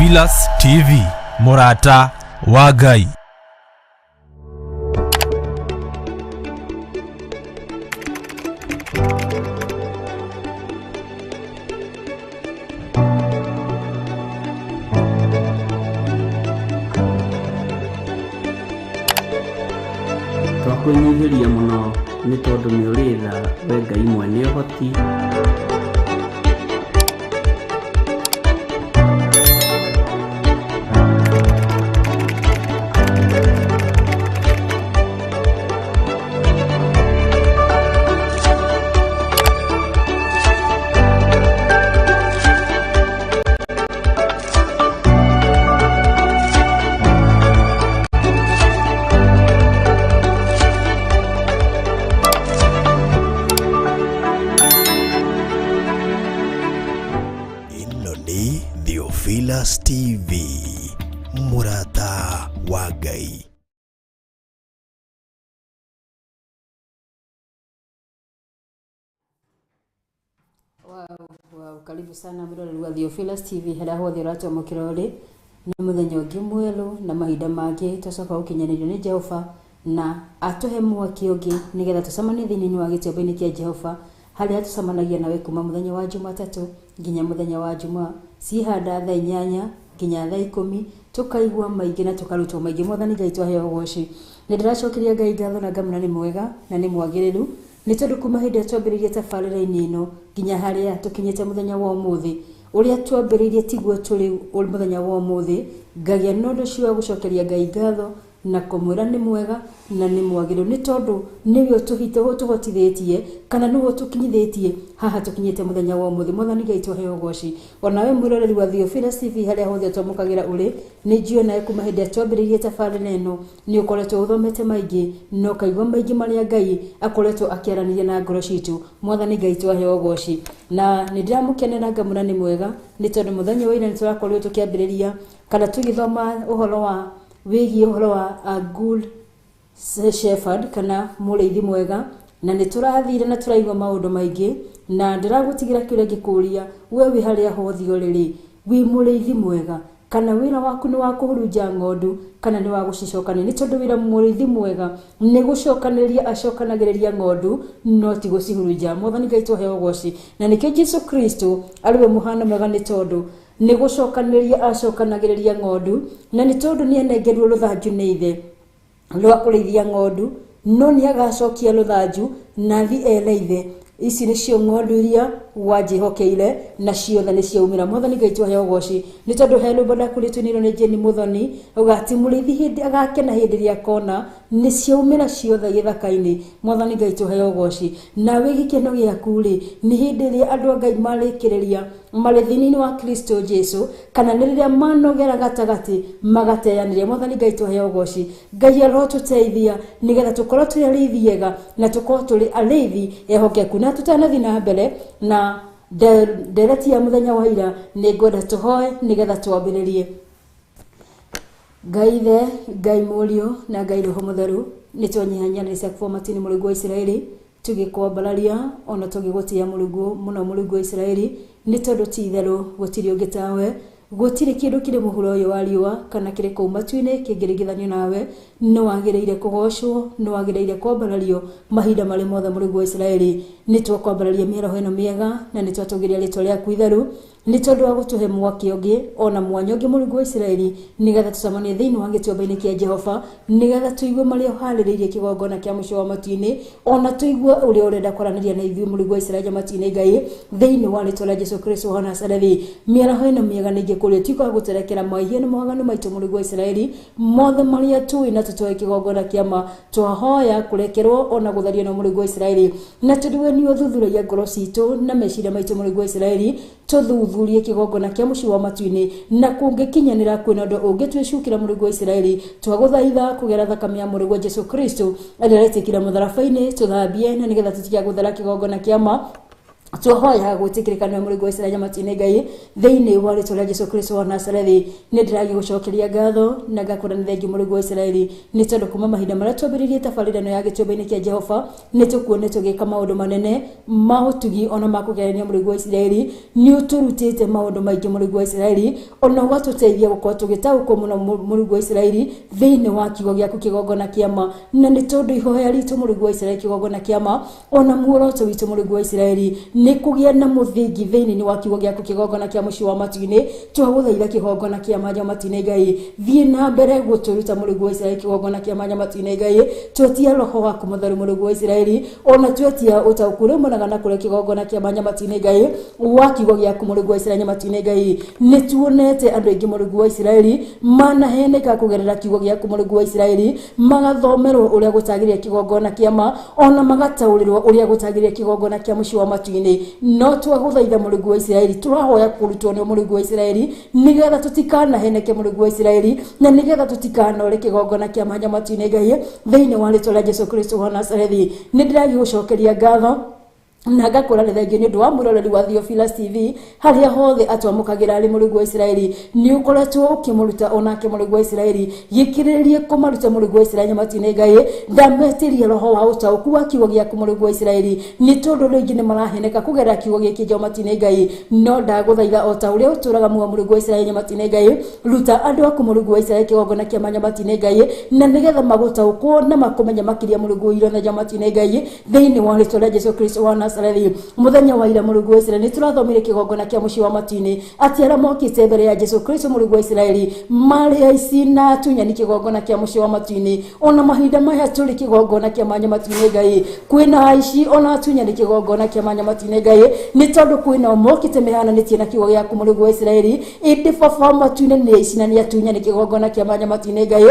Theophilus TV, Murata wa Ngai. Twakwĩnyihĩria mũno nĩ tondũ nĩ ũrĩ tha we Ngai mwene ũhoti. Theophilus TV, Murata wa Ngai. Wow, karibu sana murori wa Theophilus TV hera hothe ratu mukirori ni muthenya ungi mwelu na mahinda mangi tucoka ukinyanirio ni Jehova na atuhe mwaki ungi nigetha tucemanie thiini wa gĩtĩũmba-inĩ kĩa Jehova haria tucemanagia nawe kuma muthenya wa Jumatatu nginya muthenya wa Juma cihanda thaa 8 nginya thaa 10 tukaigua maingĩ na tukarutwo maingĩ. Mwathani Ngai twaheo goci. Nĩ ndĩracokeria Ngai ngatho na ngamũra nĩ mwega na nĩ mwagĩrĩru nĩ tondũ kuma hĩndĩ twambĩrĩirie tabarĩra-inĩ ĩno nginya harĩa tukinyĩte muthenya wa ũmũthĩ ũrĩa twambĩrĩirie tiguo tũrĩ muthenya wa ũmũthĩ ngagĩa na ũndũ ũcio wa gũcokeria Ngai ngatho na kũmwĩra nĩ mwega na nĩ mwagĩrĩru nĩ tondũ nĩwe ũtũhotithĩtie kana nĩwe ũtũkinyithĩtie haha tũkinyĩte muthenya wa ũmũthĩ. Mwathani Ngai twaheo goci. Ona we mwĩroreri wa Theophilus TV harĩa hothe twamũkagĩra ũrĩ nĩ njũĩ nawe kuma hĩndĩ twambĩrĩirie tabarĩra ĩno nĩ ũkoretwo ũthomete maingĩ na ũkaigua maingĩ marĩa Ngai akoretwo akĩaranĩria na ngoro citũ. Mwathani Ngai twaheo goci. Na nĩ ndĩramũkenera ngamũra nĩ mwega nĩ tondũ mũthenya wa ira nĩ tũrakorirwo tũkĩambĩrĩria kana tũgĩthoma ũhoro wa wĩgiĩ ũhoro wa a good shepherd kana mũrĩithi mwega na nĩ tũrathire na tũraigua maũndũ maingĩ na ndĩragũtigĩra kĩũria ngĩkũria we wĩ harĩa hothe ũrĩ wĩ mũrĩithi mwega kana wĩra waku nĩ wa kũhurunja ng'ondu kana nĩ wa gũcicokania nĩ tondũ wĩra mũrĩithi mwega nĩ gũcokanĩrĩria acokanagĩrĩria ng'ondu no ti gũcihurunja. Mwathani Ngai twaheo goci na nĩkĩo Jesũ Kristo arĩwe mũhano mwega nĩ tondũ nĩ gũcokanĩrĩria acokanagĩrĩria ng'ondu na nĩ tondũ nĩ enengerirwo rũthanju nĩ ithe rwa kũrĩithia ng'ondu no nĩ agacokia rũthanju na thi ere ithe. Ici nĩcio ng'ondu iria wanjĩhokeire na ciothe nĩ ciaumĩra. Mwathani Ngai twaheo goci nĩ tondũ he rwĩmbo ndakũrĩtũinĩirwo nĩ Jane Muthoni ũgati mũrĩithi hĩndĩ agakena hĩndĩ ĩrĩa akona nĩ ciaumĩra ciothe gĩthaka-inĩ. Mwathani Ngai twaheo goci. Nawe gĩkeno gĩaku rĩ nĩ hĩndĩ ĩrĩa andũ a Ngai marĩkĩrĩria marĩ thĩinĩ wa Kristo Jesũ kana nĩ rĩrĩa manogera gatagatĩ magateyanĩria. Mwathani Ngai twaheo goci. Ngai arotũteithia nĩgetha tũkorwo tũrĩ arĩithi ega na tũkorwo tũrĩ arĩithi ehokeku na tũtanathiĩ na mbere na ndereti ya muthenya wa ira nĩ ngwenda tũhoe nĩgetha twambĩrĩrie. Ngai ithe Ngai mũriũ na Ngai roho mũtheru nĩ twanyihanyanĩria ciaku formatini Mũrungu wa Isiraeli tũgĩkwambararia ona tũgĩgũtĩa Mũrungu mũno Mũrungu wa Isiraeli nĩ tondũ ti itherũ gũtirĩ ũngĩ tawe gũtirĩ kĩndũ kĩrĩ mũhuro ũyũ wa riũa kana kĩrĩ kũu matu-inĩ kĩngĩringithanio nawe. Nĩ wagĩrĩire kũgocwo nĩ wagĩrĩire kwambarario mahinda marĩ mothe Mũrungu wa Isiraeli. Nĩ twakwambararia mĩaraho ĩno mĩega na nĩ twatũgĩria rĩtwa rĩaku itherũ nĩ tondũ wa gũtũhe mwaki ũngĩ ona mwanya ũngĩ Mũrungu wa Isiraeli nĩgetha tũcemanie thĩinĩ wa gĩtĩũmba-inĩ kĩa Jehova nĩgetha tũigue marĩa ũharĩrĩirie kĩgongona kĩa mũico wa matu-inĩ ona tũigue ũrĩa ũrenda kwaranĩria na ithuĩ Mũrungu wa Isiraeli matu-inĩ Ngai thĩinĩ wa rĩtwa rĩa Jesũ Kristo wa Nazarethi. Mĩaraho ĩno mĩega nĩ ingĩkũria ti kwa gũterekera mahia nĩ mwaganu maitũ Mũrungu wa Isiraeli mothe marĩa tũĩ na tũtoĩ kĩgongona kĩa ma twahoya kũrekerwo ona gũthario na Mũrungu wa Isiraeli na tondũ we nĩ ũthuthuria ngoro citũ na meciria maitũ Mũrungu wa Isiraeli tũthuthurie kĩgongona kĩa mũciĩ wa matu-inĩ na kũngĩkinyanĩra kwĩna ũndũ ũngĩtwĩcukĩra Mũrungu wa Isiraeli twagũthaitha kũgera thakame ya Mũrungu wa Jesũ Kristo arĩa aretĩkĩra mũtharaba-inĩ tũthambie na nĩgetha tũtige gũthera kĩgongona kĩa ma twahoya gwitikirikana muri gwa Israeli matine Ngai thiini wa ritwa ria Jesu Kristo wa Nazarethi ni ndiragi gucokeria ngatho na ngakora thengi muri gwa Israeli ni tondu kuma mahinda maria twambiririe tabarĩra ya gĩtũmba-inĩ kĩa Jehova ni tukuonete gĩka maũndũ manene ma ũtugi ona ma kũgerania muri gwa Israeli ni ũturutĩte maũndũ maingĩ muri gwa Israeli ona ũgatũteithia gũkorwo tũgĩtaũkwo mũno muri gwa Israeli thiini wa kiugo gĩaku kĩgongona kĩama na ni tondu ihoya ritũ muri gwa Israeli kĩgongona kĩama ona muoroto witũ muri gwa Israeli ni kugia na muthingi thiini ni wa kiugo gĩaku kĩgongona kĩa mũciĩ wa matu-inĩ twagũthaitha kĩgongona kĩa manya matu-inĩ Ngai thiĩ na mbere gũtũruta muri gwa Israeli kĩgongona kĩa manya matu-inĩ Ngai twetia roho waku mũtheru muri gwa Israeli ona twetia ũtaũkũrĩ mũnaga na kũrĩa kĩgongona kĩa manya matu-inĩ Ngai wa kiugo gĩaku muri gwa Israeli matu-inĩ Ngai ni tuonete andũ aingĩ muri gwa Israeli manaheneka kũgerera kiugo gĩaku muri gwa Israeli magathomerwo ũrĩa gũtagĩrĩria kĩgongona kĩama ona magataũrĩrwo ũrĩa gũtagĩrĩria kĩgongona kĩa mũciĩ wa matu-inĩ no twagũthaitha muri gwa Israeli turahoya kũrutwo nĩ muri gwa Israeli nigetha tũtikanaheneke muri gwa Israeli na nigetha tũtikanore kĩgongona kĩa manya matu-inĩ Ngai thĩinĩ wa rĩtwa rĩa Jesu Kristo wa Nazarethi nĩ ndĩragi gũcokeria ngatho na ngakora thengi ni ndwa muroreri wa Theophilus TV haria hothe atwamukagira ari muri gwa Israeli ni ukoretwo ukimuruta onake muri gwa Israeli yikiririe kumaruta muri gwa Israeli matu-inĩ Ngai ndametirie roho wa ũtaũku wa kiugo gĩaku muri gwa Israeli ni tondu rĩngĩ nĩ maraheneka kũgerera kiugo gĩkĩ nja matu-inĩ Ngai no ndagũthaitha o ta ũrĩa ũtũraga muoyo muri gwa Israeli matu-inĩ Ngai ruta andũ aku muri gwa Israeli kĩgongona kĩa manya matu-inĩ Ngai na nigetha magũtaũkwo na makumenya makĩria muri gwa iro na matu-inĩ Ngai thĩinĩ wa rĩtwa rĩa Jesu Kristo wa Nazarethi muthenya wa ira muri gwa Israeli ni turathomire kĩgongona kĩa mũciĩ wa matu-inĩ ati ara mokite mbere ya Jesu Kristo muri gwa Israeli mari aici na tunyani kĩgongona kĩa mũciĩ wa matu-inĩ ona mahinda maya tũrĩ kĩgongona kĩa manya matu-inĩ Ngai kwĩna aici ona tunyani kĩgongona kĩa manya matu-inĩ Ngai ni tondu kwĩna mokite mehananĩtie na kiugo gĩaku muri gwa Israeli indi baba matu-inĩ ni aici na ni atunyani kĩgongona kĩa manya matu-inĩ Ngai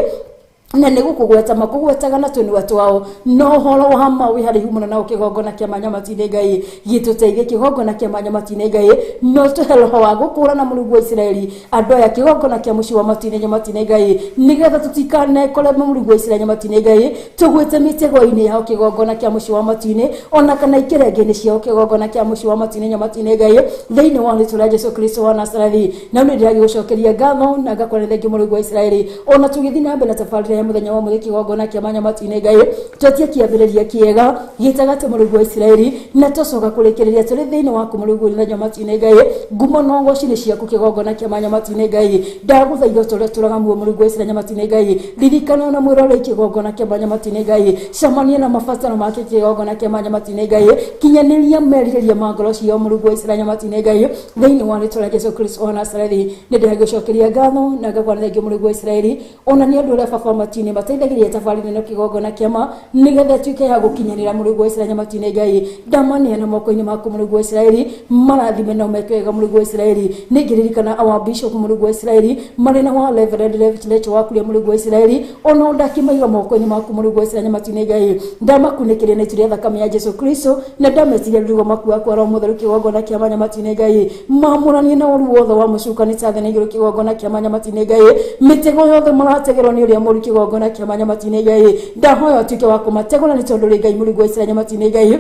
na nĩ gũkũgweta makũgwetaga na tũnua twao no horo wa ma wi harĩ humana na kĩgongona kĩa manya matu-inĩ Ngai gĩtũteithie kĩgongona kĩa manya matu-inĩ Ngai no tũhe roho wa gũkũũrana muri gwa Israeli andũ aya kĩgongona kĩa mũciĩ wa matu-inĩ Ngai nigetha tũtikanekore muri gwa Israeli matu-inĩ Ngai tũgwĩte mĩtego-inĩ yao kĩgongona kĩa mũciĩ wa matu-inĩ ona kana ikerenge-inĩ ciao kĩgongona kĩa mũciĩ wa matu-inĩ Ngai thĩinĩ wa rĩtwa rĩa Jesu Kristo wa Nazarethi na nĩ ndĩragi gũcokeria ngatho na ngakora thengi muri gwa Israeli ona tũgĩthiĩ na mbere na tabarĩra muthenya wa mũthĩ kĩgongona kĩa manya matu-inĩ Ngai twetie kĩambĩrĩria kĩega gĩtagate muri gwa Israeli na tũcoka kũrĩkĩrĩria tũrĩ thĩinĩ wa kũmũrugwo mũthenya matu-inĩ Ngai ngumo no ngocini ciaku kĩgongona kĩa manya matu-inĩ Ngai ndagũthaitha tũrĩa tũraga muoyo muri gwa Israeli matu-inĩ Ngai ririkana na mwĩrore kĩgongona kĩa manya matu-inĩ Ngai camania na mabataro make kĩgongona kĩa manya matu-inĩ Ngai kinyanĩria merirĩria ma ngoro ciao muri gwa Israeli matu-inĩ Ngai thĩinĩ wa rĩtwa rĩa Jesu Kristo wa Nazarethi nĩ ndĩragĩcokeria ngatho na ngakwana thengi muri gwa Israeli ona nĩ andũ arĩa baba matu-inĩ mateithagĩrĩria tabarĩra ĩno kĩgongona kĩama nigetha tuĩke ya gũkinyanĩra muri gwa Israeli matu-inĩ Ngai ndamania na moko-inĩ maku muri gwa Israeli marathime na umeke wega muri gwa Israeli nĩngĩririkana our bishop muri gwa Israeli marĩ na wa Reverend David Lecho wa kuria muri gwa Israeli ona ndakĩmaiga moko-inĩ maku muri gwa Israeli matu-inĩ Ngai ndamakunĩkĩria na itũria thakame ya Jesu Kristo na ndametiria rugo maku akwa ro mũtheru kĩgongona kĩa manya matu-inĩ Ngai mamũranie na ũru wothe wa mũcukani tathe na igũrũ kĩgongona kĩa manya matu-inĩ Ngai mĩtego yothe marategerwo nĩ ũrĩa mũru kĩgongona kĩa manya matu-inĩ Ngai ndahoya tuĩke wa kũmategũra nĩ tondũ rĩ Ngai muri gwa Israeli matu-inĩ Ngai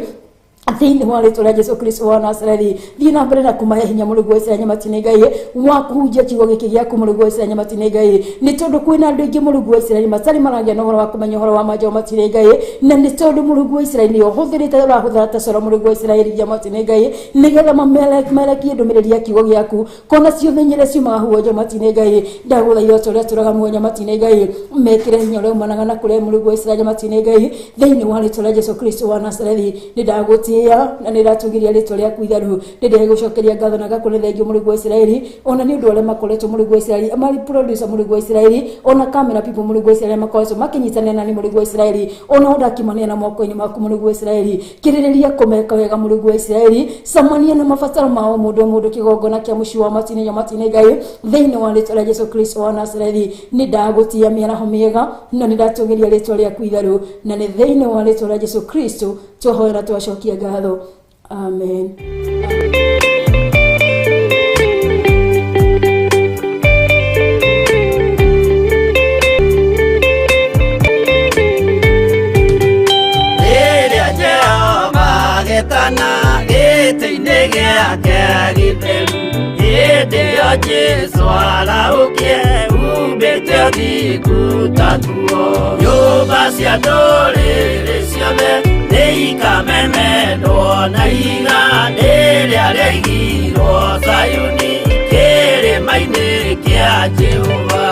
thĩinĩ wa rĩtwa rĩa Jesu Kristo wa Nazarethi thiĩ na mbere na kũmahe hinya muri gwa Israeli matu-inĩ Ngai wa kũhunjia kiugo gĩkĩ gĩaku muri gwa Israeli matu-inĩ Ngai nĩ tondũ kwĩna andũ aingĩ muri gwa Israeli matarĩ maragĩa na ũhoro wa kũmenya ũhoro wa manja matu-inĩ Ngai na nĩ tondũ muri gwa Israeli nĩ ũhũthĩrĩte ũrahũthĩra ta coro muri gwa Israeli ya matu-inĩ Ngai nĩgetha mamerekie ndũmĩrĩri ya kiugo gĩaku kona ciothe nyĩre ciumaga huo matu-inĩ Ngai ndagũthaitha tũrĩa tũraga muoyo matu-inĩ Ngai mekĩre hinya ũrĩa umanaga na kũrĩa muri gwa Israeli matu-inĩ Ngai thĩinĩ wa rĩtwa rĩa Jesu Kristo wa Nazarethi nĩ ndagũtĩĩa na nĩ tugiria rĩtwa rĩaku itharu ndĩrĩ gũcokeria ngatho na ngakũne thengio muri gwa Israeli ona nĩ ũndũ arĩa makoretwo muri gwa Israeli amari producer muri gwa Israeli ona camera people muri gwa Israeli makoretwo makinyitanĩra nani muri gwa Israeli ona ndakimania na moko-inĩ maku muri gwa Israeli kĩrĩrĩria kũmeka wega muri gwa Israeli camania na mabataro mao mũndũ kĩgongona kĩa mũciĩ wa matu-inĩ Ngai thĩinĩ wa rĩtwa rĩa Jesu Kristo wa Nazarethi nĩ ndagũtia mĩaraho mĩega na nĩ ndatũgĩria rĩtwa rĩaku itharu na nĩ thĩinĩ wa rĩtwa rĩa Jesu Kristo twahoya na twacokia ngatho amen. Getana gĩtĩ-inĩ gĩtheru hĩndĩ ĩyo Jesũ araũkie umbĩte ũthingu ta tuo. Nyũmba cia ndũrĩrĩ ciothe nĩikamemendwo na igandĩ rĩrĩa rĩaigirwo Zayuni kĩrĩma-inĩ kĩa Jehova.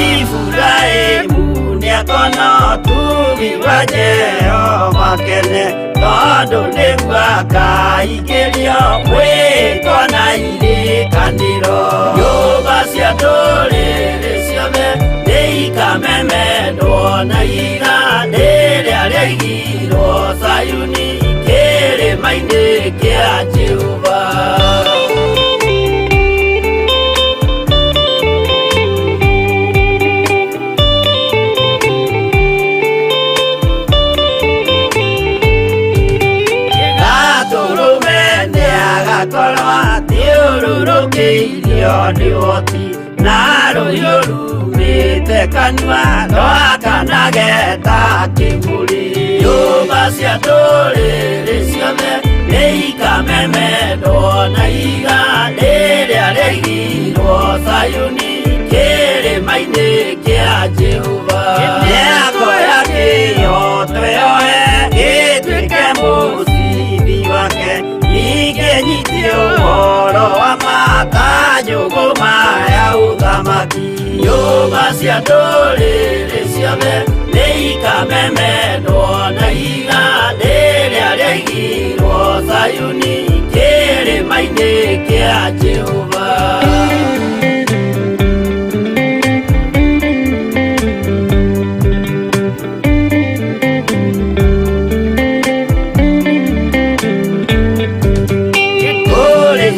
Iburahĩmu nĩakona ũtugi wa Jehova kene, tondũ nĩguo akaingĩrio mwĩko na irĩkanĩro. Nyũmba cia ndũrĩrĩ ciothe nĩikamemendwo na igandĩ rĩrĩa rĩaigirwo Zayuni kĩrĩma-inĩ kĩa Jehova. Agakorwo athiũrũrũkĩirio nĩ ũhoti, na rũhiũ rumĩte kanua rwakanage ta kĩmũrĩ. Nyũmba cia ndũrĩrĩ ciothe nĩikamemendwo na igandĩ rĩrĩa rĩaigirwo Zayuni kĩrĩma-inĩ kĩa Jehova. Nĩakoya kĩyo twĩoe gĩtuĩke mũcibi wake, ningĩ nyitie ũhoro wa makanjũgũ maya ũthamaki. Nyũmba cia ndũrĩrĩ ciothe nĩikamemendwo na igandĩ rĩrĩa rĩaigirwo Zayuni kĩrĩma-inĩ kĩa Jehova.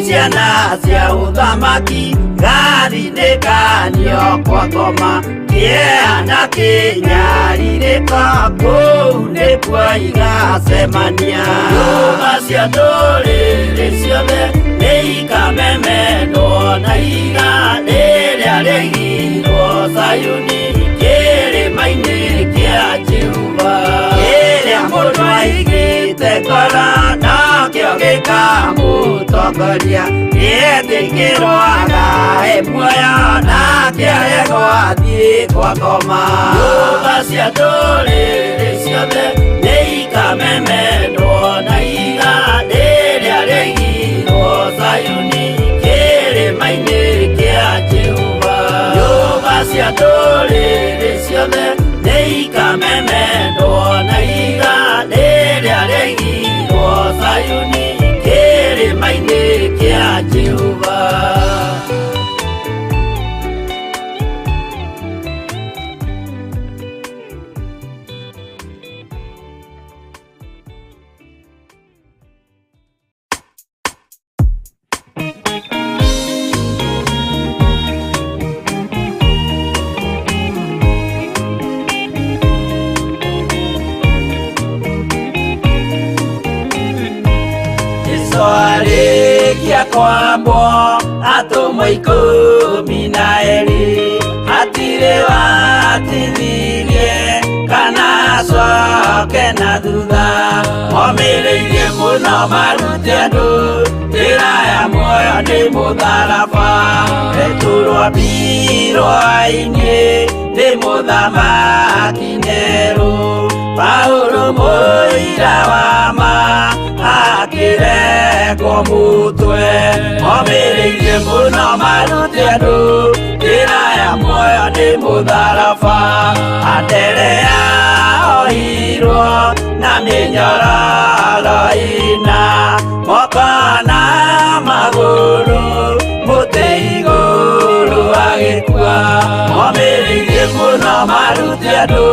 Ciana cia ũthamaki gathinĩkanio kwa ngoma, kĩeha kĩnyarirĩka kũu nĩkuo igacemania. Nyũmba cia ndũrĩrĩ ciothe nĩikamemendwo na igandĩ rĩrĩa rĩaigirwo Zayuni kĩrĩma-inĩ kĩa Jehova. Kĩrĩa mũndũ aigĩte ngoro nakĩo gĩkamũtongoria, gĩetĩkĩrwaga muoyo nake aregwo athiĩ kwa ngoma. Nyũmba cia ndũrĩrĩ ciothe nĩikamemendwo na igandĩ rĩrĩa rĩaigirwo Zayuni kĩrĩma-inĩ kĩa Jehova. Nyũmba cia ndũrĩrĩ ciothe nĩikamemendwo na igandĩ rĩrĩa rĩaigirwo Zayuni kĩrĩma-inĩ kĩa Jehova. Arĩkia kwambwo atũmwo 12 hatirĩ watithirie kana acoke na thutha. Momĩrĩirie mũno marute andũ njĩra ya muoyo nĩ mũtharaba, rĩtũrwo mbirwa-inĩ nĩ mũthamaki Nero. Paulo mũira wa ma akĩrengwo mũtwe, momĩrĩirie mũno marute andũ njĩra ya muoyo nĩ mũtharaba. Anderea ohirwo na mĩnyororo ina, moko na magũrũ mũtĩ igũrũ agĩkua. Momĩrĩirie mũno marute andũ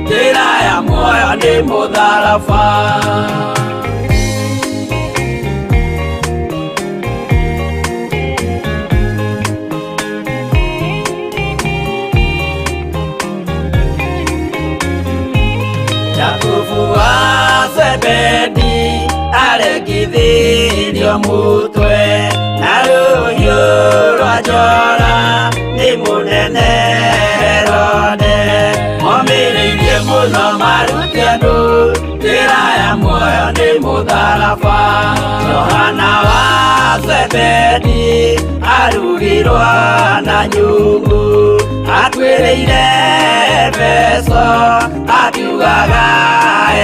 njĩra ya muoyo nĩ mũtharaba. Jakubu wa Zebedi aregithirio mũtwe na rũhiũ rwa njora nĩ mũnene Herode. Momĩrĩirie mũno marute andũ njĩra ya muoyo nĩ mũtharaba. Johana wa Bedi arugirwa na nyungu atwireire beso akiugaga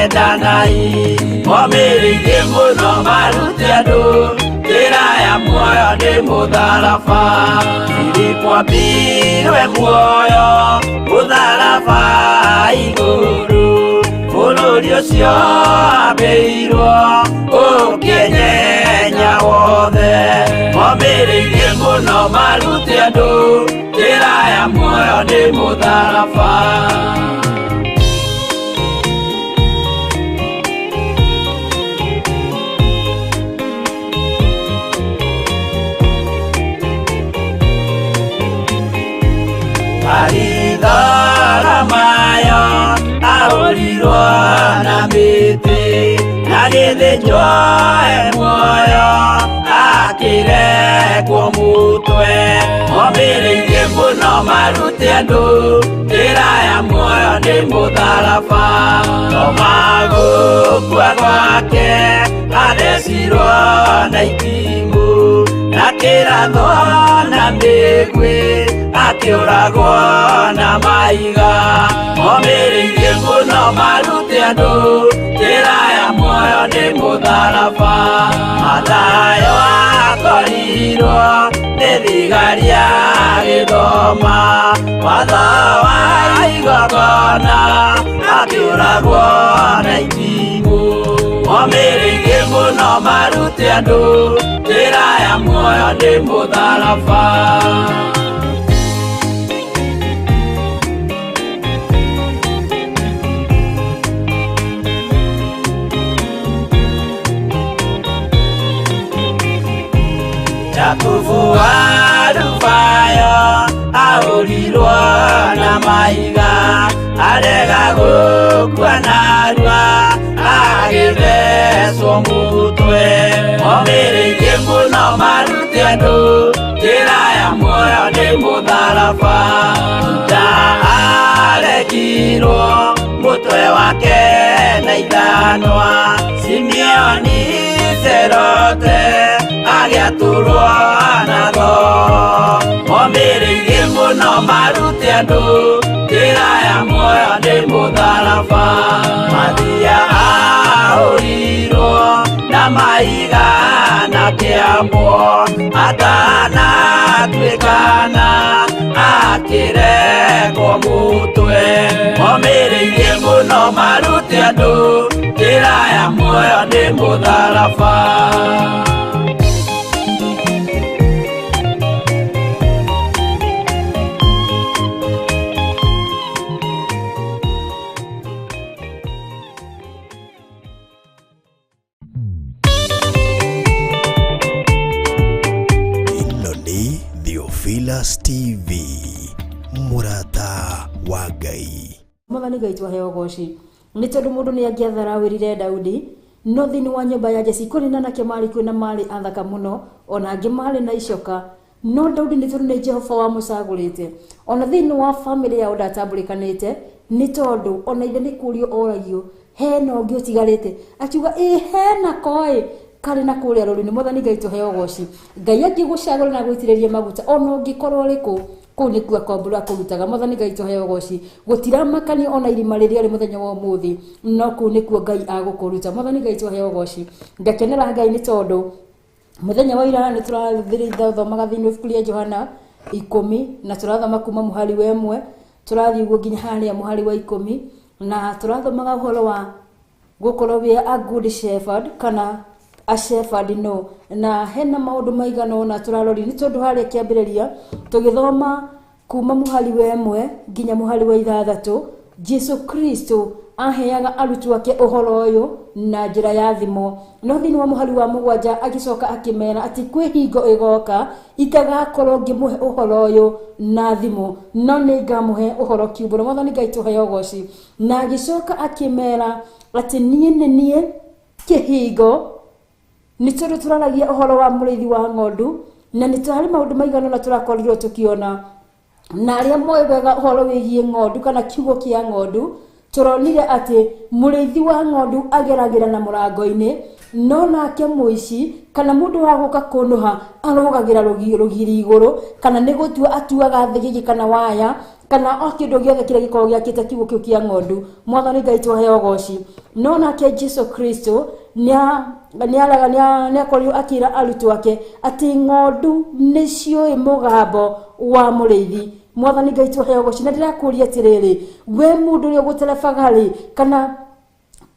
endanai momiririe muno maruti andu njira ya muoyo ni mutharaba irikwambirwe muoyo mutharaba iguru bururi ucio ambirwo ukinyenya wothe momiririe muno maruti andu njira ya muoyo ni mutharaba Aridara mayo aorirwo na miti na githĩnjwo muoyo akirekwo mutwe momĩrĩirie mũno maruti andu njĩra ya muoyo nĩ mũtharaba no magũkua gwake athecirwo na itimũ na kĩratho na mĩguĩ akiũragwo na maiga momĩrĩirie mũno maruti andu njĩra ya muoyo nĩ mũtharaba Mathayo akorirwo nĩ thigari agĩthoma watho wa igongona akiũragwo na itimũ momĩrĩirie mũno maruti andu njĩra ya muoyo nĩ mũtharaba Jakubu arubayo aorirwo na maiga arega gũkua narua agĩthecwo mũtwe momĩrĩirie mũno maruti andu njĩra ya muoyo nĩ mũtharaba Juda aregirwo mũtwe wake na ithanwa Simeoni Zerote agĩatũrwo na tho momĩrĩirie mũno maruti andu njĩra ya muoyo nĩ mũtharaba Mathia aorirwo na maiga na kĩambo atanatuĩkana akĩrekwo mũtwe momĩrĩirie mũno maruti andu njĩra ya muoyo nĩ mũtharaba Theophilus TV Murata wa Ngai Mwathani Ngai twaheo goci nĩ tondũ mũndũ nĩ angĩatharawĩrire Daudi no thĩinĩ wa nyũmba ya Jesi kũrĩ na anake marĩ kwĩna marĩ athaka mũno ona angĩ marĩ na icoka no Daudi nĩ tondũ nĩ Jehova wamũcagũrĩte ona thĩinĩ wa famĩlĩ yao ndatambũrĩkanĩte nĩ tondũ ona ithe nĩ kũrio oragio hena ũngĩ ũtigarĩte akiuga hena koĩ kari na kũrĩa rũrũ-inĩ Mwathani Ngai twaheo goci Ngai angĩgũcagũra na gwĩtirĩria maguta ona ũngĩkorwo rĩkũ kũu nĩkuo akombũra kũrutaga Mwathani Ngai twaheo goci gũtiramakania ona irima rĩrĩa rĩ mũthenya wa ũmũthĩ no kũu nĩkuo Ngai agũkũruta Mwathani Ngai twaheo goci ngakenera Ngai nĩ tondũ mũthenya wa ira nĩ tũrathĩrĩria thomaga thĩinĩ wa ibuku rĩa Johana 10 na tũrathoma kuma mũhari wa 1 tũrathiĩ ũguo nginya harĩa mũhari wa 10 na tũrathomaga ũhoro wa gũkorwo wĩ a good shepherd kana a shepherd no na hena maũndũ maigana ona tũrarori nĩ tondũ harĩa kĩambĩrĩria tũgĩthoma kuma mũhari wa 1 nginya mũhari wa 6 Jesu Kristo aheaga arutwo ake ũhoro ũyũ na njĩra ya thimo no thĩinĩ wa mũhari wa 7 agĩcoka akĩmera atĩ kwĩ hingo ĩgoka itagakorwo ngĩmũhe ũhoro ũyũ na thimo no nĩ ngamũhe ũhoro kiumbũre Mwathani Ngai twaheo goci na agĩcoka akĩmera atĩ niĩ kĩhingo nĩ tondũ tũraragia ũhoro wa mũrĩithi wa ng'ondu na nĩ tũrarĩ maũndũ maigana na tũrakorirwo tũkiona na arĩa moĩ wega ũhoro wĩgiĩ ng'ondu kana kiugo kĩa ng'ondu turonire ati mureithi wa ng'ondu ageragira na murango-ini no nake muici kana mundu wa guka kunuha arogagira rugiri iguru kana ni gutua atuaga thigigi kana waya kana o kindu giothe kiria gikorwo giakite kiugo kiu kia ng'ondu. Mwathani Ngai tuheo goci. No nake Jesu Kristo niakorirwo akira arutwo ake ati ng'ondu nicioi mugambo wa mureithi. Mwathani Ngai tuheo goci. Na ndirakuria atiriri we mundu uria guterebaga ri kana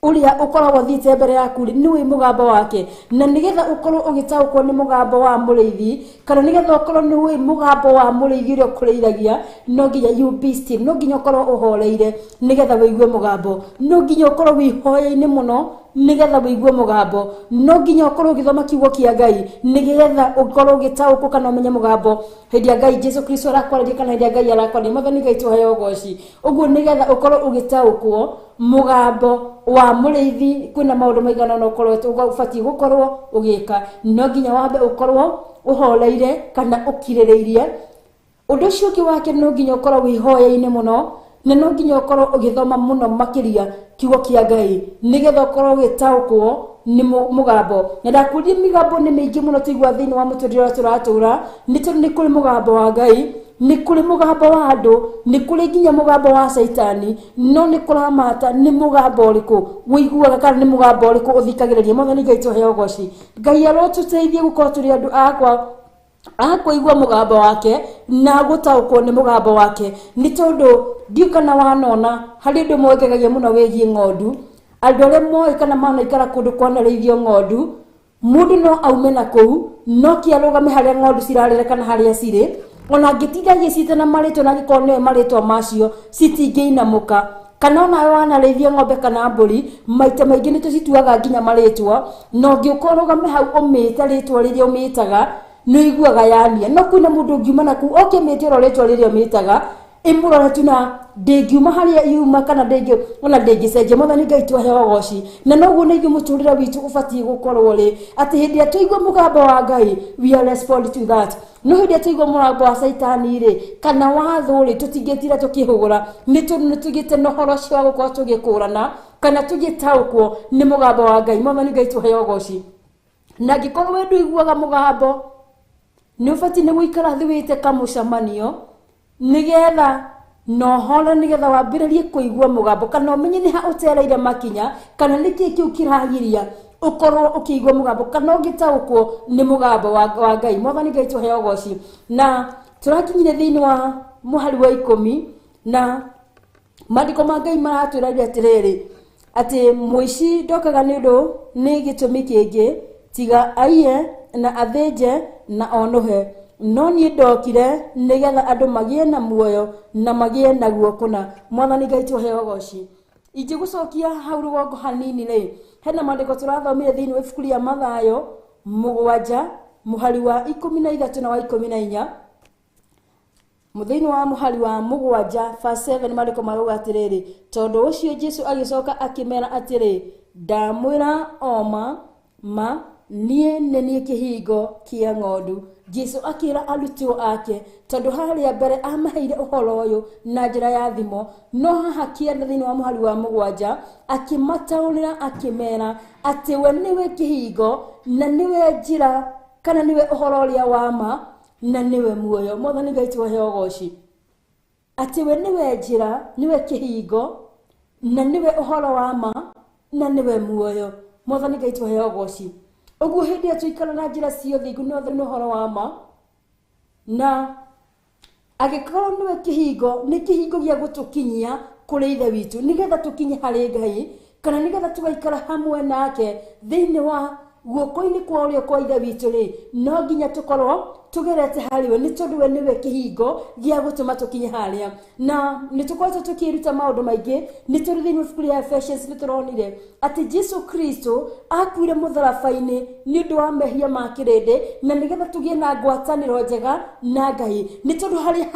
uria ukoragwo thiite mbere yaku ni wi mugambo wake na nigetha ukorwo ugitaukwo ni mugambo wa mureithi kana nigetha ukorwo ni wi mugambo wa mureithi uria kureiragia no nginya you be still, no nginya ukorwo uhoreire nigetha wigue mugambo, no nginya ukorwo wihoya-ini muno nigetha wigue mugambo, no nginya ukorwo ugithoma kiugo kia Ngai nigetha ukorwo ugitaukwo kana umenye mugambo hindi ya Ngai Jesu Kristo arakwarĩria kana hindi ya Ngai arakwarĩria. Mwathani Ngai tuheo goci. Uguo nigetha ukorwo ugitaukwo mugambo wa mureithi kwina maundu maigana no ukorwo ubati gukorwo ugika no nginya wambe ukorwo uhoreire kana ukiririirie undu ucio ki wake no nginya ukorwo wihoya-ini muno na no nginya ukorwo ugithoma muno makiria kiugo kia Ngai nigetha ukorwo ugitaukwo ni mugambo. Na ndakuria migambo ni mingi muno tuigua thiini wa muturire uria turatura ni kuri mugambo wa Ngai, ni kuri mugambo wa andu, ni kuri nginya mugambo wa Saitani, no ni kuramata ni mugambo uriku wiguaga kana ni mugambo uriku uthikagiriria. Mwathani Ngai tuheo goci. Ngai arotuteithie gukorwo turi andu akwa mugambo wake na gutaukwo ni mugambo wake ni tondu ndiukana wanona hari ndu mogegagia muno wigie ng'ondu. Andu aria moi kana manaikara kundu kwanarithio ng'ondu mundu no aume na kuu no kiarugame haria ng'ondu cirarire kana haria ciri ona ngitinda gicite na maritwa na gikorwo ni maritwa macio citingĩinamuka kana ona wanarithia ng'ombe kana mburi maita maingi ni tucituaga nginya maritwa no ngiukorugame hau umite ritwa riria umitaga no iguaga yania no kwina mundu ngiuma na kuu okimite ro ritwa riria umitaga imurore tuna ndingiuma haria yuma kana ndingicenjia. Mwathani Ngai tuheo goci. Na noguo nĩguo muturire witu ubatie gukorwo ri ati hindi atuigua mugambo wa Ngai we are respond to that. No hindi atuigua mugambo wa Saitani ri kana wa thuri tutingitira tukihugura ni tugite no horo cia gukorwo tugikurana kana tugitaukwo ni mugambo wa Ngai. Mwathani Ngai tuheo goci. Na gikorwo we nduiguaga mugambo ni ubatie ni guikara thiwite kamucamanio nigetha no hora nigetha wambiririe kuigua mugambo kana umenye ni ha utereire makinya kana niki kiu kiragiria ukorwo ukigua mugambo kana ugitaukwo ni mugambo wa Ngai. Mwathani Ngai tuheo goci. Na turakinyire thiini wa muhari wa 10 na maandiko ma Ngai maratwiraria atiriri ati muici ndokaga ni undu ni gitumi kingi tiga aiye na athinje na onuhe no ni ndokire nigetha andu magie na muoyo na magie na guokuna. Mwathani Ngai tuheo goci. Ingigucokia hau rugongo hanini ri hena maandiko turathomire thiini wa ibuku ria Mathayo 7 muhari wa 13 na wa 14. Muthiini wa muhari wa 7 verse 7 maandiko marauga atiriri tondu ucio Jesu agicoka akimera atiri ndamwira oma ma nie nenie kihingo kia ng'ondu. Jesu akira arutwo ake tondu haria mbere amaheire uhoro uyu na njira ya thimo no haha kienda thiini wa muhari wa 7 akimataurira akimera ati we niwe kihingo na niwe njira kana niwe uhoro uria wa ma na niwe muoyo. Mwathani Ngai tuheo goci. Ati we niwe njira niwe kihingo na niwe uhoro wa ma na niwe muoyo. Mwathani Ngai tuheo goci. Uguo hindi atuikara na njira ciothe igũnothe no horo wa ma na agikorwo niwe kihingo ni kihingo gia gutukinyia kuri ithe witu nigetha tukinye hari Ngai kana nigetha tugaikara hamwe nake thiini wa guoko-ini kwa urio kwa ithe witu ri no nginya tukorwo tugerete hariwe ni tondu we niwe kihingo gia gutuma tukinye haria. Na ni tukoretwo tukiruta maundu maingi ni turi thiini wa ibuku ria Ephesians ni turonire ati Jesu Kristo akuire mutharabai-ini ni undu wa mehia ma kirindi na nigetha tugie na ngwataniro njega na Ngai ni tondu hari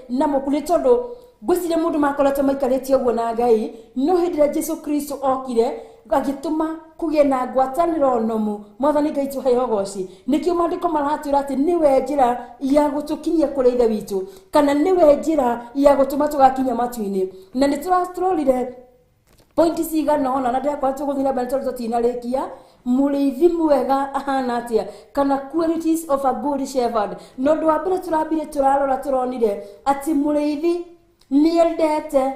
na mukuri tondu gwiciria mundu makoretwo maikarĩtie ũguo na Ngai no hĩndĩ ĩrĩa Jesu Kristo okire agituma kugie na ngwatanĩro nomu. Mwathani Ngai tuheo goci. Nikio maandiko maratwira ati niwe njira ya gutukinyia kuri ithe witu kana niwe njira ya gutuma tugakinya matu-ini. Na ni tũrorire Pointi cigana ona na ndakwa tuguthira bento tutinarikia muriithi mwega ahana atia kana qualities of a good shepherd no ndo wambere turambire turarora turonire ati muriithi niendete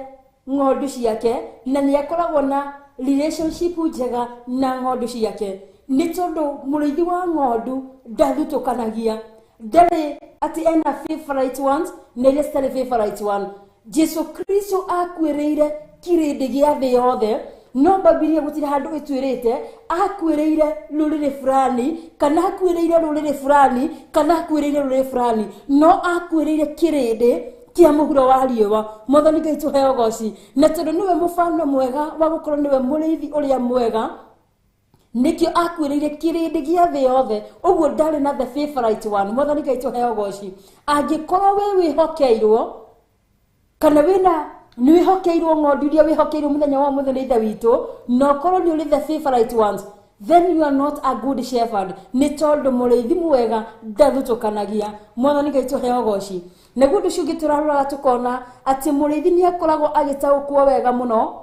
ng'ondu ciake na niakoragwo na relationship njega na ng'ondu ciake ni tondu muriithi wa ng'ondu ndathutũkanagia ndari ati ena favorite ones na ile stari favorite one. Jesu Kristo akwireire kirindi gia thi yothe no Biblia gutire handu itwirite akwireire rurire fulani kana akwireire rurire fulani kana akwireire rurire fulani no akwireire kirindi kia muhuro wa riwa Mwathani Ngai tuheo goci na tondu niwe mufano mwega wa gukorwo niwe muriithi uria mwega nikio akwireire kirindi gia thi yothe uguo ndari na the favorite one. Mwathani Ngai tuheo goci angikorwo we wihokeirwo kana wina ni wihokeirwo ng'ondu iria wihokeirwo muthenya wa muthenya witu no korwo ni uri the favorite ones then you are not a good shepherd ni tondu muriithi mwega ndathutũkanagia. Mwathani Ngai tuheo goci na gudu shugi turarora tukona ati muriithi ni akoragwo agitaũkwo wega muno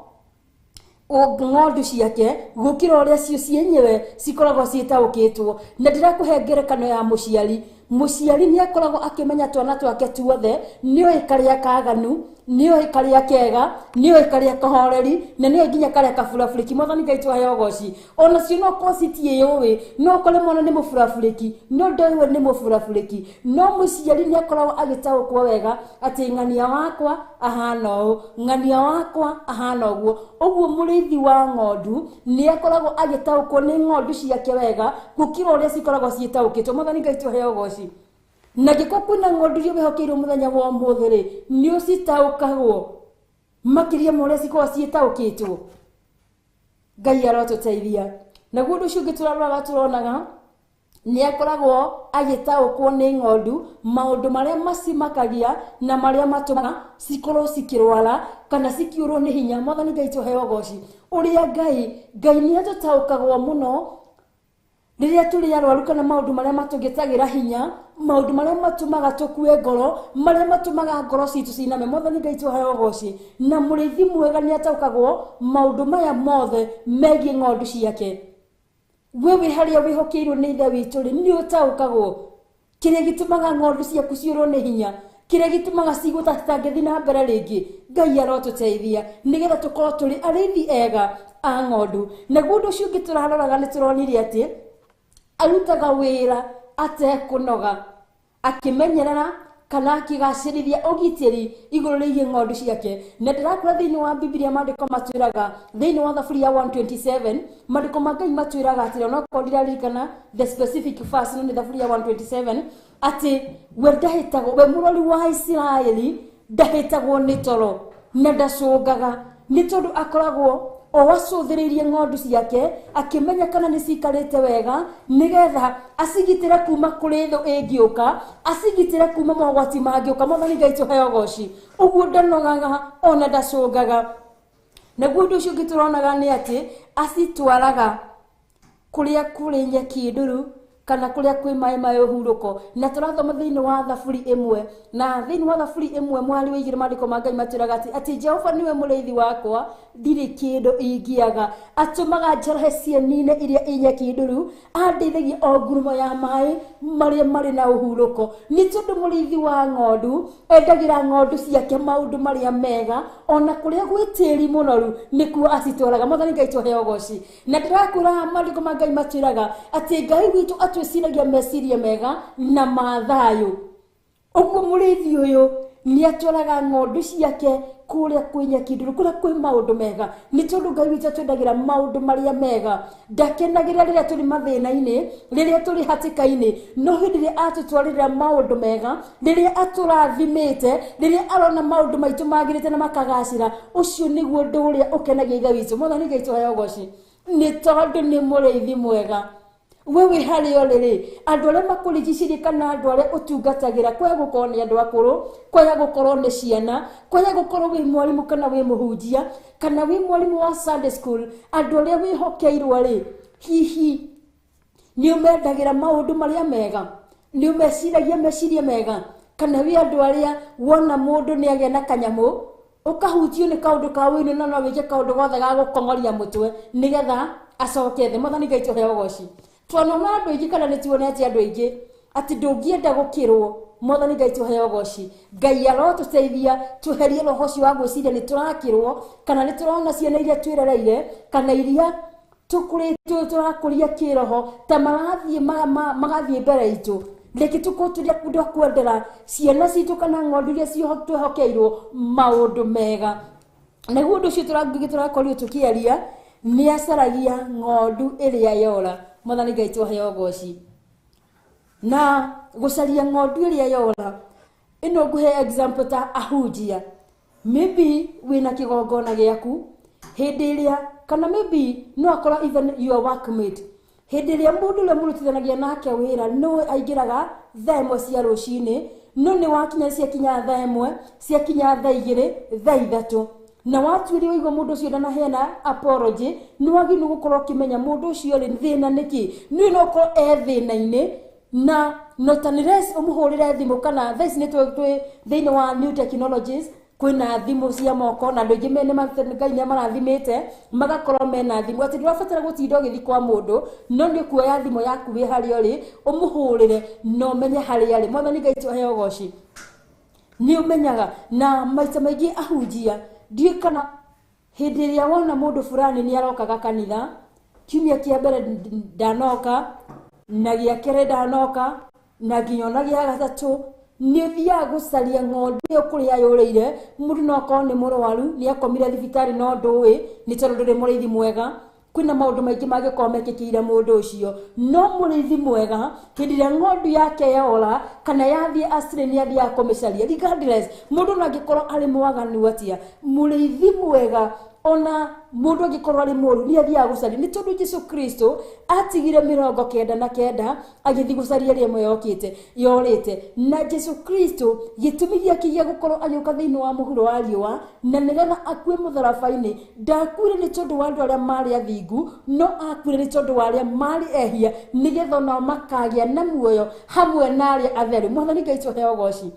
ng'ondu ciake gukira uria cio cienyewe cikoragwo ciĩtaũkĩtwo na ndirakuhe ngerekano ya muciari ni akoragwo akimenya twana twake tuothe nioi karia kaganu nioi karia kega nioi karia kahoreri na nioi nginya karia kafurafuriki. Mwathani Ngai tuheo goci ona cio no kositie yowe no kole mwana ni mufurafuriki no ndoiwe ni mufurafuriki no muciari ni akoragwo agitaũkwo wega ati ng'ania wakwa ahana ũũ ng'ania wakwa ahana ũguo ũguo muriithi wa ng'ondu ni akoragwo agitaũkwo ni ng'ondu ciake wega gukira uria cikoragwo ciĩtaũkĩtwo. Mwathani Ngai tuheo goci na giko kwina ng'ondu iria wihokeirwo muthenya wa ũmũthĩ rĩ ni ũcitaũkagwo makiria muria cikoragwo ciĩtaũkĩtwo. Ngai arotũteithia na guo ũcio ũngĩ tũraroraga turonaga ni akoragwo agitaũkwo ni ng'ondu maundu maria macimakagia na maria matumaga cikorwo cikirwara kana cikiurwo ni hinya. Mwathani Ngai tuheo goci uria Ngai ni atũtaũkagwo muno riria turi arwaru kana maundu maria matugitagira hinya maundu maria matumaga tukue ngoro maria matumaga ngoro citu ciname. Mwathani Ngai tuheo goci na muriithi mwega ni ataũkagwo maundu maya mothe megie ng'ondu ciake. Wewe haria wihokeirwo ni ithe witu ri ni utaũkagwo kiria gitumaga ng'ondu ciaku ciurwo ni hinya kiria gitumaga cigũtatangithi na mbere ringi. Ngai arotũteithia nigetha tukorwo turi ariithi ega a ng'ondu na guo ũcio ũngĩ tũraroraga ni turonire ati arutaga wira atekunoga akimenyerera kana akigacirithia ugitiri iguru rigie ng'ondu ciake. Na ndirakura thiini wa Biblia mandiko matwiraga thiini wa Thaburia 127 mandiko ma Ngai matwiraga atiri no kondirarikana the specific verse no ni Thaburia 127 ati we ndahitagwo we murori wa Israeli ndahitagwo ni toro na ndacungaga ni tondu akoragwo o wacuthiririe ng'ondu ciake akimenya kana ni cikarite wega nigetha acigitire kuma kuri thu ingiuka acigitire kuma mogwati mangiuka. Mwathani Ngai tuheo goci uguo ndanogaga ona ndacungaga na guo ũndũ ũcio ũngĩ tũronaga ni ati acitwaraga kuria kuri nyeki nduru kana kuria kwi mai ma uhuruko na turathoma thiini wa Thaburi 1 na thiini wa Thaburi 1 mwari wigire mandiko ma Ngai matwiraga ati Jehova niwe muriithi wakwa ndiri kindu ingiaga atumaga njarahe cienine iria inyeki nduru andeithagia o ngurumo ya mai maria mari na uhuruko. Ni tondu muriithi wa ng'ondu endagira ng'ondu ciake maundu maria mega ona kuria gwitiri munoru nikuo acitwaraga. Mwathani Ngai tuheo goci na ndirakura mandiko ma Ngai matwiraga ati Ngai witu atwiciragia meciria mega na mathayo. Uguo muriithi uyu ni atwaraga ng'ondu ciake kuria kwinyeki nduru kuria kwi maundu mega ni tondu Ngai witu atwendagira maundu maria mega ndakenagira riria turi mathina-ini riria turi hatika-ini no hindi riria atutwarira maundu mega riria aturathimite riria arona maundu maitu magirite na makagacira ucio niguo undu uria ukenagia ithe witu. Mwathani Ngai tuheo goci ni tondu ni muriithi mwega. Wewe hario riri andu aria makurigicirie kana andu aria utungatagira kwaya gukorwo ni andu akuru kwaya gukorwo ni ciana kwaya gukorwo wi mwarimu kana wi muhunjia kana wi mwarimu wa Sunday school andu aria wihokeirwo ri hihi ni umendagira maundu maria mega ni umeciragia meciria mega kana wi andu aria wona mundu ni agia na kanyamu ukahutio ni kaundu ka winu na no wike kaundu gothe ga gukongoria mutwe nigetha acoke the Mwathani Ngai tuheo goci twana na andu ingi kana nituonete andu ingi ati ndungienda gukirwo Mwathani Ngai tuheo goci Ngai arotuteithia tuherie roho cio wa gwiciria ni turakirwo kana ni turona ciana iria twirereire kana iria tukuritwo turakuria kiroho ta magathie mbere itu leki tukoturia kundo kwendera ciana citu kana ng'ondu iria ciohokeirwo maundu mega naguo undu ucio turakorio tukiaria ni acaragia ng'ondu iria yora Mwathani Ngai tuheo goci na gucaria ng'ondu iria yora ino nguhe example ta ahunjia maybe wina kigongona giaku hindi iria kana maybe no akora even your workmate hindi iria mundu le murutithanagia nake wira no aingiraga themo cia rucini no ni wakinya cia kinya themwe cia kinya thaa igiri thaa ithatu na watuirio igo mundu ucio na hena apology no waginu gukorwo kimenya mundu ucio ri thina niki no ko thina-ini na notanires umuhurire thimu kana this ni twe thini wa new technologies kwina thimu cia moko na ndoingi mene Ngai ni marathimite magakorwo mena thimu ati ndirabatara gutinda githi kwa mundu no ni kuoya thimu yaku wi hari ori umuhurire no menye hari ari Mwathani Ngai tuheo goci ni umenyaga na maita maingi ahunjia ndiye kana hindi iria wona mundu fulani ni arokaga kanitha kiumia kia mbere ndanoka na gia kere ndanoka na ginyona gia gatatu ni thia gucaria ng'ondu iyo kuria yureire mundu no ko ni murwaru ni akomire thibitari no nduwi ni tondu nduri murithi mwega kwina maundu maingi magikomekekire mundu ucio no murithi mwega hindi ya ng'ondu yake yora kana yathie astre ni athia komisaria regardless mundu no agikorwo ari mwaganu atia murithi mwega ona mundu agikorwo ari muru ni athia gucaria ni tondu Jesu Kristo atigire 99 agithi gucaria rimwe yorite na Jesu Kristo gitumigia kigia gukorwo agiuka thiini wa muhuro wa riwa na nigetha akue mutharabaini ndakuire ni tondu wa andu aria mari athingu no akuire ni tondu wa aria mari ehia nigetha no makagia na muoyo hamwe na aria atheru Mwathani Ngai tuheo goci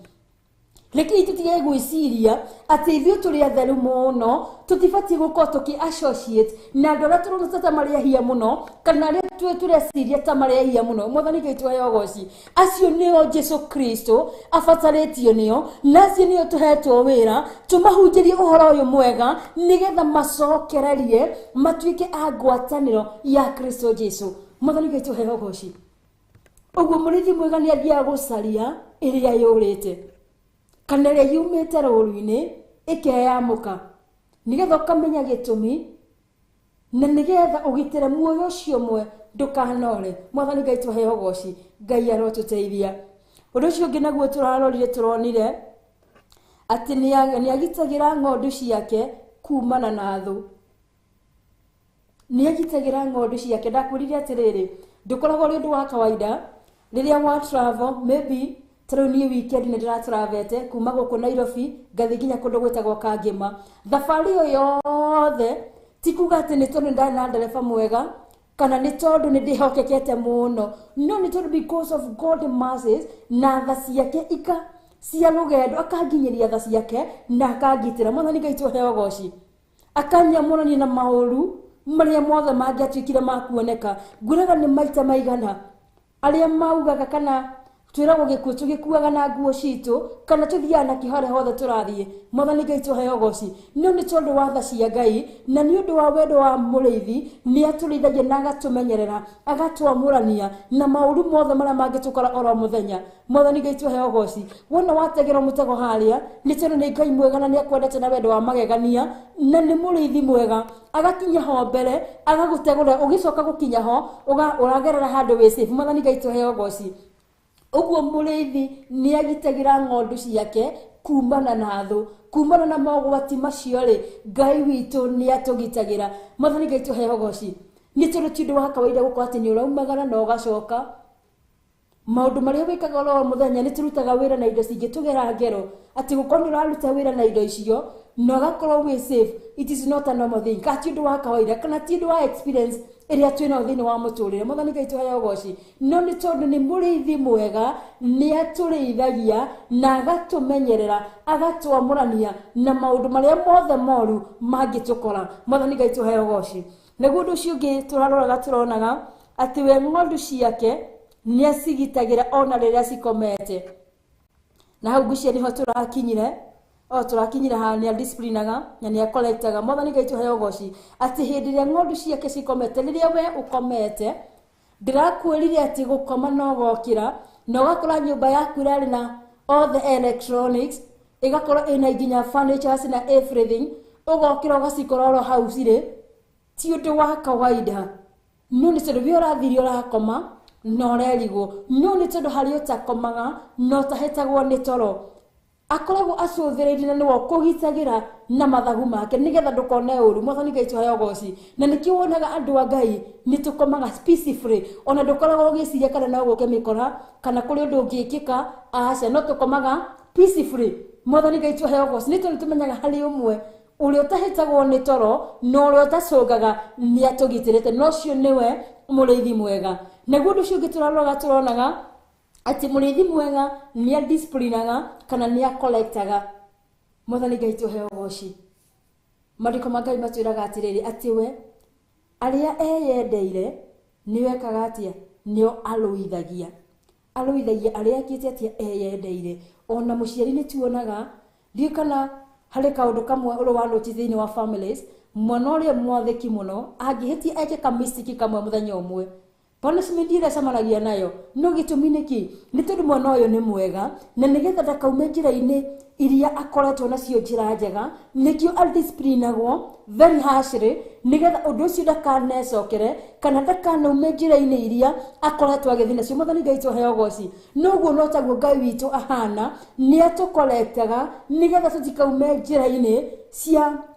leki tutige gwiciria ati ithuĩ turi atheru muno tutibati gukorwo tuki associate na andu aria turona ta maria hia muno kana aria tureciria ta maria hia muno Mwathani Ngai tuheo goci acio nio Jesu Kristo abataritio nio nacio nio tuhetwo wira tumahunjirie uhoro uyu mwega nigetha macokererie matuike a ngwataniro ya Kristo Jesu Mwathani Ngai tuheo goci uguo murithi mwega ni athia gucaria iria yurite kana ria yumite ruru-ini ikeyamuka nigetha ukamenya gitumi na nigetha ugitire muoyo ucio mwe ndukanore Mwathani Ngai tuheo goci Ngai arotuteithia undu ucio ngi naguo turarorire turonire ati ni agitagira ng'ondu ciake kumana na thu ni agitagira ng'ondu ciake ndakwirire atiriri ndukoragwo ri undu wa kawaida riria wa travel maybe Taroni weekend ni ndiratravete kuma guku Nairobi ngathi nginya kundu gwetagwo Kangima thafari yo yothe tikuga ati ni tondu ndana ndereba mwega kana ni tondu ni ndihokekete muno no ni tondu because of God mercies na tha ciake cia rugendo akanginyiria tha ciake na akangitira Mwathani Ngai tuheo goci akanyamũrania na maũru maria mothe mangiatuikire makuoneka nguraga ni maita maigana aria maugaga kana twiragwo gikuo tugikuaga na nguo citu kana tuthiana kihore hothe turathie Mwathani Ngai tuheo goci no ni tondu wa tha cia Ngai na ni undu wa wendo wa murithi ni aturithagia na agatumenyerera agatwamurania na mauru mothe maria mangitukora oro muthenya Mwathani Ngai tuheo goci wona wategera mutego haria ni tondu ni Ngai mwega na ni akwendete na wendo wa magegania na ni murithi mwega agakinya ho mbere agagutegura ugicoka gukinya ho uragerera handu wi safe Mwathani Ngai tuheo goci uguo murithi ni agitagira ng'ondu ciake kumana na thu kumana na mogwati macio ri Ngai witu ni atugitagira Mwathani Ngai tuheo goci ni tondu tindu wa kawaida gukorwo ati ni uraumagara na ugacoka maundu maria wikaga ro muthenya ni turutaga wira na indo cingitugera ngero ati gukorwo ni uraruta wira na indo icio no gakorwo we safe. It is not a normal thing. Ka ti undu wa kawaida kana ti undu wa experience iria twina thini wa muturire. Mwathani Ngai tuheo goci. No ni tondu ni muriithi mwega, ni aturithagia na agatumenyerera, agatwamurania na maundu maria mothe moru mangitukora. Mwathani Ngai tuheo goci. Neguo undu ucio ungi turaroraga turonaga ati we ng'ondu ciake ni acigitagira ona riria cikomete. Na hau gucia niho turakinyire turakinyira ha ni disciplinaga na ni collectaga. Mwathani Ngai tuheo goci ati hindi ria ng'ondu ciake cikomete riria we ukomete ndirakwirire ati gukoma no gokira na ugakora nyumba yaku irari na all the electronics, igakora ina nginya furniture na everything, ugokira ugacikororo hau cire ti undu wa kawaida. No ni tondu we urathiri urakoma no rerigo, no ni tondu hari utakomaga no tahetagwo ni toro. Akoragwo acũthĩrĩirie na nĩwe kũgitagira na mathagu make nigetha ndukone ũru. Mwathani Ngai tuheo goci. Na nikio wonaga andu a Ngai ni tukomaga peacefully, ona ndukoragwo ũgĩciria kana no gũke mĩkora kana kũrĩ ũndũ ũngĩkĩka. Aca no tukomaga peacefully. Mwathani Ngai tuheo goci. Nĩ tondũ tumenyaga harĩ ũmwe ũrĩa ũtahetagwo nĩ toro no ũrĩa ũtacũngaga nĩ atũgitĩrĩte, no ũcio nĩwe mũrĩithi mwega. Naguo ũndũ ũcio ũngĩ turonaga ati muriithi mwega ni disciplinaga kana ni collectaga. Mwathani Ngai tuheo goci. Maandiko ma Ngai matwiraga atiriri ati we aria eyendeire ni wekaga atia nio aruithagia aria akite atia eyendeire. Ona muciari ni tuonaga ndi kana hari kaundu kamwe uru wa noti thiini wa families mwana uria mwatheki muno angihitia eke kamistiki kamwe muthenya umwe punishment ira samaragia nayo no gitumi niki ni tondu mwana uyu ni mwega na nigetha ndakaume njira-ini iria akoretwo nacio njira njega nikio aldisciplinagwo very harshly nigetha undu ucio ndakanecokere kana ndakanaume njira-ini iria akoretwo agithina cio. Mwathani Ngai tuheo goci. Noguo no taguo Ngai witu ahana ni atukolektaga nigetha tutikaume njira-ini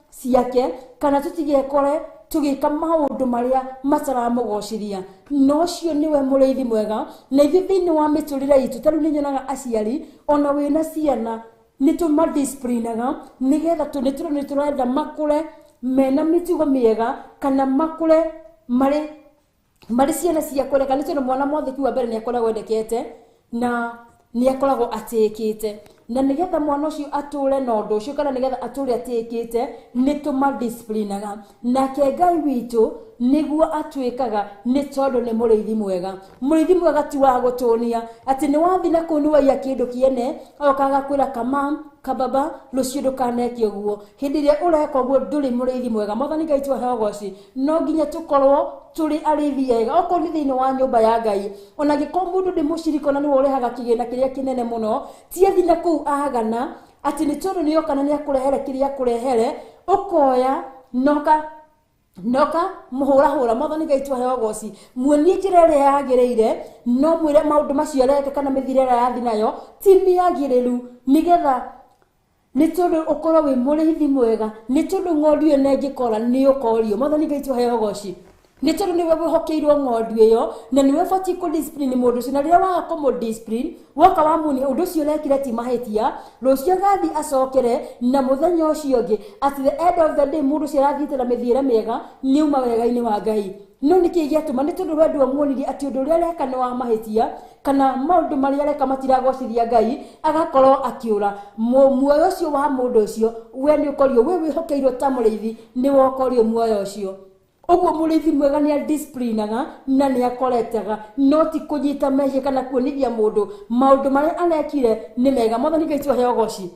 ciake kana tutigekore tugika maundu maria mataramugociria. No cio niwe muriithi mwega na ithuĩ thĩinĩ wa mĩtũrĩre itu tarĩu nĩ nyonaga aciari ona wĩna ciana nĩ tũmadisciplinaga nigetha nĩ tũrenda makũre mena mĩtugo mĩega kana makũre marĩ ciana cia kũreka. Nĩ tondũ mwana mwathĩki wa mbere nĩ akoragwo endekete na nĩ akoragwo atĩkĩte, na nigetha mwana ucio atũre na ũndũ ucio kana nigetha atũre atĩkĩte nĩ tũmadisciplinaga. Nake Ngai witũ niguo atwĩkaga nĩ tondũ nĩ mũrĩithi mwega. Mũrĩithi mwega ti wa gũtũnia ati nĩ wathi na kũu nĩwaiya kĩndũ kĩene okaga kwĩra kamam kababa rũciũ ndũkaneke ũguo. Hĩndĩ ĩrĩa ũreka ũguo ndũrĩ mũrĩithi mwega. Mwathani Ngai tuheo goci. No nginya tũkorwo tũrĩ arĩithi ega okorwo nĩ thĩinĩ wa nyũmba ya Ngai. Ona gĩkorwo mũndũ ndĩ mũciriko na nĩwe ũrehaga kĩgĩna kĩrĩa kĩnene mũno ti athi na kũu agana ati nĩ tondũ nĩ oka na nĩ akũrehere kĩrĩa akũrehere ũkoya noka muhura. Mwathani Ngai tuheo goci. Muonie njĩra ĩrĩa yagĩrĩire no mwĩre maũndũ macio areka kana mĩthire ĩrĩa yathi nayo ti mĩagĩrĩru nigetha nĩ tondũ ũkorwo wĩ mũrĩithi mwega nĩ tondũ ng'ondu ĩyo nĩngĩkora nĩ ũkorio. Mwathani Ngai tuheo goci. Nĩ tondũ nĩwe wĩhokeirwo ng'ondu ĩyo na nĩwe batiĩ kũdiscipline mũndũ ũcio, na rĩrĩa waga kũmũdiscipline woka wamuonia ũndũ ũcio ũrekire ti mahĩtia rũciũ agathi acokere na mũthenya ũcio ũngĩ at the end of the day mũndũ ũcio arathiĩte na mĩthiĩre mĩega nĩ uma wega-inĩ wa Ngai. No nĩkĩ gĩatũma nĩ tondũ we ndwamuonirie atĩ ũndũ ũrĩa areka nĩ wa mahĩtia kana maũndũ marĩa areka matiragocithia Ngai agakorwo akĩũra. Muoyo ũcio wa mũndũ ũcio we nĩ ũkorio, we wĩhokeirwo ta mũrĩithi nĩ wokorio muoyo ũcio. Ũguo mũrĩithi mwega nĩ disciplinaga na nĩ akolektaga no ti kũnyita mehia kana kuonithia mũndũ maũndũ marĩa arekire nĩ mega. Mwathani Ngai tuheo goci.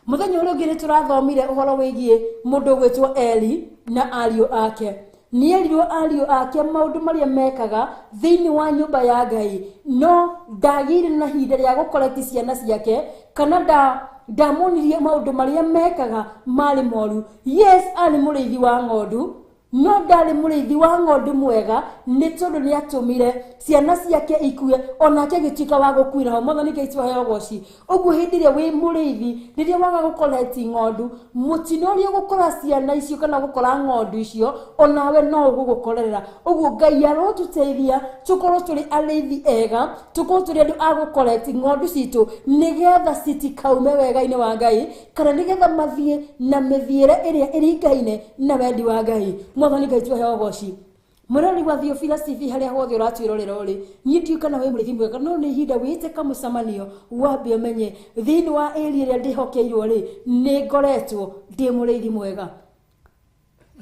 Mũthenya ũrĩa ũngĩ nĩ tũrathomire ũhoro wĩgiĩ mũndũ ũgwĩtwo Eli na ariũ ake. Nĩ erirwo ariũ ake maũndũ marĩa mekaga thĩinĩ wa nyũmba ya Ngai no ndagĩire na ihinda rĩa gũkolekti ciana ciake kana ndamonirie maũndũ marĩa mekaga marĩ moru. Yes, arĩ mũrĩithi wa ng'ondu no ndari murithi wa ng'ondu mwega ni tondu ni atumire ciana ciake ikue onake gituika wa gukuira ho Mwathani Ngai twahe ogoci uguo hindi ria wi murithi riria waga gukoreti ng'ondu mutino ria gukora ciana icio kana gukora ng'ondu icio onawe no ugukorera uguo Ngai arotuteithia tukorwo turi arithi ega tukorwo turi andu agukoreti ng'ondu citu nigetha citikaume wega-ini wa Ngai kana nigetha mathie na mithiire iria iringaine na wendi wa Ngai. Mwathani Ngai twahe ogoci murori wa Theophilus TV haria hothe uratwirorera uri nyitiu kana we murithi mwega no ni hinda wite kamucamanio wambe umenye thiini wa area ria ndihokeirwo ri ni ngoretwo ndi murithi mwega.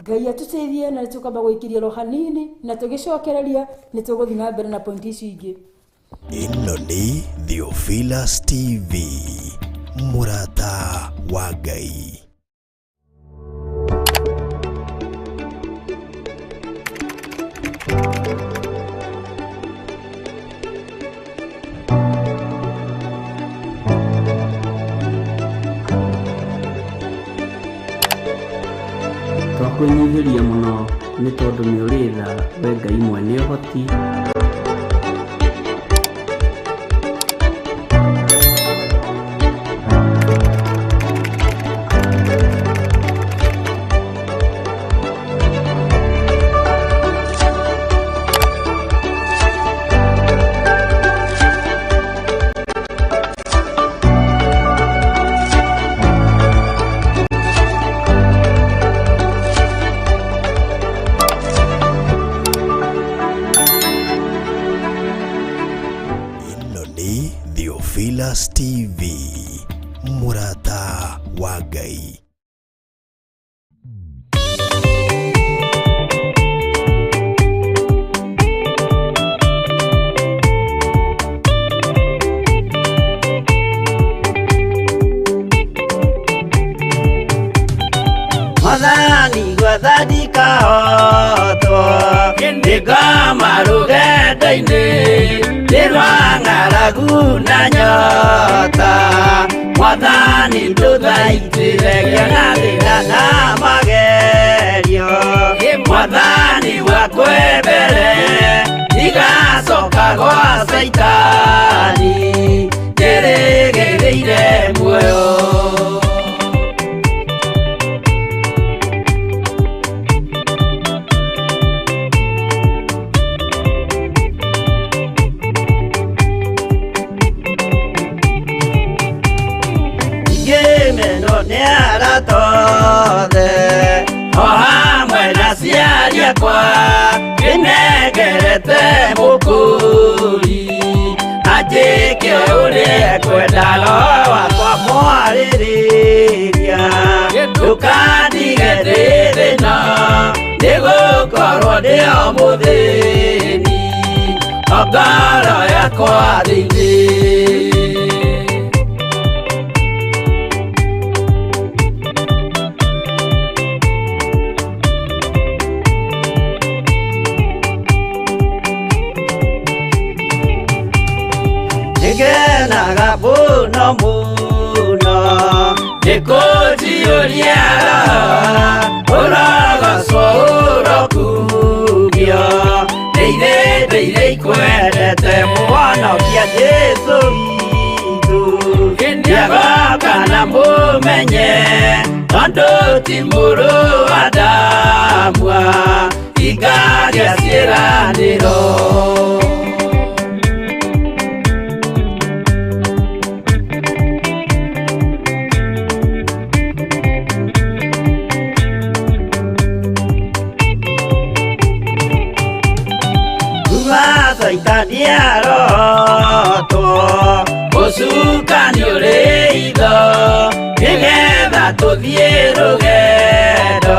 Ngai atuteithie na tukamba guikiria ro hanini na tugicokereria ni tuguthi na mbere na point ici ingi. Ino ni Theophilus TV, murata wa Ngai. Twakũnyihĩria mũno nĩ tondũ nĩ ũrĩ tha we Ngai mwene ũhoti. Theophilus TV, murata wa Ngai. Mwathani gwathadika hoto Ndiga marugenda-ini Ndirwa ng'aragu na nyota Mwathani nduthaitire gĩathĩna na magerio Mwathani wakwe mbere Igacoka gwa Saitani Ndĩrĩgĩrĩire muoyo tothe o hamwe na ciari akwa nĩnengerete mũkũri anjĩke ũrĩa ekwendaga wakwa mwarĩrĩria ndũkandige ndĩ thĩna nĩgũkorwo ndĩ o mũthĩni o ngoro yakwa thĩinĩ Ngenaga muno muno Nĩkũnjiyũria ũrogocwo ũrokugio Ndĩirĩ ikwendete Mũhonokia Jesũ witũ Nĩagoka na mũmenye tondũ ti mũrũ wa ndamwa Ingagĩa ciĩranĩro Saitani arotwo Mũcukani ũrĩ itho Nĩgetha tũthiĩ rũgendo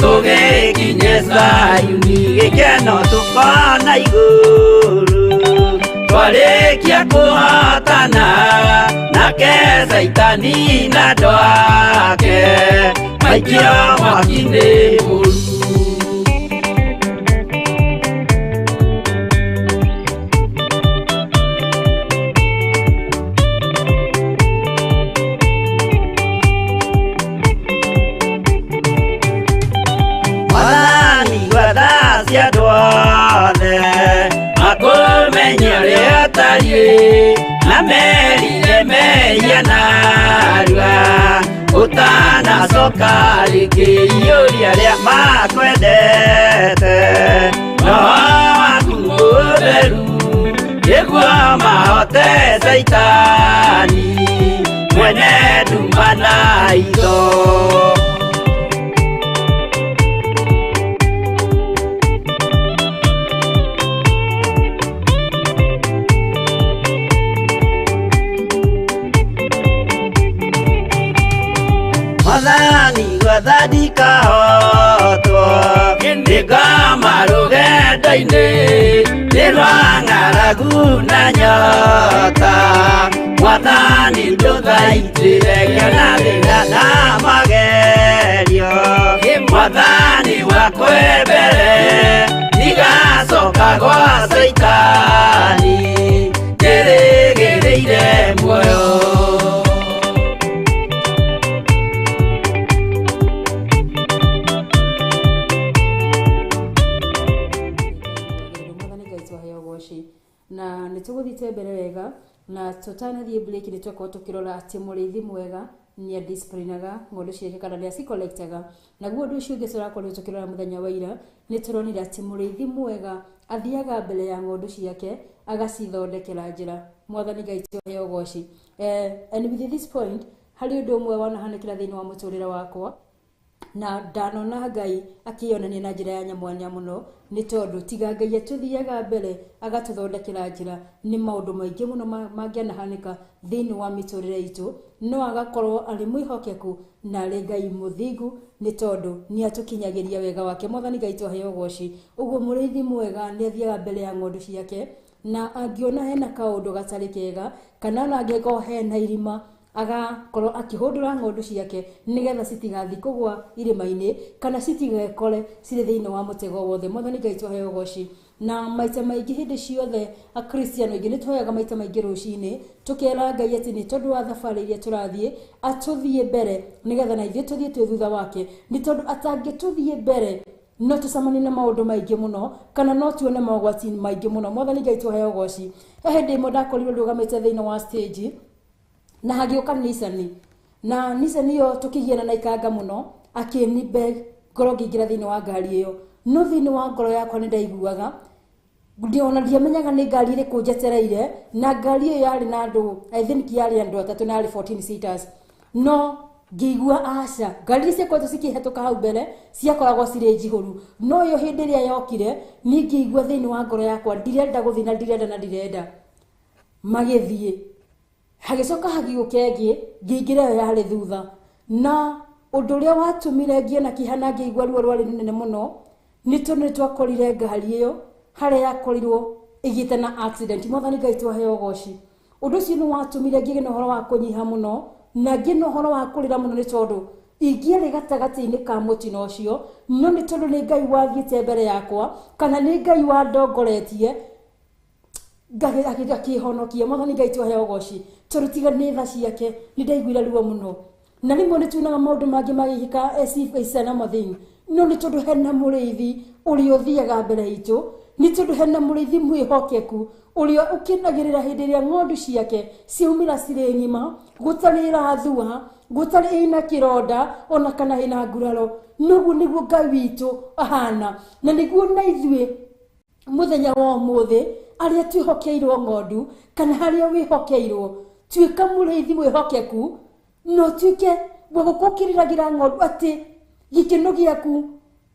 Tũgĩkinye Zayuni Gĩkeno tũkona igũrũ Twarĩkia kũhotana Nake Saitani na andũ ake Maikio mwaki-inĩ mũru Mwathani na merire meya narua utana soka likiyuria ria makwendete no akuberu yegwa mahote saitani mwene dumana ido Madani wadadi kahoto Indiga marugeda ine Nirwangara guna nyota Madani doda itire Kanadina na magerio Madani wakwebere Niga soka kwa saitani Gere gere ire mwoyo na nituguthite mbere wega na tutanathie break ni twako tukirora ati murithi mwega ni disciplinaga ngondu ciake kana ni acicollectaga naguo ndu ucio ngisora ko tukirora muthenya wa ira ni turonira ati murithi mwega athiaga mbere ya ngondu ciake agacithondekera njira mwathani Ngai tuheo goci and with this point hari undu umwe wanahanekira thiini wa muturire wakwa na ndanona Ngai akionania na njira ya nyamwanya muno ni tondu tiga Ngai atuthiaga mbere agatuthondekera njira ni maundu maingi muno mangianahanika thiini wa miturire itu no agakorwo ari mwihokeku na ari Ngai muthingu ni tondu ni atukinyagiria wega wake mwathani Ngai tuheo goci uguo murithi mwega ni athiaga mbere ya ngondu ciake na angiona hena kaundu gatari kega kana na angeko hena irima agakorwo akihundura ngondu ciake nigetha citigathi kugwa irima-ini kana citigekore cire thiini wa mutego wothe mwathani Ngai tuheo goci na maita maingi hindi ciothe a Kristiano ingi nitwoyaga maita maingi rucini tukera Ngai ati ni tondu wa thabari iria turathie atuthie mbere nigetha na ithie tuthie thutha wake ni tondu atangituthie mbere no tucamani na maundu maingi muno kana no tuone mogwati maingi muno mwathani Ngai tuheo goci hindi mo ndakorirwo ndugamite thiini wa stage na hagioka Nisani na Nisani yo tukigiana na ikanga muno akinibe ngoro ngingira thiini wa ngari iyo no thiini wa ngoro yakwa ni ndaiguaga ndiona ndiamenyaga ni ngari iri kunjetereire na ngari iyo yari na andu I think yari andu atatu na 14 seaters no ngigua aca ngari icio kwetu cikihetoka hau mbere ciakoragwo cirĩ njihũru no yo hindi ria yokire ni ngigua thiini wa ngoro yakwa ndirenda guthi na ndirenda magithie hagicoka hagiuke ngingira yo yari thutha na undu uria watumire ngie na kihana ngigua ruo rwari nene muno ni twakorire ngari iyo haria yakorirwo igite na accident mwathani Ngai tuheo goci undu ucio ni watumire ngie na horo wa kunyiha muno na ngie na horo wa kurira muno ni tondu ingiere gatagati-ini ka mutino ucio no ni tondu ni Ngai wathiite mbere yakwa kana ni Ngai wandongoretie akihonokia mwathani Ngai tuheo goci tondu tiga ni tha ciake ni ndaiguire ruo muno na rimwe ni tunaga maundu mangi magihika ecana mothingi no ni tondu hena murithi uria uthiaga mbere itu ni tondu hena murithi mwihokeku uria ukinagirira hindi ria ngondu ciake ciumira cire ngima gutari rathua gutari ina kironda ona kana ina nguraro nugu niguo Ngai witu ahana na niguo na ithue muthenya wa umuthi aria twihokeirwo ngondu kana haria wihokeirwo twika murithi mwihokeku no twike gukukiriragira ngondu ati gikeno giaku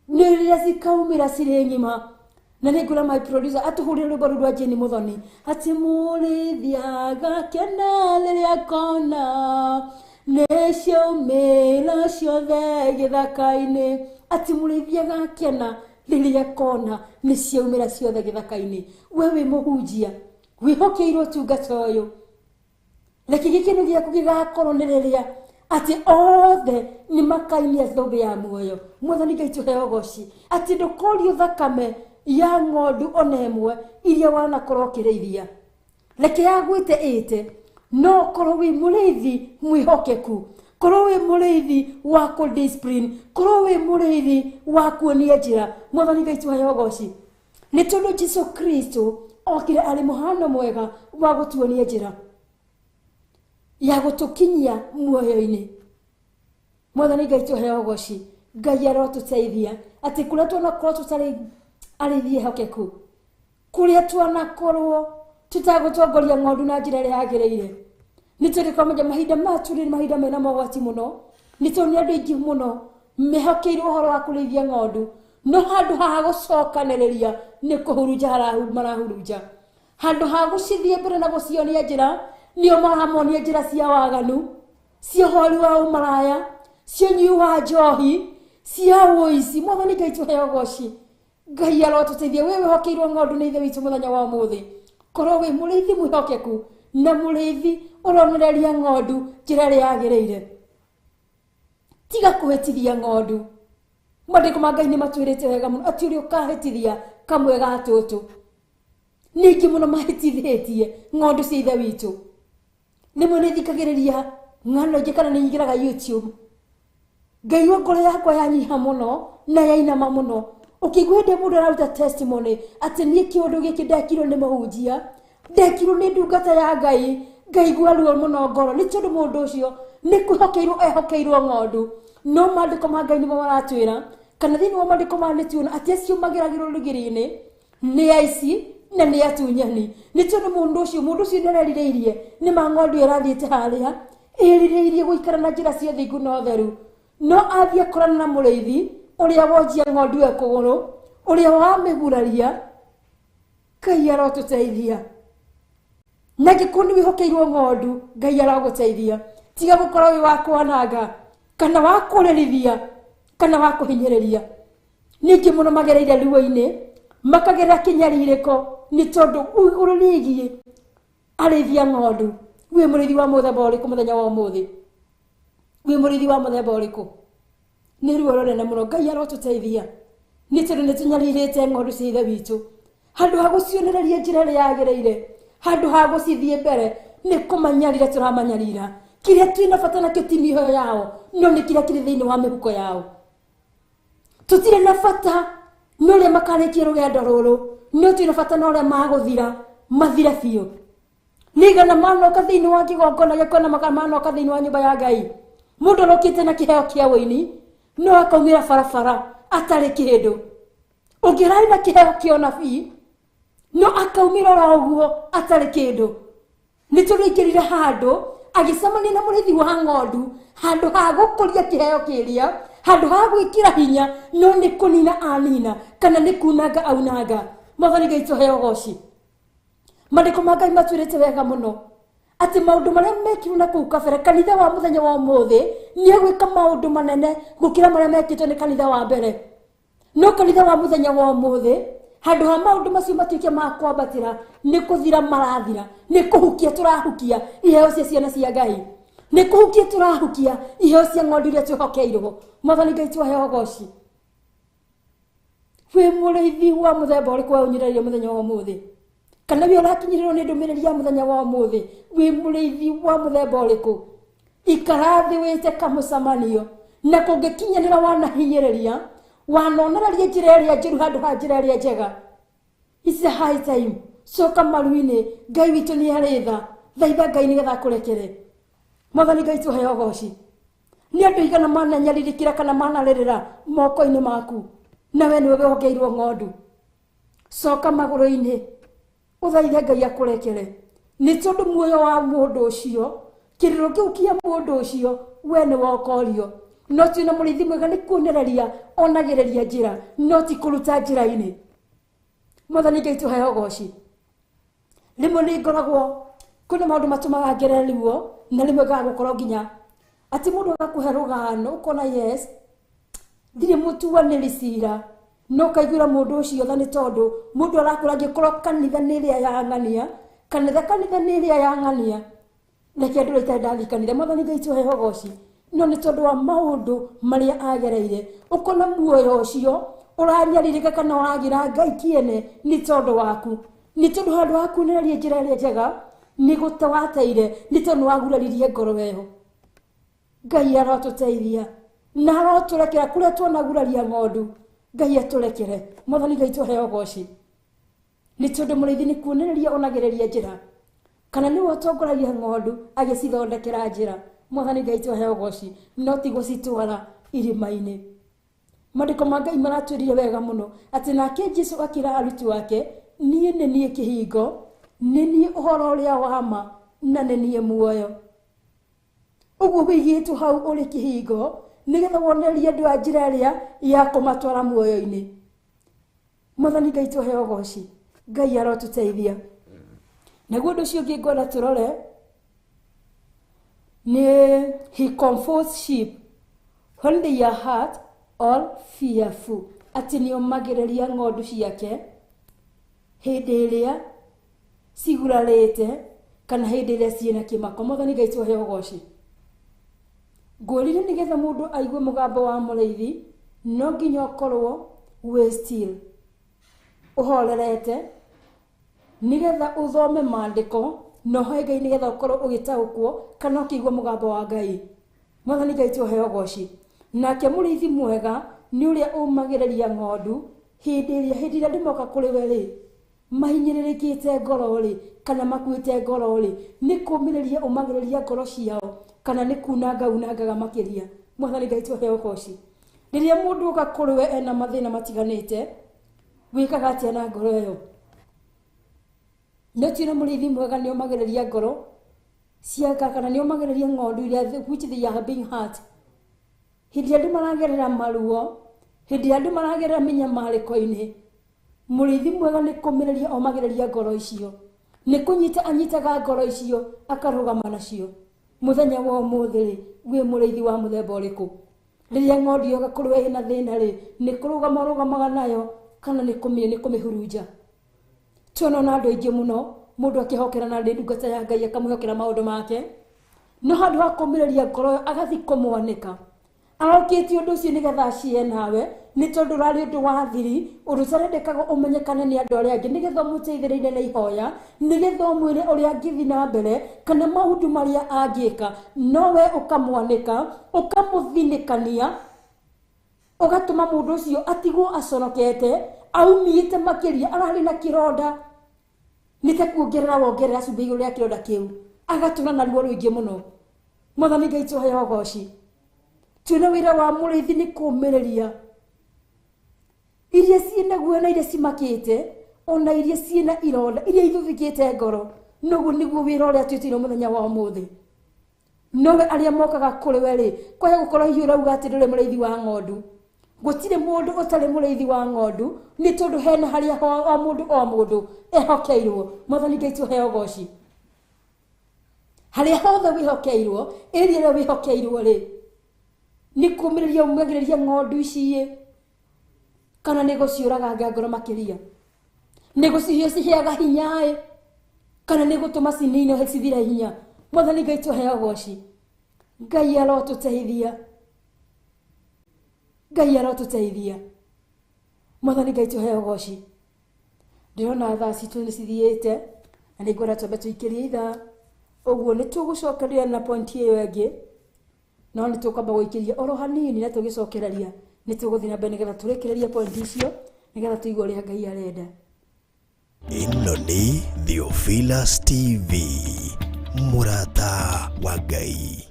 ni riria cikaumira cire ngima na ningura my producer atuhurire rwimbo rwa Jeni Muthoni ati murithiaga kena riria kona niciaumira ciothe githaka-ini ati murithiaga kena riria kona niciaumira ciothe githaka-ini we wi muhunjia wihokeirwo tungata uyu reke gikeno giaku gigakorwo ni riria ati othe ni makainia thombe ya muoyo mwathani Ngai tuheo goci ati ndukorio thakame ya ngondu ona imwe iria wanakorwo kirithia reke yagwite ite no korwo wi murithi mwihokeku korwo wi murithi wa ku discipline korwo wi murithi wa kuonia njira mwathani Ngai tuheo goci ni tondu Jesu Kristo okire ari muhano mwega wa gutuonia njira ya gutukinyia muoyo-ini. Mwathani Ngai tuheo goci, Ngai arotuteithia ati kuria tunakorwo tutari arithie hokeku, kuria tunakorwo tutagutongoria ng'ondu na njira iria yagiriire, niturikomenya mahinda matu ni mahinda mena mogwati muno, nitoni andu aingi muno mehokeirwo uhoro wa kurithia ng'ondu, no handu ha gucokaniriria ni kuhurunja marahurunja, handu ha gucithie mbere na gucionia njira nio maramonia njira cia waganu, cia hori wa umaraya, cia nyu wa njohi, cia woici. Mwathani Ngai tuheo goci, Ngai arotuteithia. Wewe hokeirwo ng'ondu ni ithe witu muthenya wa muthi, korwo wi murithi mwihokeku na murithi uronereria ng'ondu njira iria yagiriire, tiga kuhetithia ng'ondu. Mandiko ma Ngai ni matwirite wega muno ati uri ukahitithia kamwe ga tutu ningi muno mahitithitie ng'ondu cia ithe witu. Nimwe nithikagiriria ng'ano ingi kana ningiraga YouTube, Ngai wa ngoro yakwa yanyiha muno na yainama muno ukigwa ndi mundu araruta testimony ati nie kiundu giki ndekirwo ni muhunjia, ndekirwo ni ndungata ya Ngai, Ngai gwaruo muno ngoro ni tondu mundu ucio ni kuhokeirwo ehokeirwo ng'ondu. No mandiko ma Ngai ni maratwira kana thini wa mandiko ma nituona ati acio magiragirwo rugiri-ini ni aici na ni atunyani. Ni tondu mundu ucio ndarerireirie ni ma ng'ondu irathiite haria irireirie guikara na njira cia thingu no theru, no athie korana na murithi uria wonjia ng'ondu e kuguru, uria wamiguraria. Ngai arotuteithia na gikundi wihokeirwo ng'ondu, Ngai araguteithia. Tiga gukorwo wi wa kwananga kana wa kurerithia kana wa kuhinyiriria. Ningi muno magereire ruo-ini makagerera kinyaririko ni tondu iguru rigie arithia ng'ondu. Wi murithi wa muthemba uriku muthenya wa umuthi? Wi murithi wa muthemba uriku? Ni ruo runene muno. Ngai arotuteithia ni tondu nitunyaririte ng'ondu cia ithe witu, handu ha gucionereria njira iria yagiriire, handu ha gucithie mbere ni kumanyarira turamanyarira. Kiria twina bata nakio ti mihoyo yao, no ni kiria kiri thiini wa mihuko yao. Tutire na bata no ria makarikia rugendo ruru, no twina bata no ria maguthira mathire biu. Nigana manoka thiini wa kigongona gikona manoka thiini wa nyumba ya Ngai, mundu rokite na kiheo kia wini no akaumira barabara atari kindu. Ungirari na kiheo kia unabii no akaumira ora uguo atari kindu. Nituriikirire handu agicamania na murithi wa ng'ondu, handu ha gukuria kiheo kiria, handu ha gwikira hinya no ni kunina anina kana ni kunanga aunanga. Mwathani Ngai tuheo goci. Mandiko ma Ngai matwirite wega muno ati maundu maria mekirwo na kuu kabere kanitha wa muthenya wa umuthi ni egwika maundu manene gukira maria mekitwo ni kanitha wa mbere. No kanitha wa muthenya wa umuthi handu ha maundu macio matuike ma kwambatira ni kuthira marathira, ni kuhukia turahukia iheo cia ciana cia Ngai, ni kuhukia turahukia iheo cia ng'ondu iria twihokeirwo. Mwathani Ngai tuheo goci. Wi murithi wa muthemba uriku wa unyiririe muthenya wa umuthi? Kana wi urakinyirirwo ni ndumiriri ya muthenya wa umuthi? Wi murithi wa muthemba uriku? Ikarathi wite kamucamanio na kungikinyanira wanahinyiriria wanonereria njira iria njiru handu ha njira iria njega. It's a high time. Coka maru-ini, Ngai witu ni aritha. Thaitha Ngai nigetha akurekere. Mwathani Ngai tuheo goci. Ni andu igana mananyaririkira kana manarerera moko-ini maku na we niwe wihokeirwo ng'ondu? Coka maguru-ini uthaithe Ngai akurekere. Ni tondu muoyo wa mundu ucio, kiriro kiu kia mundu ucio we ni wokorio. No twina murithi mwega ni kunereria onagereria njira no ti kuruta njira-ini. Mwathani Ngai tuheo goci. Rimwe ni ngoragwo kuna maundu matumaga ngererirwo na rimwe gagukorwo nginya ati mundu agakuhe rugano ukona yes ndire mutuaniri cira no kaigura mundu ucio tha ni tondu mundu arakuragia korwo kanitha ni iria yang'ania, kanitha ni iria yang'ania reke andu rita ndathikanire. Mwathani Ngai tuheo goci. No ni tondu wa maundu maria agereire ukona muoyo ucio uranyaririka kana uragira Ngai kiene ni tondu waku, ni tondu handu ha kunereria njira iria njega ni gutawateire ni tondu waguraririe ngoro weho. Ngai arotuteithia na aroturekera kuria twanaguraria ng'ondu. Ngai aturekere. Mwathani Ngai tuheo goci. nĩ tondũ mũrĩithi nĩ kuonereria onagereria njĩra kana nĩ watongoragia ng'ondu agĩcithondekera njĩra. Mwathani Ngai tũheo ũgooci, no ti gũcitwara irima-inĩ. Maandĩko ma Ngai maratwĩrire wega mũno atĩ nake Jesũ akĩra aruti wake, niĩ nĩ niĩ kĩhingo, nĩ niĩ ũhoro ũrĩa wa ma, na nĩ niĩ muoyo. Ũguo wĩigĩtwo hau ũrĩ kĩhingo nĩgetha wonererie andũ a njĩra ĩrĩa ya kũmatwara muoyo-inĩ. Mwathani Ngai tũheo ũgooci, Ngai arotũteithia. Naguo ũndũ ũcio ũngĩ ngwenda tũrore nĩ he comforts sheep when they are hurt or fearful. Atĩ nĩ omagĩrĩria ng'ondu ciake hĩndĩ ĩrĩa cigurarĩte kana hĩndĩ ĩrĩa ciĩna kĩmako. Mwathani Ngai tũheo ũgooci. Ngwĩrire nĩgetha mũndũ aigue mũgambo wa mũrĩithi no nginya ũkorwo wĩ still, ũhorerete, nĩgetha ũthome maandĩko no hoe Ngai nĩgetha ũkorwo ũgĩtaũkwo kana ũkĩigua mũgambo wa Ngai. Mwathani Ngai tũheo ũgooci. Nake mũrĩithi mwega nĩ ũrĩa ũmagĩrĩria ng'ondu hĩndĩ ĩrĩa andũ moka kũrĩ we rĩ, mahinyĩrĩrĩkĩte ngoro rĩ, kana makuĩte ngoro rĩ, nĩ kũũmĩrĩria ũmagĩrĩria ngoro ciao kana nĩ kunanga unangaga makĩria. Mwathani Ngai tũheo ũgooci. Rĩrĩa mũndũ oka kũrĩ we ena mathĩna matiganĩte, wĩkaga atĩa na ngoro ĩyo? No tiũra mũrĩithi mwega nĩ omagĩrĩria ngoro ciaka kana nĩ omagĩrĩria ng'ondu iria which they are being hurt. Hĩndĩ andũ maragerera maruo, hĩndĩ andũ maragerera mĩnyamarĩko-inĩ, mũrĩithi mwega nĩ kũmĩrĩria omagĩrĩria ngoro icio, nĩ kũnyita anyitaga ngoro icio akarũgama nacio. Mũthenya wa ũmũthĩ rĩ, wĩ mũrĩithi wa mũthemba ũrĩkũ? Rĩrĩa ng'ondu yoka kũrĩ we ĩna thĩna rĩ, nĩ kũrũgama ũrũgamaga nayo kana nĩ kũmĩhurunja? Tuona na andũ aingĩ mũno mũndũ akĩhokera na ndungata ya Ngai akamwĩhokera maũndũ make, no handũ ha kũmĩrĩria ngoro agathi kũmwanĩka. Arokĩtie ũndũ ũcio nĩgetha acie nawe, nĩ tondũ ũrarĩ ũndũ wa thiri, ũndũ ũtarendekaga ũmenyekane nĩ andũ arĩa angĩ, nĩgetha ũmũteithĩrĩrie na ihoya, nĩgetha ũmwĩre ũrĩa angĩthi na mbere kana maũndũ marĩa angĩka. No we ũkamwanĩka, ũkamũthinĩkania, ũgatũma mũndũ ũcio atigwo aconokete, aumĩte makĩria, ararĩ na kĩronda, nĩ ta kuongerera wongerera cumbĩ igũrũ rĩa kĩronda kĩu, agatũra na ruo rũingĩ mũno. Mwathani Ngai tũheo ũgooci. Tuona wĩra wa mũrĩithi nĩ kũũmĩrĩria iria ciĩna guoya na iria cimakĩte, ona iria ciĩna ironda, iria ithũthĩkĩte ngoro. Noguo nĩguo wĩra ũrĩa twĩtĩirwo mũthenya wa ũmũthĩ. Nowe arĩa mokaga kũrĩ we rĩ, kwahe gũkorwo hihi ũrauga atĩ ndũrĩ mũrĩithi wa ng'ondu. Gũtirĩ mũndũ ũtarĩ mũrĩithi wa ng'ondu, nĩ tondũ hena harĩa o mũndũ ehokeirwo. Mwathani Ngai tũheo ũgooci. Harĩa hothe wĩhokeirwo, ĩrĩa ĩrĩa wĩhokeirwo rĩ, nĩ kũũmĩrĩria ũmagĩrĩria ng'ondu ici kana nĩ gũciũraganga ngoro makĩria? Nĩ gũciheaga hinya kana nĩ gũtũma cinine cithire hinya? Mwathani Ngai tũheo ũgooci. Ngai arotũteithia. Ngai arotũteithia. Mwathani Ngai tũheo ũgooci. Ndĩrona thaa citũ nĩ cithiĩte na nĩ ngwenda twambe tũikĩrie ithaa, ũguo nĩ tũgũcokereria na point ĩyo ĩngĩ, no nĩ tũkwamba gũikĩria oro hanini na tũgĩcokereria nĩ tũgũthiĩ na mbere nĩgetha tũrĩkĩrĩrie point icio nĩgetha tũigue ũrĩa Ngai arenda. Ĩno nĩ Theophilus TV, mũrata wa Ngai.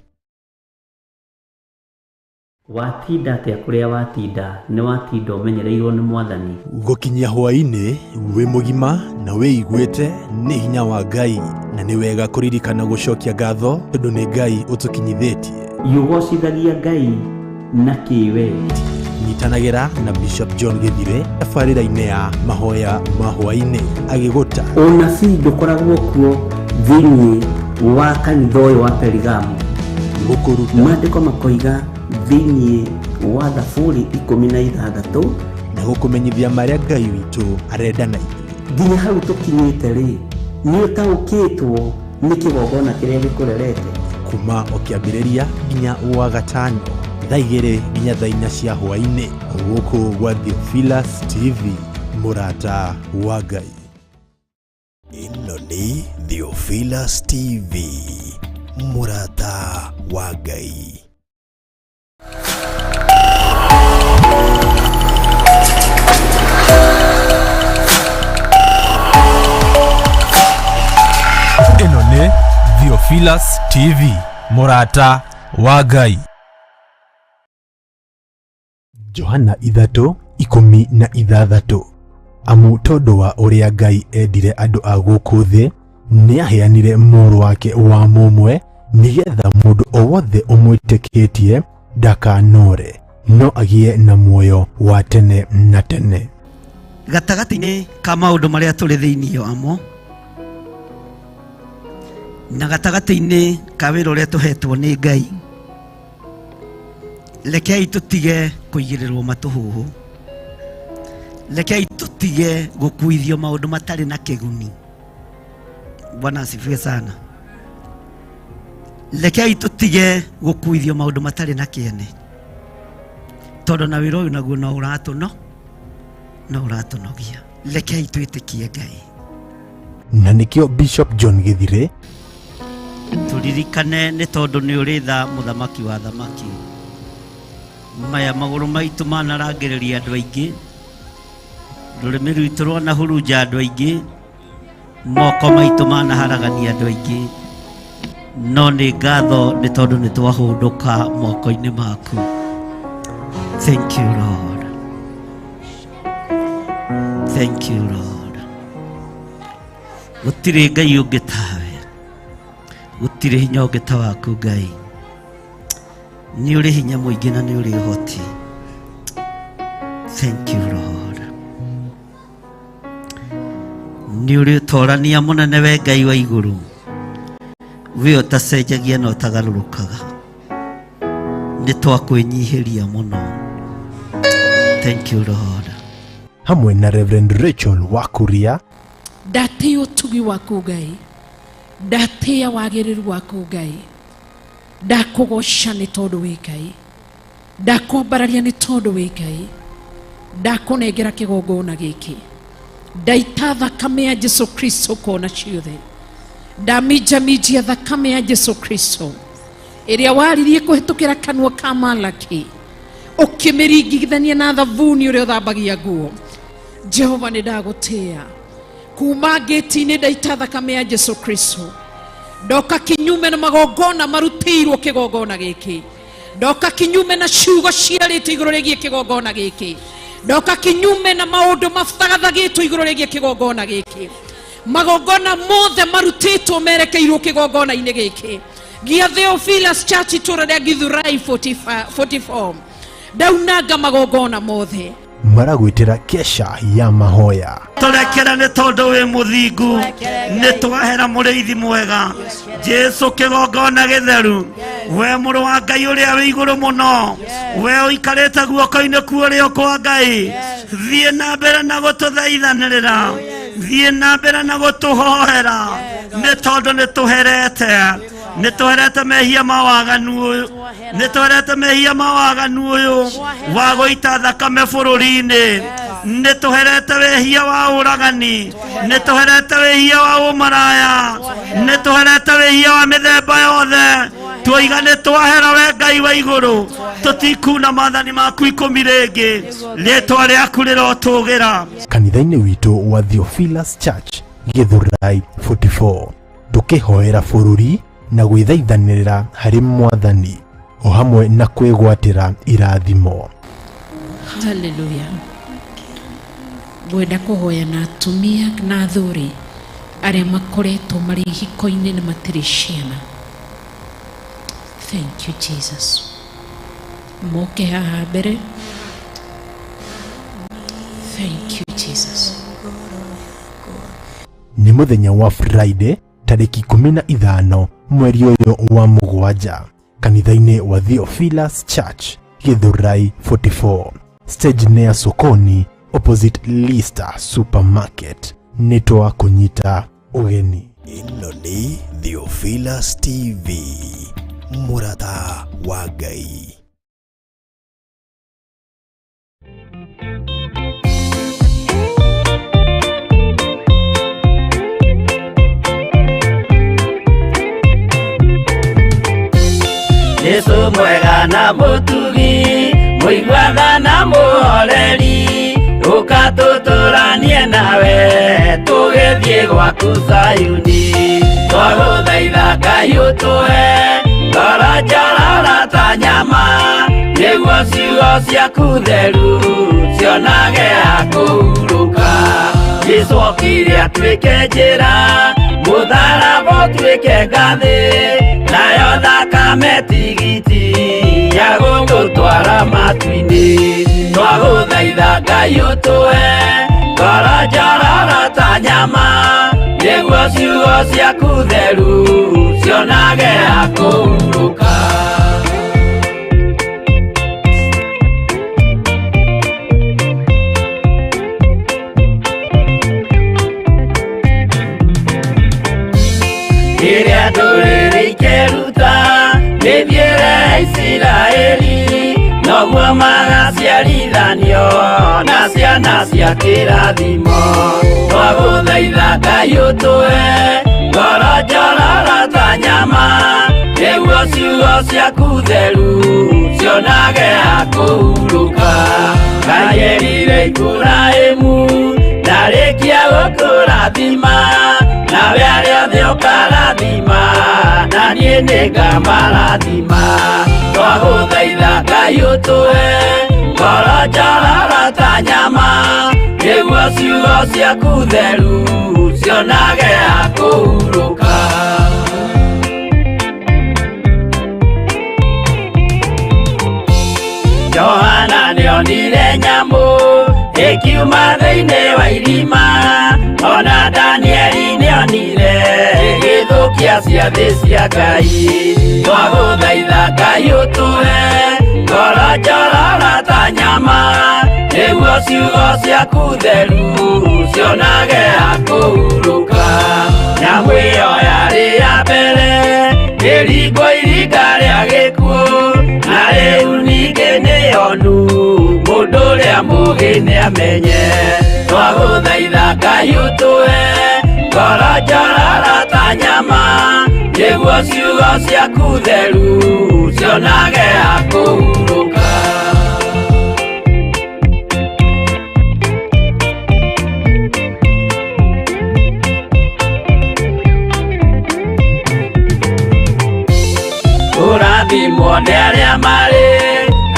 Watinda atĩa kũrĩa watinda, nĩ watinda ũmenyereirwo nĩ Mwathani. Gũkinyia hwaĩ-inĩ wĩ mũgima na wĩiguĩte nĩ hinya wa Ngai, na nĩ wega kũririkana gũcokia ngatho tondũ nĩ Ngai ũtũkinyithĩtie. Yũgocithagia Ngai na kĩwe. Nyitanagĩra na Bishop John Gĩthire tabarĩra-inĩ ya mahoya ma hwaĩ-inĩ agĩgũta. Ũnabii ndũkoragwo kuo thĩinĩ wa kanitha ũyũ wa Perigamu. Gũkũruta maandĩko makoiga thĩinĩ wa Thaburi 16 na gũkũmenyithia marĩa Ngai witũ arenda na ithuĩ. Nginya hau tũkinyĩte rĩ, nĩ ũtaũkĩtwo nĩ kĩgongona kĩrĩa gĩkũrerete. Kuma o kĩambĩrĩria nginya wa gatano, thaa 2 nginya thaa 4 cia hwaĩ-inĩ, gũkũ gwa Theophilus TV, mũrata wa Ngai. Ĩno nĩ Theophilus TV, mũrata wa Ngai. Theophilus TV, Murata wa Ngai. Johana 3:16. Amu tondu wa uria Ngai endire andu a guku thi, ni aheanire mũrũ wake wa mũmwe, nigetha mundu o wothe umwitikitie ndakanore, no agie na muoyo wa tene na tene. Gatagati-ini ka maundu maria turi thiini wamo na gatagati-ini ka wira uria tuhetwo ni Ngai, rekei tutige kuigirirwo matuhuhu, rekei tutige gukuithio maundu matari na kiguni. Bwana asifiwe sana. Rekei tutige gukuithio maundu matari na kiene, tondu na wira uyu naguo no uratunogia. Rekei twitikie Ngai. Na nikio Bishop John Githire turirikane ni tondu ni uritha muthamaki wa thamaki. Maya maguru maitu manarangiriria andu aingi, rurimi rwitu rwana hurunja andu aingi, moko maitu manaharagania andu aingi, no ni ngatho ni tondu ni twahunduka moko-ini maku. Thank you Lord. Thank you Lord. Gutire Ngai ungi tawe, gutire hinya ungi ta waku Ngai. Ni uri hinya muingi na ni uri hoti. Thank you Lord. Ni uri torania munene we Ngai wa iguru, we utacenjagia na utagarurukaga, ni twakwenyihiria muno. Thank you Lord. Hamwe na Reverend Rachel Wakuria. Ndatia utugi waku Ngai, ndatia wagiriru waku Ngai, ndakugoca ni tondu wi Ngai, ndakwambararia ni tondu wi Ngai, ndakunengera kigongona giki, ndaita thakame ya Jesu Kristo kona ciothe, ndaminjamijia thakame ya Jesu Kristo iria waririe kuhitukira kanua ka Malaki, ukimiringithania na thavuni uria uthambagia nguo. Jehova ni ndagutia kuma geti-ini, ndaita thakame ya Jesu Kristo, ndoka kinyume na magongona marutirwo kigongona giki, ndoka kinyume na ciugo ciarĩtwo igũrũ rĩgiĩ kigongona giki, ndoka kinyume na maũndũ mabagathagĩtwo igũrũ rĩgiĩ kigongona giki, magongona mothe marutĩtwo merekeirwo kigongona-inĩ giki gia Theophilus Church itũra rĩa Githurai 44. Ndaunanga magongona mothe maragwitira kesha ya mahoya. Turekera ni tondu wi muthingu, ni twahera muriithi mwega Jesu kigongona githeru. We muru wa Ngai uria wi iguru muno, we uikarite guoko-ini kuorio kwa Ngai, thie na mbere na gututhaithanirira, thie na mbere na gutuhoera, ni tondu ni tuherete, ni tuherete mehia mawaganu uyu, ni tuherete mehia mawaganu uyu wa guita thakame bururi-ini, ni tuherete wehia wa uragani, ni tuherete wehia wa umaraya, ni tuherete wehia wa mithemba yothe. Twoiga ni twahera we Ngai wa iguru, tutikuna maathani maku ikumi ringi, ritwa riaku rirotugira. Kanitha-ini witu wa Theophilus Church Githurai 44, tukihoera bururi na gwithaithanirira hari Mwathani, o hamwe na kwigwatira irathimo. Hallelujah. Ngwenda kuhoya na atumia na athuri aria makoretwo mari hiko-ini na matiri ciana. Thank you Jesus. Moke haha mbere. Thank you Jesus. Ni muthenya wa Friday tariki 15 mweri uyu wa 7, kanitha-ini wa Theophilus Church Githurai 44, stage near sokoni opposite Lista Supermarket. Nitwa kunyita ugeni. Ino ni Theophilus TV, Murata wa Ngai. Yesu mwega na mutugi, muigwatha na muhoreri, ukatuturanie nawe tugithie gwaku Sayuni. twagũthaitha Ngai ũtũhe ngoro njororo ta nyama, nĩguo ciugo ciaku theru cionage ha kũhurũka. Jesũ okire atuĩke njĩra, mũtharaba ũtuĩke ngathĩ, nayo thakame tigiti ya gũgũtwara matu-inĩ. Twagũthaitha Ngai ũtũhe ngoro njororo ta nyama, nĩguo ciugo ciaku theru cionage ha kũhurũka. Rĩrĩa ndũrĩrĩ ikeruta rĩthiĩre Isiraeli, noguo magaciarithanio na ciana cia kĩrathimo. Twagũthaitha Ngai ũtũhe ngoro njororo ta nyama, nĩguo ciugo ciaku theru cionage ha kũhurũka. Ngai erire Iburahĩmu ndarĩkia gũkũrathima, nawe arĩa othe ũkarathima na niĩ nĩngamarathima. Twagũthaitha Ngai ũtũhe ngoro njororo ta nyama, nĩguo ciugo ciaku theru cionage ha kũhurũka. Johana nĩonire nyamũ ĩkiuma thĩinĩ wa irima, ona Danieli nĩonire ĩgĩthũkia ciathĩ cia Ngai. Twagũthaitha Ngai ũtũhe ngoro njororo ta nyama, nĩguo ciugo ciaku theru cionage ha kũhurũka. Nyamũ ĩyo yarĩ ya mbere ĩringwo iringa rĩa gĩkuũ, na rĩu ningĩ nĩyonu mũndũ ũrĩa mũũgĩ nĩamenye. Twagũthaitha Ngai ũtũhe ngoro njororo ta nyama, nĩguo ciugo ciaku theru cionage ha kũhurũka. Ũrathimwo nĩ arĩa marĩ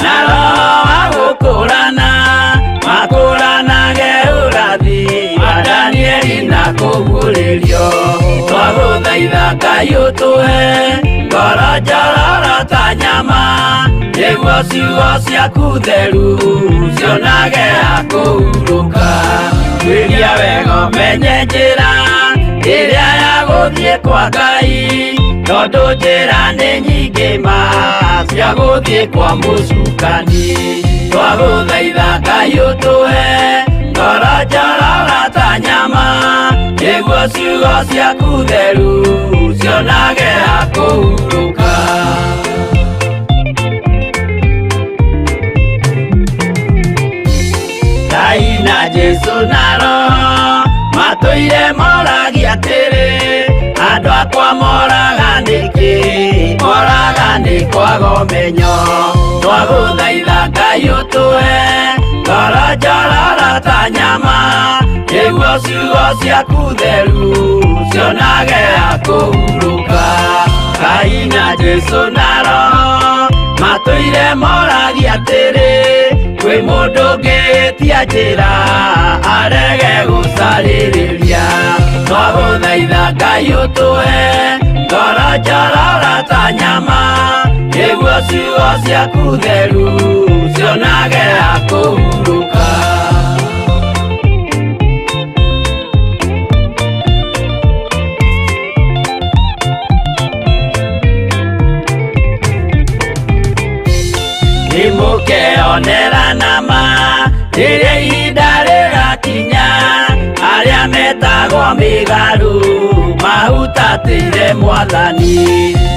na roho wa gũkũrana, makũranage ũrathi wa Danieli na kũguũrĩrio. Twagũthaitha Ngai ũtũhe ngoro njororo ta nyama, nĩguo ciugo ciaku theru cionage ha kũhurũka. Twĩria wega ũmenye njĩra ĩrĩa ya gũthiĩ kwa Ngai, tondũ njĩra nĩ nyingĩ ma cia gũthiĩ kwa mũcukani. Twagũthaitha Ngai ũtũhe ngoro njororo ta nyama, nĩguo ciugo ciaku theru cionage ha kũhurũka. Ngai na Jesũ na Roho matũire moragia atĩrĩ, andũ akwa moraga nĩkĩ, moraga nĩ kwaga ũmenyo. Twagũthaitha Ngai ũtũhe ngoro njororo ta nyama, nĩguo ciugo ciaku theru cionage ha kũhurũka. Ngai na Jesũ na Roho matũire moragia atĩrĩ, kwĩ mũndũ ũngĩtia njĩra arege gũcarĩrĩria. Twagũthaitha Ngai ũtũhe ngoro njororo ta nyama, nĩguo ciugo ciaku theru cionage ha kũhurũka. Nĩmũkeonera nama rĩrĩa ihinda rĩgakinya, arĩa metagwo mĩgarũ mahutatĩire Mwathani.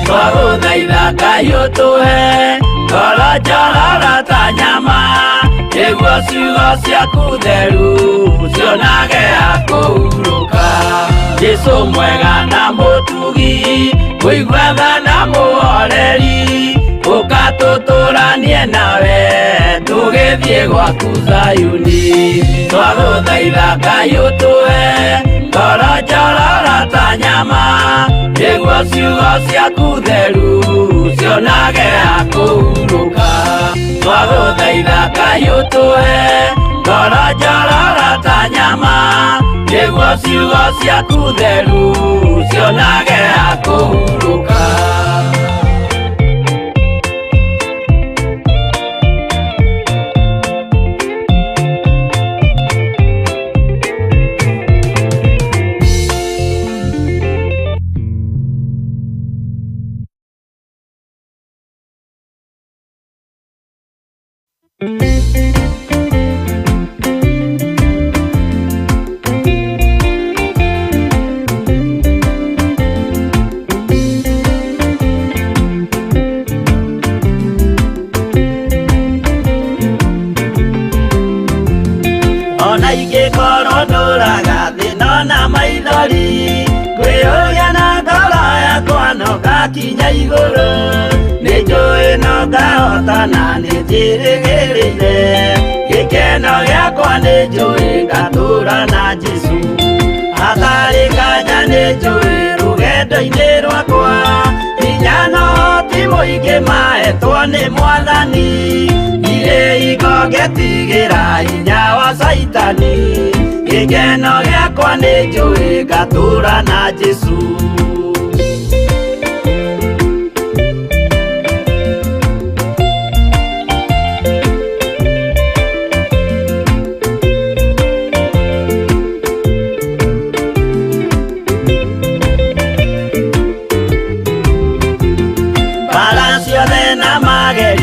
Twagũthaitha Ngai ũtũhe ngoro njororo ta nyama, nĩguo ciugo ciaku theru cionage ha kũhurũka. Jesũ mwega na mũtugi, mũigua tha na mũhoreri, ũkatũtũranie nawe tũgĩthiĩ gwaku Zayuni. Twagũthaitha Ngai ũtũhe ngoro njororo ta nyama, ciugo ciaku theru cionage akũhurũka twagũthaitha Ngai ũtũhe ngoro njororo ta nyama nĩguo ciugo ciaku theru cionage akũhurũka. Ona ingĩkorwo ndũraga thĩna na maithori ngwĩyũria na ngoro yakwa no ngakinya igũrũ nĩnjũĩ no ngahotana nĩnjĩrĩgĩrĩire gĩkeno gĩakwa nĩnjũĩ ngatũũra na Jesũ hatarĩ nganja nĩnjũĩ rũgendo-inĩ rwakwa hinya no ũhoti mũingĩ mahetwo nĩ Mwathani irĩhingo ngetigĩra hinya wa Saitani gĩkeno gĩakwa nĩnjũĩ ngatũũra na Jesũ.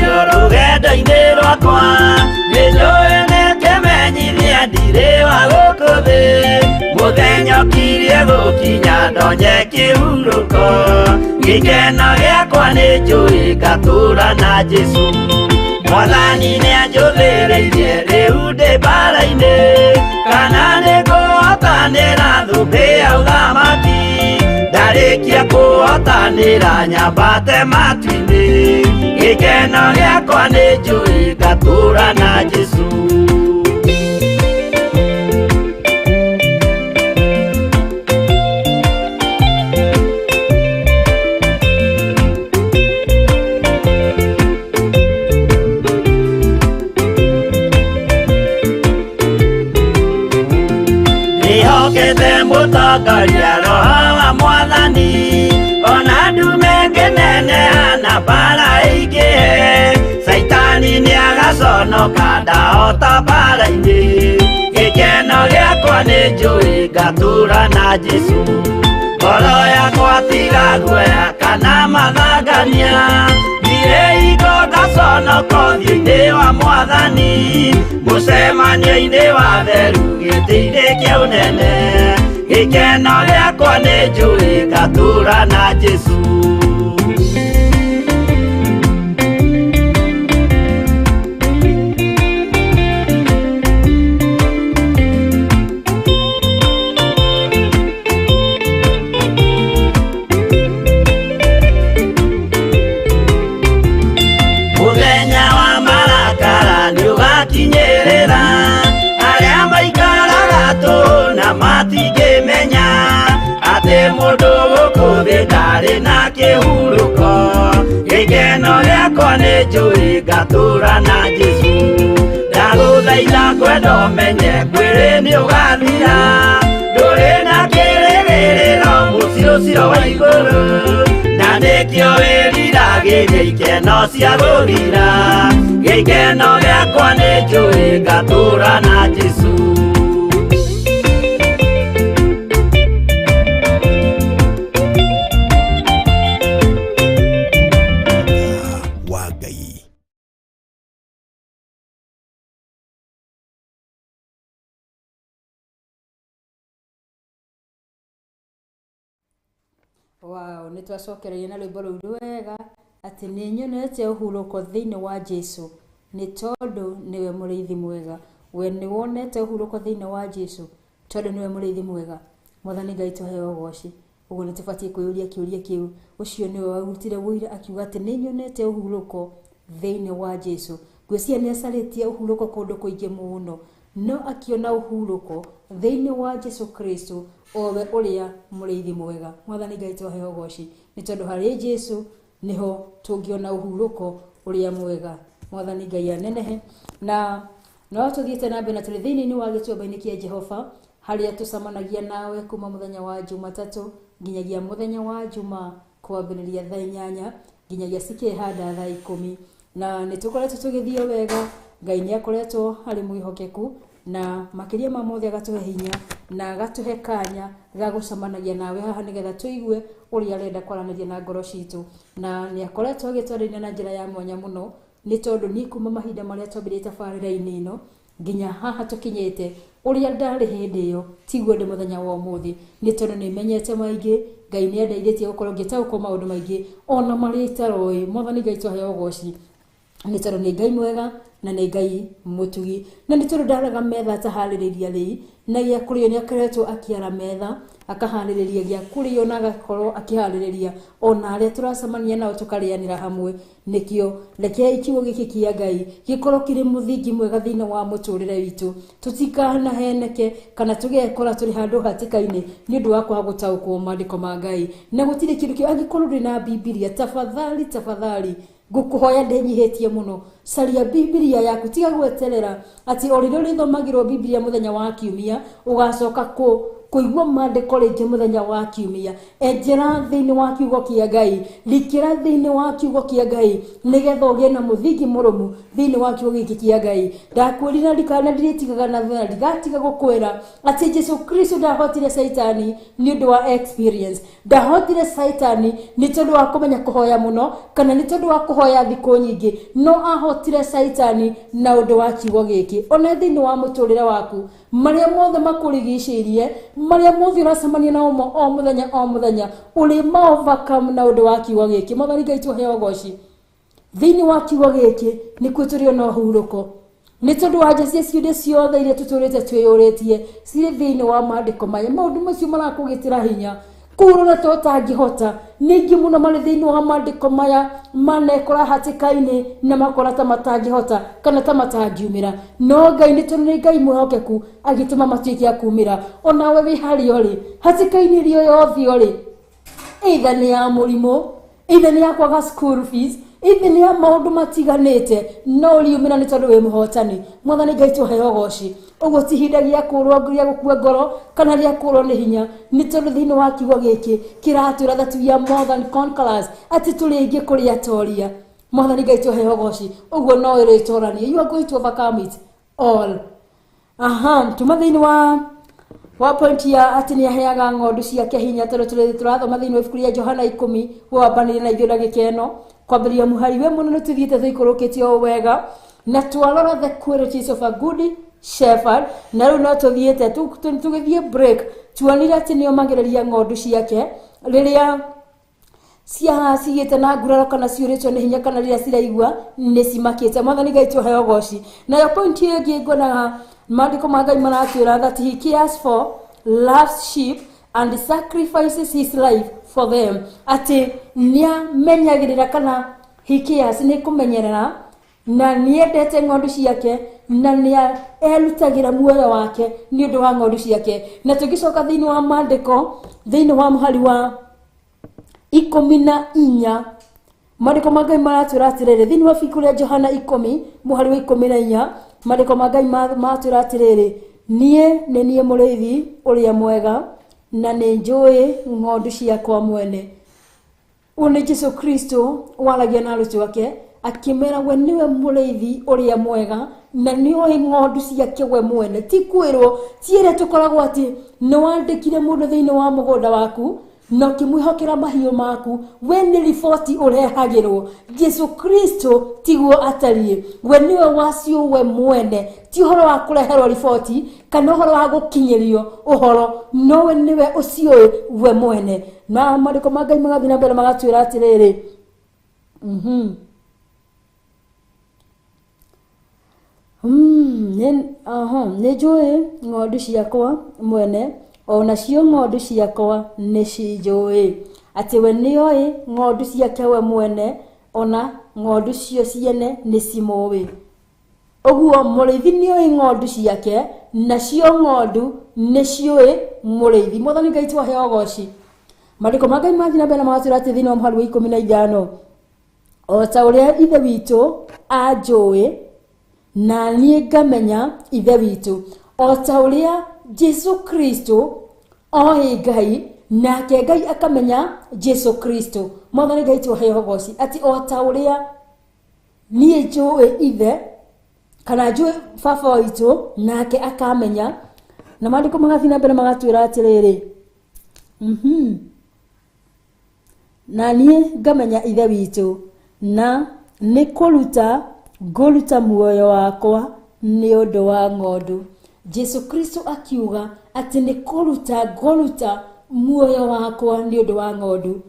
Rũgendo-inĩ rwakwa nĩnjũĩ nĩkĩmenyithia ndirĩ wa gũkũ thĩ mũthenya ũkirie gũkinya ndonye kĩhurũko gĩkeno gĩakwa nĩnjũĩ ngatũũra na Jesũ Mwathani nĩanjũthĩrĩirie rĩu ndĩ mbara-inĩ kana nĩngũhotanĩra thũmbĩ ya ũthamaki ndarĩkia kũhotanĩra nyambate matu-inĩ gĩkeno gĩakwa nĩnjũĩ ngatũũra na Jesũ. Nĩhokete mũtongoria Roho wa Mwathani ona ndume ngĩneneha na mbara ĩingĩhe Saitani nĩagaconoka ndahota mbara-inĩ gĩkeno gĩakwa nĩnjũĩ ngatũũra na Jesũ ngoro yakwa tiga guoya kana mathangania irĩhingo ngaconoka ũthiũ-inĩ wa Mwathani mũcemanio-inĩ wa theru gĩtĩ-inĩ kĩa ũnene gĩkeno gĩakwa nĩnjũĩ ngatũũra na Jesũ. Mũthenya wa marakara nĩũgakinyĩrĩra arĩa maikaraga tũhũ na matingĩmenya atĩ mũndũ gũkũ thĩ ndarĩ na kĩhurũko gĩkeno gĩakwa nĩnjũĩ ngatũũra na Jesũ ndagũthaitha ngwenda ũmenye kwĩrĩ nĩũgathira ndũrĩ na kĩrĩgĩrĩro mũciĩ ũcio wa igũrũ na nĩkĩo wĩriragĩria ikeno cia gũthira gĩkeno gĩakwa nĩnjũĩ ngatũũra na Jesũ. wa Ngai. Wow, nĩ twacokereire na rwĩmbo rũu rwega atĩ nĩ nyonete ũhurũko thĩinĩ wa Jesũ nĩ tondũ nĩwe mũrĩithi mwega. We nĩ wonete ũhurũko thĩinĩ wa Jesũ tondũ nĩwe mũrĩithi mwega. Mwathani Ngai tũheo ũgooci. Ũguo nĩ tũbatiĩ kwĩyũria kĩũria kĩu. Ũcio nĩwe warutire wũira akiuga atĩ nĩ nyonete ũhurũko thĩinĩ wa Jesũ. Ngwĩciria nĩ acarĩtie ũhurũko kũndũ kũingĩ mũno no akiona uhuruko thiini wa Jesu Kristo owe uria mureithi mwega. Mwathani Ngai tuheo goci ni tondu hari Jesu niho tungiona uhuruko uria mwega. Mwathani Ngai anenehe na no tuthiete na mbere na tuli thiini wa gĩtuamba-inĩ kĩa Jehova haria tucamanagia nawe kuma muthenya wa Jumatatu nginyagia muthenya wa Juma kwambĩrĩria thaa 8 nginyagia cikĩhanda thaa 10 na nĩtũkoretwo tũgĩthie wega. Ngai nĩakoretwo harĩ mwĩhokeku na makĩria ma mothe agatuhe hinya na agatuhe kanya ga gũcamanagia nawe haha nĩgetha tũigue ũrĩa arenda kwaranĩria na ngoro citũ, na nĩakoretwo agĩtwarĩria na njĩra ya mwanya mũno nĩ tondũ nĩ kuma mahinda marĩa twambĩrĩte tabarĩra-inĩ ĩno nginya haha tũkinyĩte ũrĩa ndarĩ hĩndĩ ĩyo tiguo ndĩ mũthenya wa ũmũthĩ, nĩ tondũ nĩmenyete maingĩ. Ngai nĩandeithĩtie gũkorwo ngĩtaũkwo maũndũ maingĩ ona marĩa itaroĩ. Mwathani Ngai tuheo goci nĩ tondũ nĩ Ngai mwega na nĩ Ngai mũtugi, na nĩ tondũ ndaraga metha ataharĩrĩria rĩ na gĩa kũrĩo nĩakoretwo akĩara metha akaharĩrĩria gĩa kũrĩo na agakorwo akĩharĩrĩria ona arĩa tũracemania nao tũkarĩanĩra hamwe. Nĩkĩo reke ikiugo gĩkĩ kĩa Ngai gĩkorwo kĩrĩ mũthingi mwega thĩinĩ wa mũtũrĩre witũ, tũtikanaheneke kana tũgekora tũrĩ handũ hatĩka-inĩ nĩ ũndũ wa kwaga gũtaũkwo maandĩko ma Ngai. Na gũtirĩ kĩndũ kĩo angĩkorwo ndĩ na Biblia, tafadhali ngukuhoya ndenyihĩtie mũno caria Biblia yaku, tiga gweterera ati o rĩrĩa ũrĩthomagĩrwo Biblia mũthenya wa Kiumia ũgacoka kuigua maandĩko rĩngĩ mũthenya wa Kiumia. Enjera thĩinĩ wa kiugo kĩa Ngai, rikĩra thĩinĩ wa kiugo kĩa Ngai nĩgetha ũgĩe na mũthingi mũrũmu thĩinĩ wa kiugo gĩkĩ kĩa Ngai. Ndakwĩrira ndikanandirĩtigaga na thĩna ndigatiga gũkwĩra atĩ Jesu Kristo ndahotire Saitani nĩ ũndũ wa experience, ndahotire Saitani nĩ tondũ wa kũmenya kũhoya mũno kana nĩ tondũ wa kũhoya thikũ nyingĩ, no ahotire Saitani na ũndũ wa kiugo gĩkĩ. Ona thĩinĩ wa mũtũrĩre waku marĩa mothe makũrigicĩirie, marĩa mothe ũracemania na o mũthenya ũrĩ ma-overcome na ũndũ wa kiugo gĩkĩ. Mwathani Ngai tuheo goci thĩinĩ wa kiugo gĩkĩ nĩkuo tũrĩ na ũhurũko, nĩ tondũ wa njĩra ciothe ciothe iria tũtũrĩte twĩyũrĩtie cirĩ thĩinĩ wa maandĩko maya. Maũndũ macio marakũgĩtĩra hinya kũrũra to ũtangĩhota ningĩ mũno marĩ thĩinĩ wa maandĩko maya manekora hatĩka-inĩ na makora ta matangĩhota kana ta matangiumĩra, no Ngai nĩ tondũ nĩ Ngai mwĩhokeku agĩtũma matuĩke a kumĩra. Onawe wĩ harĩa ũrĩ hatĩka-inĩ ĩrĩa yothe ũrĩ, either nĩ ya mũrimũ, either nĩ ya kwaga school fees, either nĩ ya maũndũ matiganĩte, no ũriumĩra nĩ tondũ wĩ mũhotani. Mwathani Ngai tuheo goci ũguo ti ihinda gĩa kũrwo gĩa gũkua ngoro kana gĩa kũrwo nĩ hinya, nĩ tondũ thĩinĩ wa kiugo gĩkĩ kĩratwĩra that we are more than conquerors, atĩ tũrĩ aingĩ kũrĩ atoria. Mwathani Ngai tuheo goci ũguo no ĩrĩtũranie, you are going to overcome it all. Tuma thĩinĩ wa point ya atĩ nĩ aheaga ng'ondu ciake hinya, tondũ tũrathoma thĩinĩ wa ibuku rĩa Johana 10 wambanĩria na ithuĩ ndagĩka ĩno kwambĩrĩria mũhari we mũno nĩ tũthiĩte tũikũrũkĩtie o wega na twarora the qualities of a good shepherd, na rĩu no tũthiĩte tũgĩthiĩ break tuonire atĩ nĩ omagĩrĩria ng'ondu ciake rĩrĩa cigĩte na nguraro kana ciũrĩtwo nĩ hinya kana rĩrĩa ciraigua nĩ cimakĩte. Mwathani Ngai tuheo goci. Nayo point ĩngĩ nguonaga maandĩko ma Ngai maratwĩra that he cares for, loves sheep and sacrifices his life for them, atĩ nĩamenyagĩrĩra kana he cares nĩ kũmenyerera na nĩendete ng'ondu ciake na nĩ erutagĩra muoyo wake nĩ ũndũ wa ng'ondu ciake. Na tũngĩcoka thĩinĩ wa maandĩko thĩinĩ wa mũhari wa 14 maandĩko ma Ngai maratwĩra atĩrĩrĩ thĩinĩ wa ibuku rĩa Johana 10 mũhari wa 14 maandĩko ma Ngai maratwĩra atĩrĩrĩ, niĩ nĩ niĩ mũrĩithi ũrĩa mwega na nĩ njũĩ ng'ondu ciakwa mwene. Ũyũ nĩ Jesu Kristo waragia na arutwo ake akĩmera we niwe mũrĩithi ũrĩa mwega na nĩoĩ ng'ondu ciake we mwene, ti kwĩrwo tiĩre tũkoragwo atĩ nĩ wandĩkire mũndũ thĩinĩ wa mũgũnda waku na ũkĩmwĩhokera mahiũ maku, we nĩ riboti ũrehagĩrwo. Jesu Kristo tiguo atariĩ, we niwe wacio we mwene, ti ũhoro wa kũreherwo riboti kana ũhoro wa gũkinyĩrio ũhoro, no we niwe ũciũĩ we mwene. Na maandĩko ma Ngai magathiĩ na mbere magatwĩra atĩrĩrĩ nĩ njũĩ ng'ondu ciakwa mwene, ona cio ng'ondu ciakwa nĩ cinjũĩ, atĩ we nĩoĩ ng'ondu ciake we mwene, ona ng'ondu cio ciene nĩ cimũĩ. Oguo mureithi ni oi ng'ondu ciake nacio ng'ondu ni cioi mureithi. Mwathani Ngai twahe ogoci. Mariko magai mathina bena magatwira ati thina muharu wa 15 o ta uria ithe witu anjui na nie ngamenya ithe witu o ta uria Jesu Kristo oi Ngai nake Ngai akamenya Jesu Kristo. Mwathani Ngai twahe ogoci ati o ta uria nie njui ithe kana njui baba witu nake akamenya. Na mariko magathina bena magatwira atiriri na nie ngamenya ithe witu na ni kuruta nguruta muoyo wakwa ni undu wa ng'ondu. Jesu Kristo akiuga ati ni kuruta nguruta muoyo wakwa ni undu wa ng'ondu.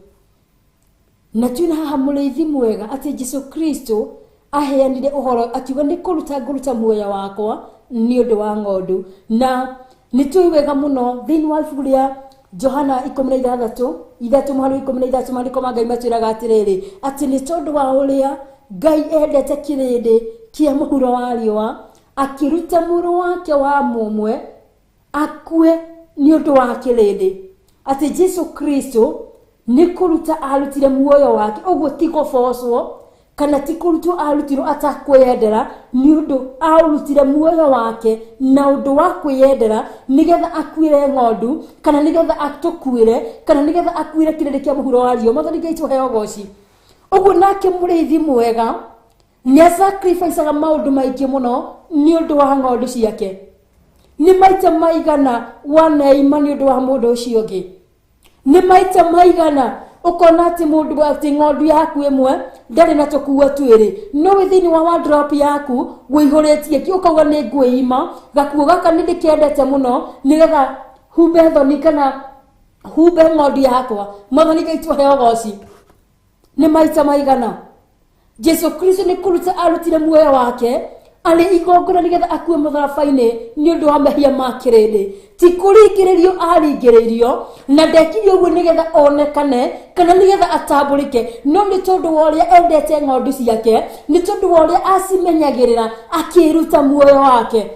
Na tuna haha mureithi mwega ati Jesu Kristo aheanire uhoro akiuga ni kuruta nguruta muoyo wakwa ni undu wa ng'ondu. Na nitui wega muno thini wa ibuku ria Johana 16 muharu 13 mariko magai matwiraga atiriri ati ni tondu wa uria Ngai endete kirindi kia muhuro wa riwa akiruta muru wake wa mumwe akue ni undu wa kirindi. Ati Jesu Kristo ni kuruta arutire muoyo wake oguo tigobocwo kana tikurutu arutiro atakwendera ni undu arutire muoyo wake na undu wa kwendera nigetha akuire ng'ondu kana nigetha atukuire kana nigetha akuire kirindi kia muhuro wa riwa. Mwathani Ngai twahe ogoci. Oguo nake mureithi mwega ni sacrifice maundu maingi muno ni undu wa ng'ondu ciake. Ni maita maigana waneima ni undu wa mundu ucio ungi. Ni maita maigana ukona ati mundu ati ng'ondu yaku imwe ndari na tukuwa twiri no withini wa wardrobe yaku wihuretie ki ukauga ni ngwima gakuo gaka ni ndikiendete muno nigetha humbe thoni kana humbe ng'ondu yakwa. Mwathani Ngai twahe ogoci. Ni maita maigana Jesu Kristo ni kuruta arutire muoyo wake ali igongora nigetha akue mutharabaini ni undu wa mehia makirindi ti kurigiririo arigiririo na ndekirio uguo nigetha onekane kana nigetha atambulike no ni tondu wa uria endete ng'ondu ciake ni tondu wa uria acimenyagirira akiruta muoyo wake.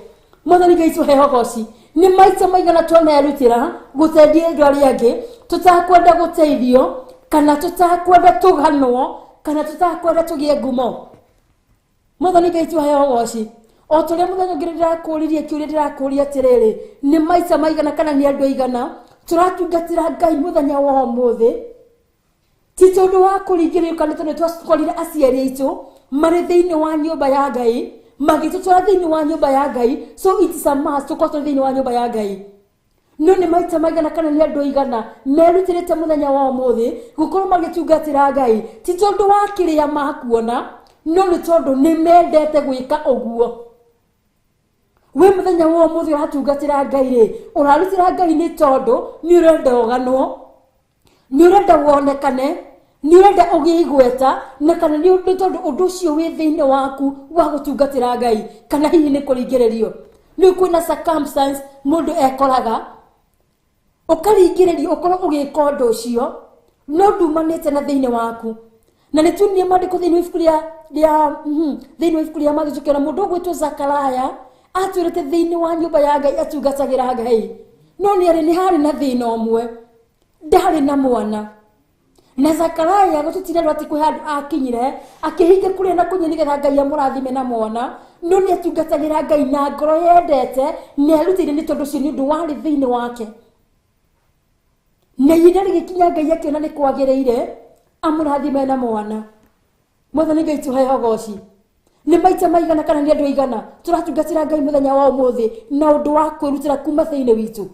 Mwathani Ngai twahe ogoci. Ni maita maigana twanerutira guteithia andu aria angi tutakwenda guteithio kana tutakwenda tuganwo kana tutakwenda tugie ngumo. Mwathani Ngai twahe ogoci. O turia muthenya ngirira kuririe kiuria ndirakuria atiriri ni maita maigana kana ni andu aigana turatungatira Ngai muthenya wa umuthi ti tondu wa kuringirio kana tondu twakorire aciari aitu mari thiini wa nyumba ya Ngai magitutwara thiini wa nyumba ya Ngai so it is a must tukorwo thiini wa nyumba ya Ngai. No ni maita maigana kana ni andu aigana merutirite muthenya wa umuthi gukorwo magitungatira Ngai ti tondu wa kiria makuona no ni tondu ni mendete gwika uguo. We muthenya wa umuthi uratungatira Ngai ri urarutira Ngai ni tondu ni urenda uganwo ni urenda wonekane ni urenda ugie igweta na kana ni tondu undu ucio wi thiini waku wa gutungatira Ngai kana hihi ni kuringiririo ni kwina circumstance mundu ekoraga ukaringiririo ukorwo ugika undu ucio no ndumanite na thiini waku. Na ni tunie mandiko thiini wa ibuku thiini wa ibuku ria Mathayo tukiona mundu ugwitwo Zakaraya atwirite thiini wa nyumba ya Ngai atungatagira Ngai no ni ari ni hari na thina umwe ndari na mwana na Zakaraya gututire ati kwi handu akinyire akihinga kuria na kunye nigetha Ngai amurathime na mwana no ni atungatagira Ngai na ngoro yendete ni arutire ni tondu cio ni undu wari thiini wake na yina rigikinya Ngai akiona ni kwagiriire amurathime na mwana. Mwathani Ngai twahe ogoci. Ni maita maigana kana ni andu aigana turatungatira Ngai muthenya wa umuthi na undu wa kwirutira kuma thiini witu.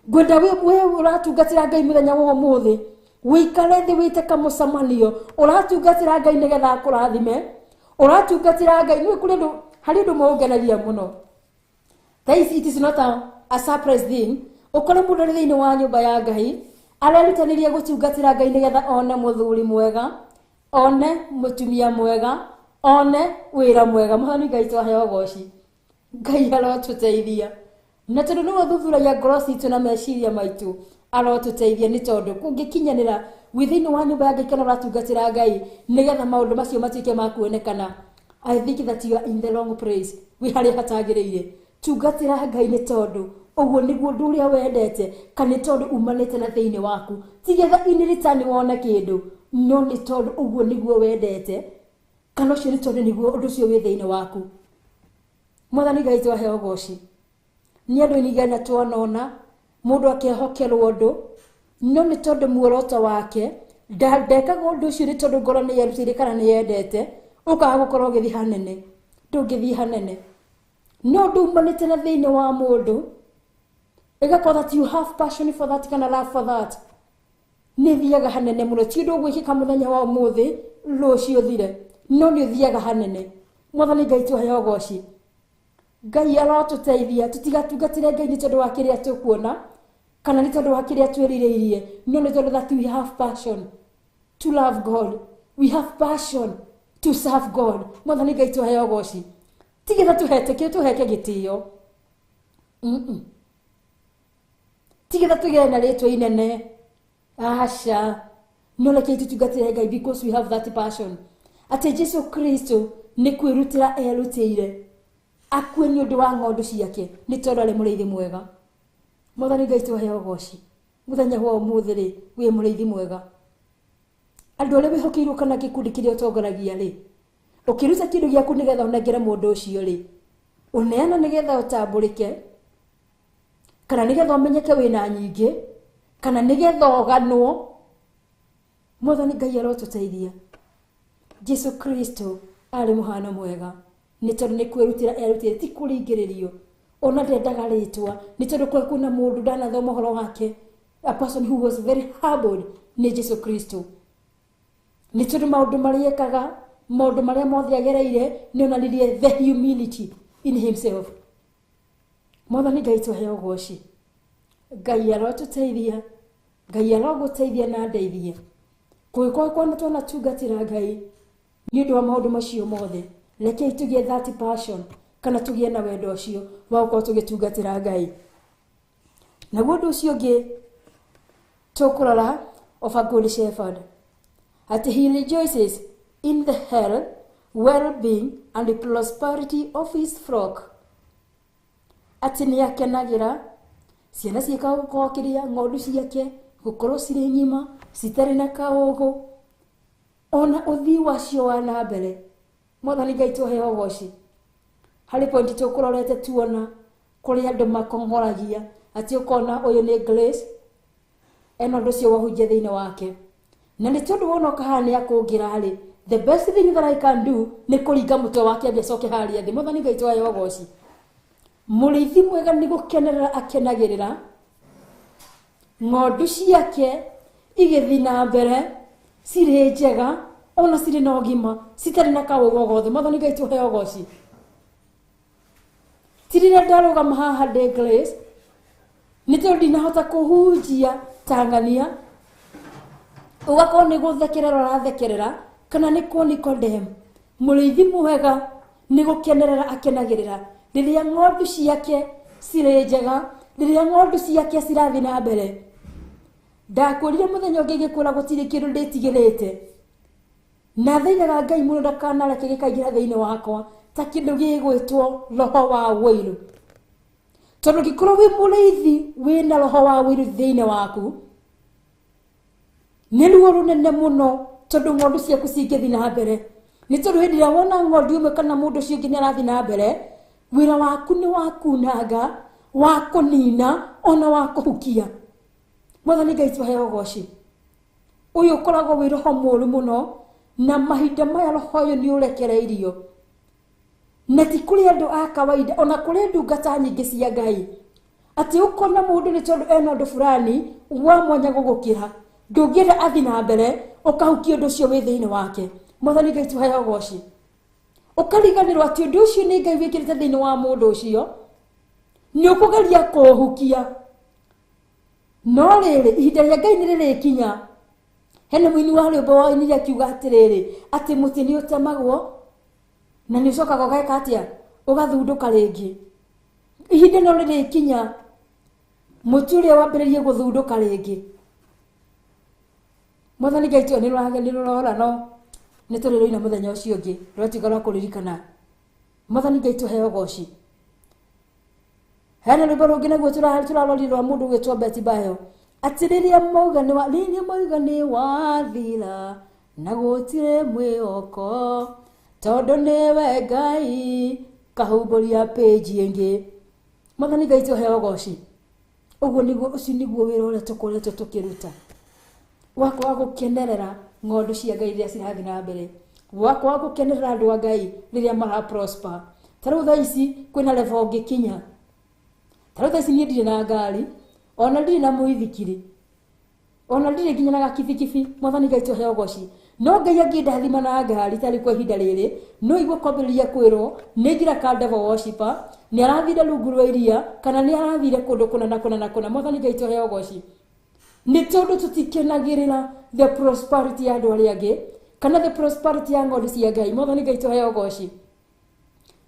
Gwenda we uratungatira Ngai muthenya wa umuthi wikare thi wite kamucamanio uratungatira Ngai nigetha akurathime uratungatira Ngai ni kuri ndu hari ndu maungenagia muno. It is not a surprise thing ukore mundu ri thiini wa nyumba ya Ngai arerutanirie gutungatira Ngai nigetha one muthuri mwega one mutumia mwega one wira mwega. Mwathani Ngai twahe ogoci. Ngai arotuteithia na tondu no thuthuragia ngoro citu na meciria maitu arotuteithia ni tondu kungikinyanira within wa nyumba ya Ngai kana uratungatira Ngai nigetha maundu macio matuike makuonekana I think that you are in the wrong place. We hari hatagirire. Tungatira Ngai ni tondu oguo niguo ndu uria wendete kana tondu umanite na thiini waku. Tigetha in return wona kindu. No ni tondu oguo niguo wendete. Kana ucio ni tondu niguo undu ucio wi thiini waku. Mwathani Ngai twahe ugoci. Ni andu nigana twanona mundu akehokerwo undu no ni tondu muoroto wake ndekaga undu ucio ni tondu ngoro ni yerutire kana ni yendete ukaga gukorwo githi hanene ndungithi hanene no ndumanite na thiini wa mundu igakorwo that you have passion for that kana love for that ni thiaga hanene muno ti ndu gwikika muthenya wa umuthi rucio thire no ni thiaga hanene. Mwathani Ngai twahe ugoci. Ngai arotuteithia tutigatungatire Ngai ni tondu wa kiria tukuona kana ni tondu wa kiria twiririirie no ni tondu that we have passion to love God, we have passion to serve God. Mwathani Ngai twahe ugoci. Tigetha tuheke gitio tigetha tugere na ritwa inene asha no leke tutungatire Ngai because we have that passion. Ate Jesu Kristo ni kwirutira erutire akue ni undu wa ngondu ciake ni tondu ari muriithi mwega. Mwathani Ngai twahe ugoci. Muthenya wa umuthi ri wi muriithi mwega. Andu aria wihokeirwo kana gikundi kiria utongoragia ri ukiruta kindu giaku nigetha unengere mundu ucio ri uneana nigetha utambulike kana nigetha umenyeke wina nyingi kana nigetha uganwo. Mwathani Ngai arotuteithia. Jesu Kristo ari muhano mwega ni tondu ni kwirutira erutire ti kuringiririo ona ndendaga ritwa ni tondu kuna mundu ndanathoma horo wake a person who was very humble ni Jesu Kristo. Ni tondu maundu mariekaga maundu maria mothe agereire ni onanirie the humility in himself. Mwathani Ngai twahe ugoci. Ngai arotuteithia. Ngai aroguteithia na ndeithie kwikwa kwana twana tungatira Ngai ni undu wa maundu macio mothe. Reke tugie that passion kana tugie na wendo ucio wa gukorwo tugitungatira Ngai. Na gundu ucio ngi tukurora of a good shepherd at he rejoices in the health, well-being and the prosperity of his flock. Ati ni akenagira ciana cieka gukorwo kiria ngondu ciake gukorwo ciri ngima citari na kaugu ona uthii wacio wa na mbere. Mwathani Ngai twahe ugoci. Hari point tukurorete tuona kuri andu makongoragia ati ukona uyu ni Grace eno ndu cio wahunjia thiini wake na ni tondu wona kahani akungira ri the best thing that I can do ni kuringa mutwe wake ambia coke haria thi. Mwathani Ngai twahe ugoci. Muriithi mwega ni gukenerera akenagirira ngondu ciake igithi na mbere ciri njega ona ciri na ugima citari na kaugo gothe. Mwathani Ngai twahe ugoci. Tirira ndarugama haha ndi Grace ni tondu ndinahota kuhunjia Tangania ugakorwo ni guthekerera urathekerera kana ni Nicodem. Muriithi mwega ni gukenerera akenagirira riria ngondu ciake ciri njega riria ngondu ciake cirathi na mbere. Ndakurire muthenya ungi gikura gutiri kindu nditigirite na thaigaga Ngai muno ndakanareke gikaingira thiini wakwa ta kindu gigwitwo roho wa wiru. Tondu gikorwo wi muriithi wina roho wa wiru thiini waku ni ruo runene muno tondu ngondu ciaku cingithi na mbere. Ni tondu hindi ria wona ngondu imwe kana mundu ucio ungi ni arathi na mbere wira waku ni wakunanga wa kunina ona wa kuhukia. Mwathani Ngai twahe ugoci. Uyu ukoragwo wi roho muru muno na mahinda maya roho uyu ni urekereirio na ti kuri andu a kawaida ona kuri ndungata nyingi cia Ngai ati ukona mundu ni tondu ena ndu fulani wa mwanya gugukira ndungienda athi na mbere ukahukia undu ucio wi thiini wake. Mwathani Ngai twahe ugoci. Ukariganirwo ati undu ucio ni Ngai wikirite thiini wa mundu ucio ni ukugeria kuhukia no riri ihinda ria Ngai ni ririkinya. Hena mwini wa rwimbo wa ini akiuga atiriri ati muti ni utemagwo na ni ucokaga ugeka atia ugathunduka ringi. Ihinda no ririkinya muti uria wambiririe guthunduka ringi. Mwathani Ngai twahe ni rurora no nä tå rä rå ina må thenya å cio å ngä rå tuika rwa kå ririkana Mwathani Ngai tũheo goci. Hena rwĩmbo rũngĩ naguo tũrarorire rwa mũndũ ũgĩtwo Betty Bayo atĩ rĩrĩa mauga nĩ wathira na gũtirĩ mwĩhoko tondũ nĩwe Ngai kahumbũria page ĩngĩ. Mwathani Ngai tũheo goci. Ũguo ũcio nĩguo wĩra ũrĩa tũkoretwo tũkĩruta wakwa gũkenerera ng'ondu cia Ngai rĩrĩa cirathiĩ na mbere, wakwa gũkenerera andũ a Ngai rĩrĩa mara prosper. Tarĩu thaa ici kwĩna level ũngĩkinya, tarĩu thaa ici niĩ ndirĩ na ngari, ona ndirĩ na mũithikiri, ona ndirĩ nginya na gakibikibi. Mwathani Ngai tũheo goci. No Ngai angĩndathima na ngari tarĩ kwa ihinda rĩrĩ, no igua kwambĩrĩria kwĩrwo nĩ njĩra ka devil worshipper, nĩ arathire rungu rwa iria kana nĩ arathire kũndũ kũna. Mwathani Ngai tũheo goci. Nĩ tondũ tũtikenagĩrĩra the prosperity ya andũ arĩa angĩ kana the prosperity ya ng'ondu cia Ngai. Mwathani Ngai tũheo goci.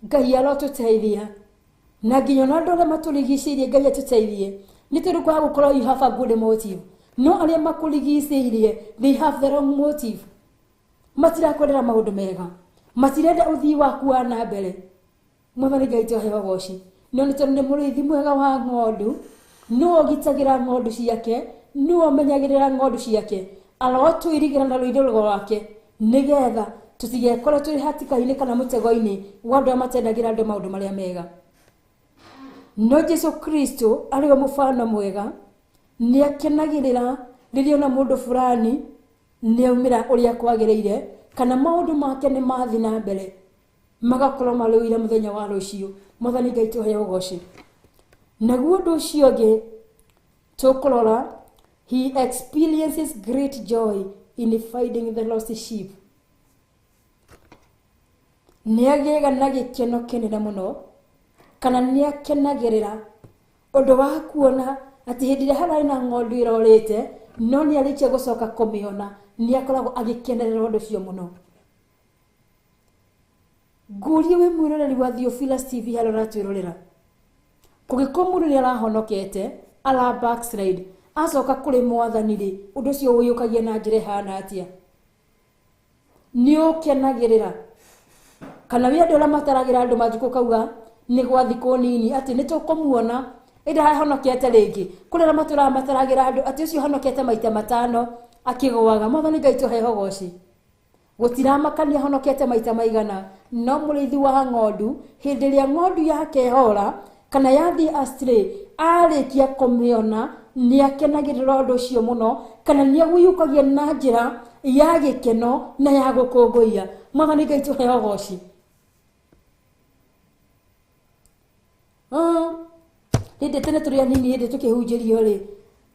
Ngai arotũteithia na nginya na andũ arĩa matũrigicĩirie Ngai atũteithie, nĩ tondũ kwa gũkorwo you have a good motive. No arĩa makũrigicĩirie they have the wrong motive. Matirakwendera maũndũ mega, matirenda ũthii waku wa na mbere. Mwathani Ngai tũheo goci. No nĩ tondũ nĩ mũrĩithi mwega wa ng'ondu, no ũgitagĩra ng'ondu ciake, no ũmenyagĩrĩra ng'ondu ciake, arotwĩrigĩra na rũirĩro rwake nĩgetha tũtigekore tũrĩ hatĩka-inĩ kana mũtego-inĩ wa andũ arĩa matendagĩra andũ maũndũ marĩa mega. No Jesu Kristo arĩ o mũbano mwega, nĩ akenagĩrĩra rĩrĩa ona mũndũ fulani nĩ aumĩra ũrĩa kwagĩrĩire kana maũndũ make nĩ mathiĩ na mbere magakorwo marũire mũthenya wa rũciũ. Mwathani Ngai tũheo goci. Naguo ũndũ ũcio ũngĩ tũkũrora, he experiences great joy in finding the lost sheep. Nĩ agĩaga na gĩkeno kĩnene mũno kana nĩ akenagĩrĩra ũndũ wa kuona atĩ hĩndĩ ĩrĩa hararĩ na ng'ondu ĩrorĩte no nĩ arĩkia gũcoka kũmĩona, nĩ akoragwo agĩkenerera ũndũ ũcio mũno. Ngũrie wĩ mwĩroreri wa Theophilus TV harĩa ũratwĩrorera, kũngĩkorwo mũndũ nĩ arahonokete ara backslide acoka kũrĩ Mwathani rĩ, ũndũ ũcio ũyũkagia na njĩra ĩhana atĩa? Nĩ ũkenagĩrĩra kana wĩ andũ arĩa mataragĩra andũ manjũka kauga nĩ gwa thikũ nini atĩ nĩ tũkũmuona ĩndĩ ahonokete rĩngĩ, kũrĩ arĩa mataragĩra andũ atĩ ũcio honokete maita 5 akĩgũaga. Mwathani Ngai tũheo goci. Gũtiramakania honokete maita maigana, no mũrĩithi wa ng'ondu hĩndĩ ĩrĩa ng'ondu yake hora kana yathiĩ astray arĩkia kũmĩona nĩ akenagĩrĩra ũndũ ũcio mũno kana nĩ agũyũkagia na njĩra ya gĩkeno na ya gũkũngũiya. Mwathani Ngai tũheo goci. Hĩndĩ tene tũrĩ anini, hĩndĩ tũkĩhunjĩrio rĩ,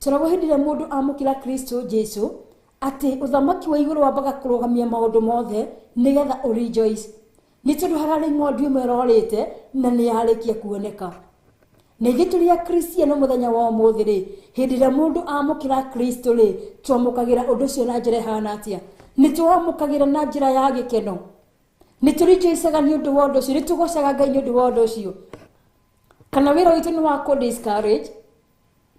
tũragwo hĩndĩ ĩrĩa mũndũ amũkĩra Kristo Jesu atĩ ũthamaki wa igũrũ wambaga kũrũgamia maũndũ mothe nĩgetha ũrejoice. Nĩ tondũ hararĩ ng'ondu ĩmwe ĩrorĩte na nĩ yarĩkia kuoneka. Na ithuĩ tũrĩ akristiano mũthenya wa ũmũthĩ rĩ, hĩndĩ ĩrĩa mũndũ amũkĩra Kristo rĩ, twamũkagĩra ũndũ ũcio na njĩra ĩhana atĩa? Nĩ twamũkagĩra na njĩra ya gĩkeno, nĩ tũrejoicaga nĩ ũndũ wa ũndũ ũcio, nĩ tũgocaga Ngai nĩ ũndũ wa ũndũ ũcio. Kana wĩra witũ nĩ wa kũ-discourage,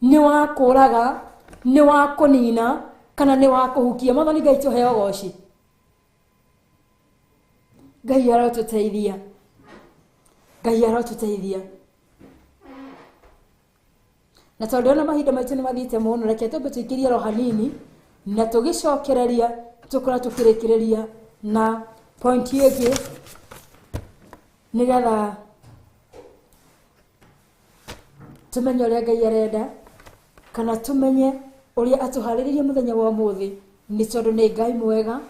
nĩ wa kũraga, nĩ wa kũnina kana nĩ wa kũhukia. Mwathani Ngai tũheo goci. Ngai arotũteithia, Ngai arotũteithia. Na tondũ ona mahinda maitũ nĩ mathiĩte mũno, reke twambe tũikĩrie ro hanini na tũgĩcokereria tũkorwo tũkĩrĩkĩrĩria na point ĩngĩ nĩgetha tumenye ũrĩa Ngai arenda kana tumenye ũrĩa atũharĩrĩirie mũthenya wa ũmũthĩ, nĩ tondũ nĩ Ngai mwega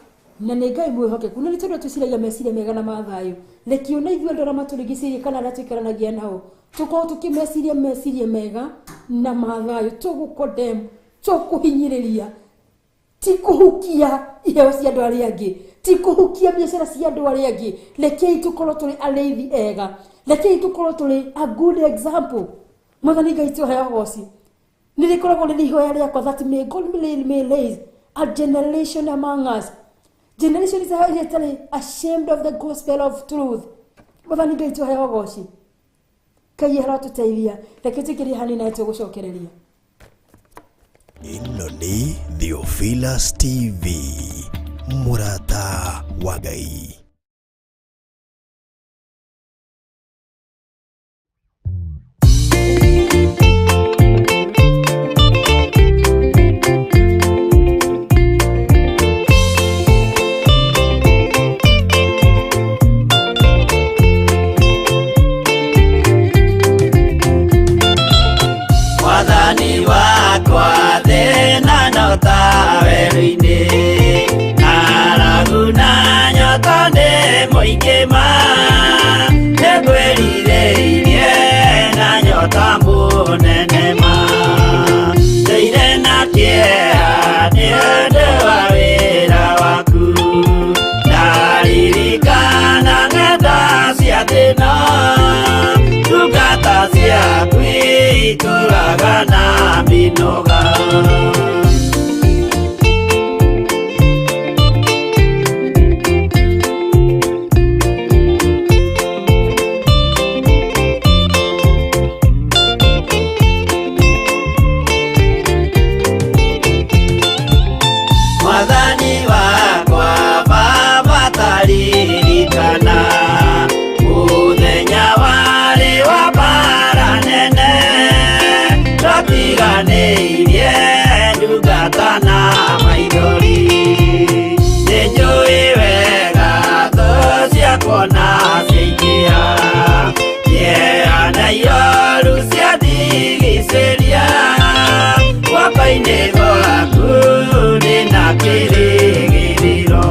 na nĩ Ngai mwĩhokeku, na nĩ tondũ tũciragia meciria mega na ma thayũ. Reke ona ithuĩ andũ arĩa matũrigicĩirie kana arĩa tũikaranagia nao tũkorwo tũkĩmeciria meciria mega na ma thayũ, tũgũkondem, tũkũhinyĩrĩria, ti kũhukia iheo cia andũ arĩa angĩ, ti kũhukia biacara cia andũ arĩa angĩ. Rekei tũkorwo tũrĩ arĩithi ega, rekei tũkorwo tũrĩ a good example. Mwathani Ngai tũheo goci. Nĩ rĩkoragwo rĩrĩ ihoya rĩakwa that may God may raise a generation among us, generation is ashamed of the gospel of truth. Mwathani Ngai tũheo goci. Ngai arotũteithia. Reke tũikĩrie hanini na tũgũcokereria. Ĩno nĩ Theophilus TV. mũrata wa Ngai. Mwathani wakwa thĩna nyota werũ-inĩ, ng'aragu na nyota nĩ mũingĩ ma, nĩngwĩrirĩirie na nyota mũnene ma, ndũire na kĩeha nĩ ũndũ wa wĩra waku, ndaririkana ng'enda cia thĩna, ndungata ciaku ituraga na minoga. Mwathani wakwa baba taririkana, mũthenya warĩ wa mbara nene, twatiganĩirie ndungata na maithori, nĩnjũĩ wega thũ ciakwa na ciaingĩha, kĩeha na ihoru ciandigicĩria, guoko-inĩ gwaku ndĩna kĩrĩgĩrĩro.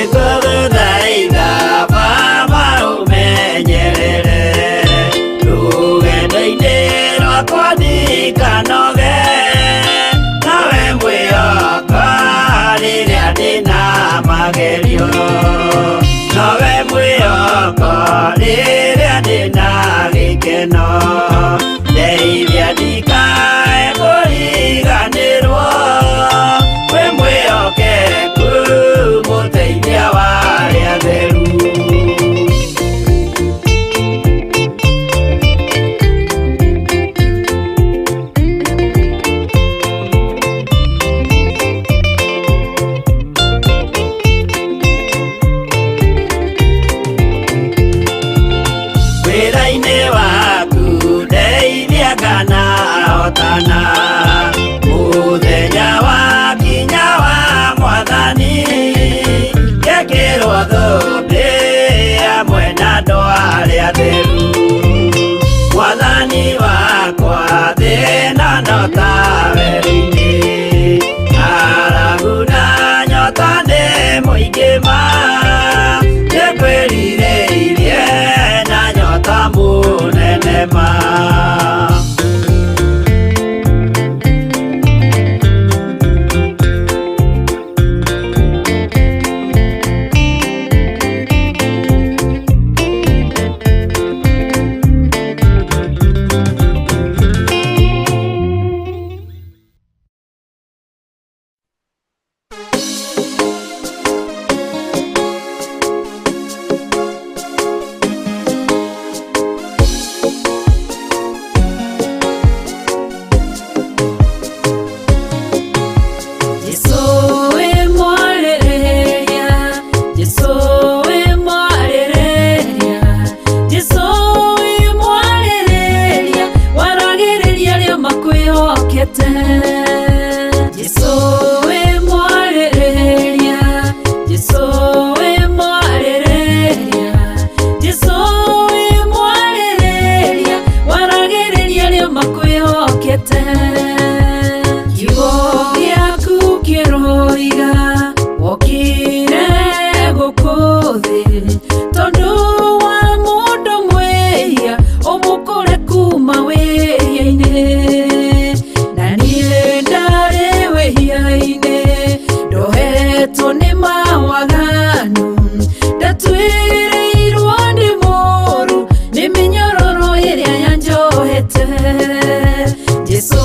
Nĩngũgũthaitha Baba ũmenyerere, rũgendo-inĩ rwakwa ndikanoge, nawe mwĩhoko rĩrĩa ndĩna magerio, nawe mwĩhoko rĩrĩa ndĩna gĩkeno, ndeithia ndikae kũriganĩrwo, wĩ mwĩhokeku mũteithia wa arĩa atheru. Wĩra-inĩ waku ndeithia nganahotana, mũthenya wakinya wa Mwathani, ngekĩrwo thũmbĩ hamwe na andũ arĩa atheru. Mwathani wakwa thĩna no ta werũ-inĩ, ng'aragu na nyota nĩ mũingĩ ma, nĩngwĩrirĩirie na nyota mũnene ma. Jesũ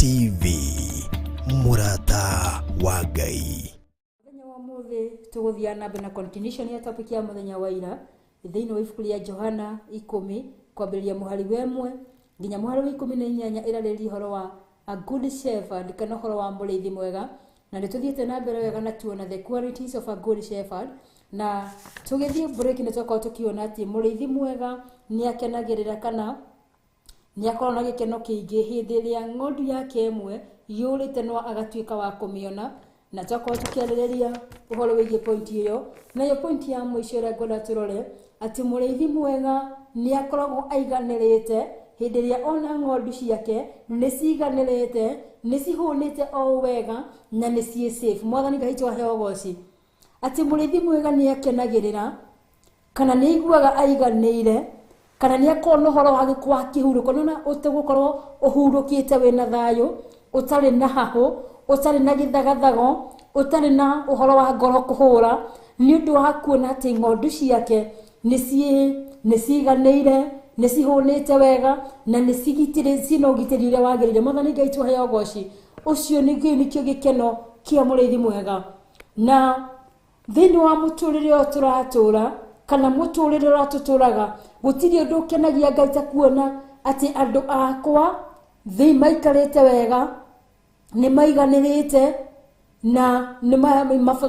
TV murata wa Ngai. Muthenya wa muthi tuguthia na mbere na continuation ya topic ya muthenya wa ira thiini wa ibuku ria Johana 10 kwambĩrĩria mũhari wa 1 nginya mũhari wa 18 ĩrarĩrĩria ũhoro wa a good shepherd kana ũhoro wa mũrĩithi mwega, na nĩ tuthiĩte na mbere wega na tuona the qualities of a good shepherd, na tugĩthiĩ break nĩ twakorwo tukiona atĩ mũrĩithi mwega nĩ akenagĩrĩra kana nĩ akorwo na gĩkeno kĩingĩ hĩndĩ ĩrĩa ng'ondu yake ĩmwe yũrĩte no agatuĩka wa kũmĩona, na twakorwo tukiarĩrĩria ũhoro wĩgiĩ point ĩyo. Nayo point ya mũico ĩrĩa ngwenda tũrore atĩ mũrĩithi mwega nĩ akoragwo aiganĩrĩte hĩndĩ ĩrĩa ona ng'ondu ciake nĩ ciganĩrĩte, nĩ cihũnĩte o wega na nĩ ciĩ safe. Mwathani Ngai twaheo goci atĩ mũrĩithi mwega nĩ akenagĩrĩra kana nĩ aiguaga aiganĩire kana nĩ akorwo na ũhoro wa gĩkwa kĩhurũko. Nona ũtegũkorwo ũhurũkĩte wĩna thayũ, ũtarĩ na hahũ, ũtarĩ na gĩthagathago, ũtarĩ na ũhoro wa ngoro kũhũra, nĩ ũndũ wa kuona atĩ ng'ondu ciake nĩ ciganĩire, nĩ cihũnĩte wega na nĩ ciĩna ũgitĩri ũrĩa wagĩrĩire. Mwathani Ngai twaheo goci. Ũcio nĩkĩo gĩkeno kĩa mũrĩithi mwega. Na thĩinĩ wa mũtũrĩre ũyũ tũratũra kana mũtũrĩre ũrĩa tũtũraga, gũtirĩ ũndũ ũkenagia Ngai ta kuona atĩ andũ akwa thĩ maikarĩte wega, nĩ maiganĩrĩte na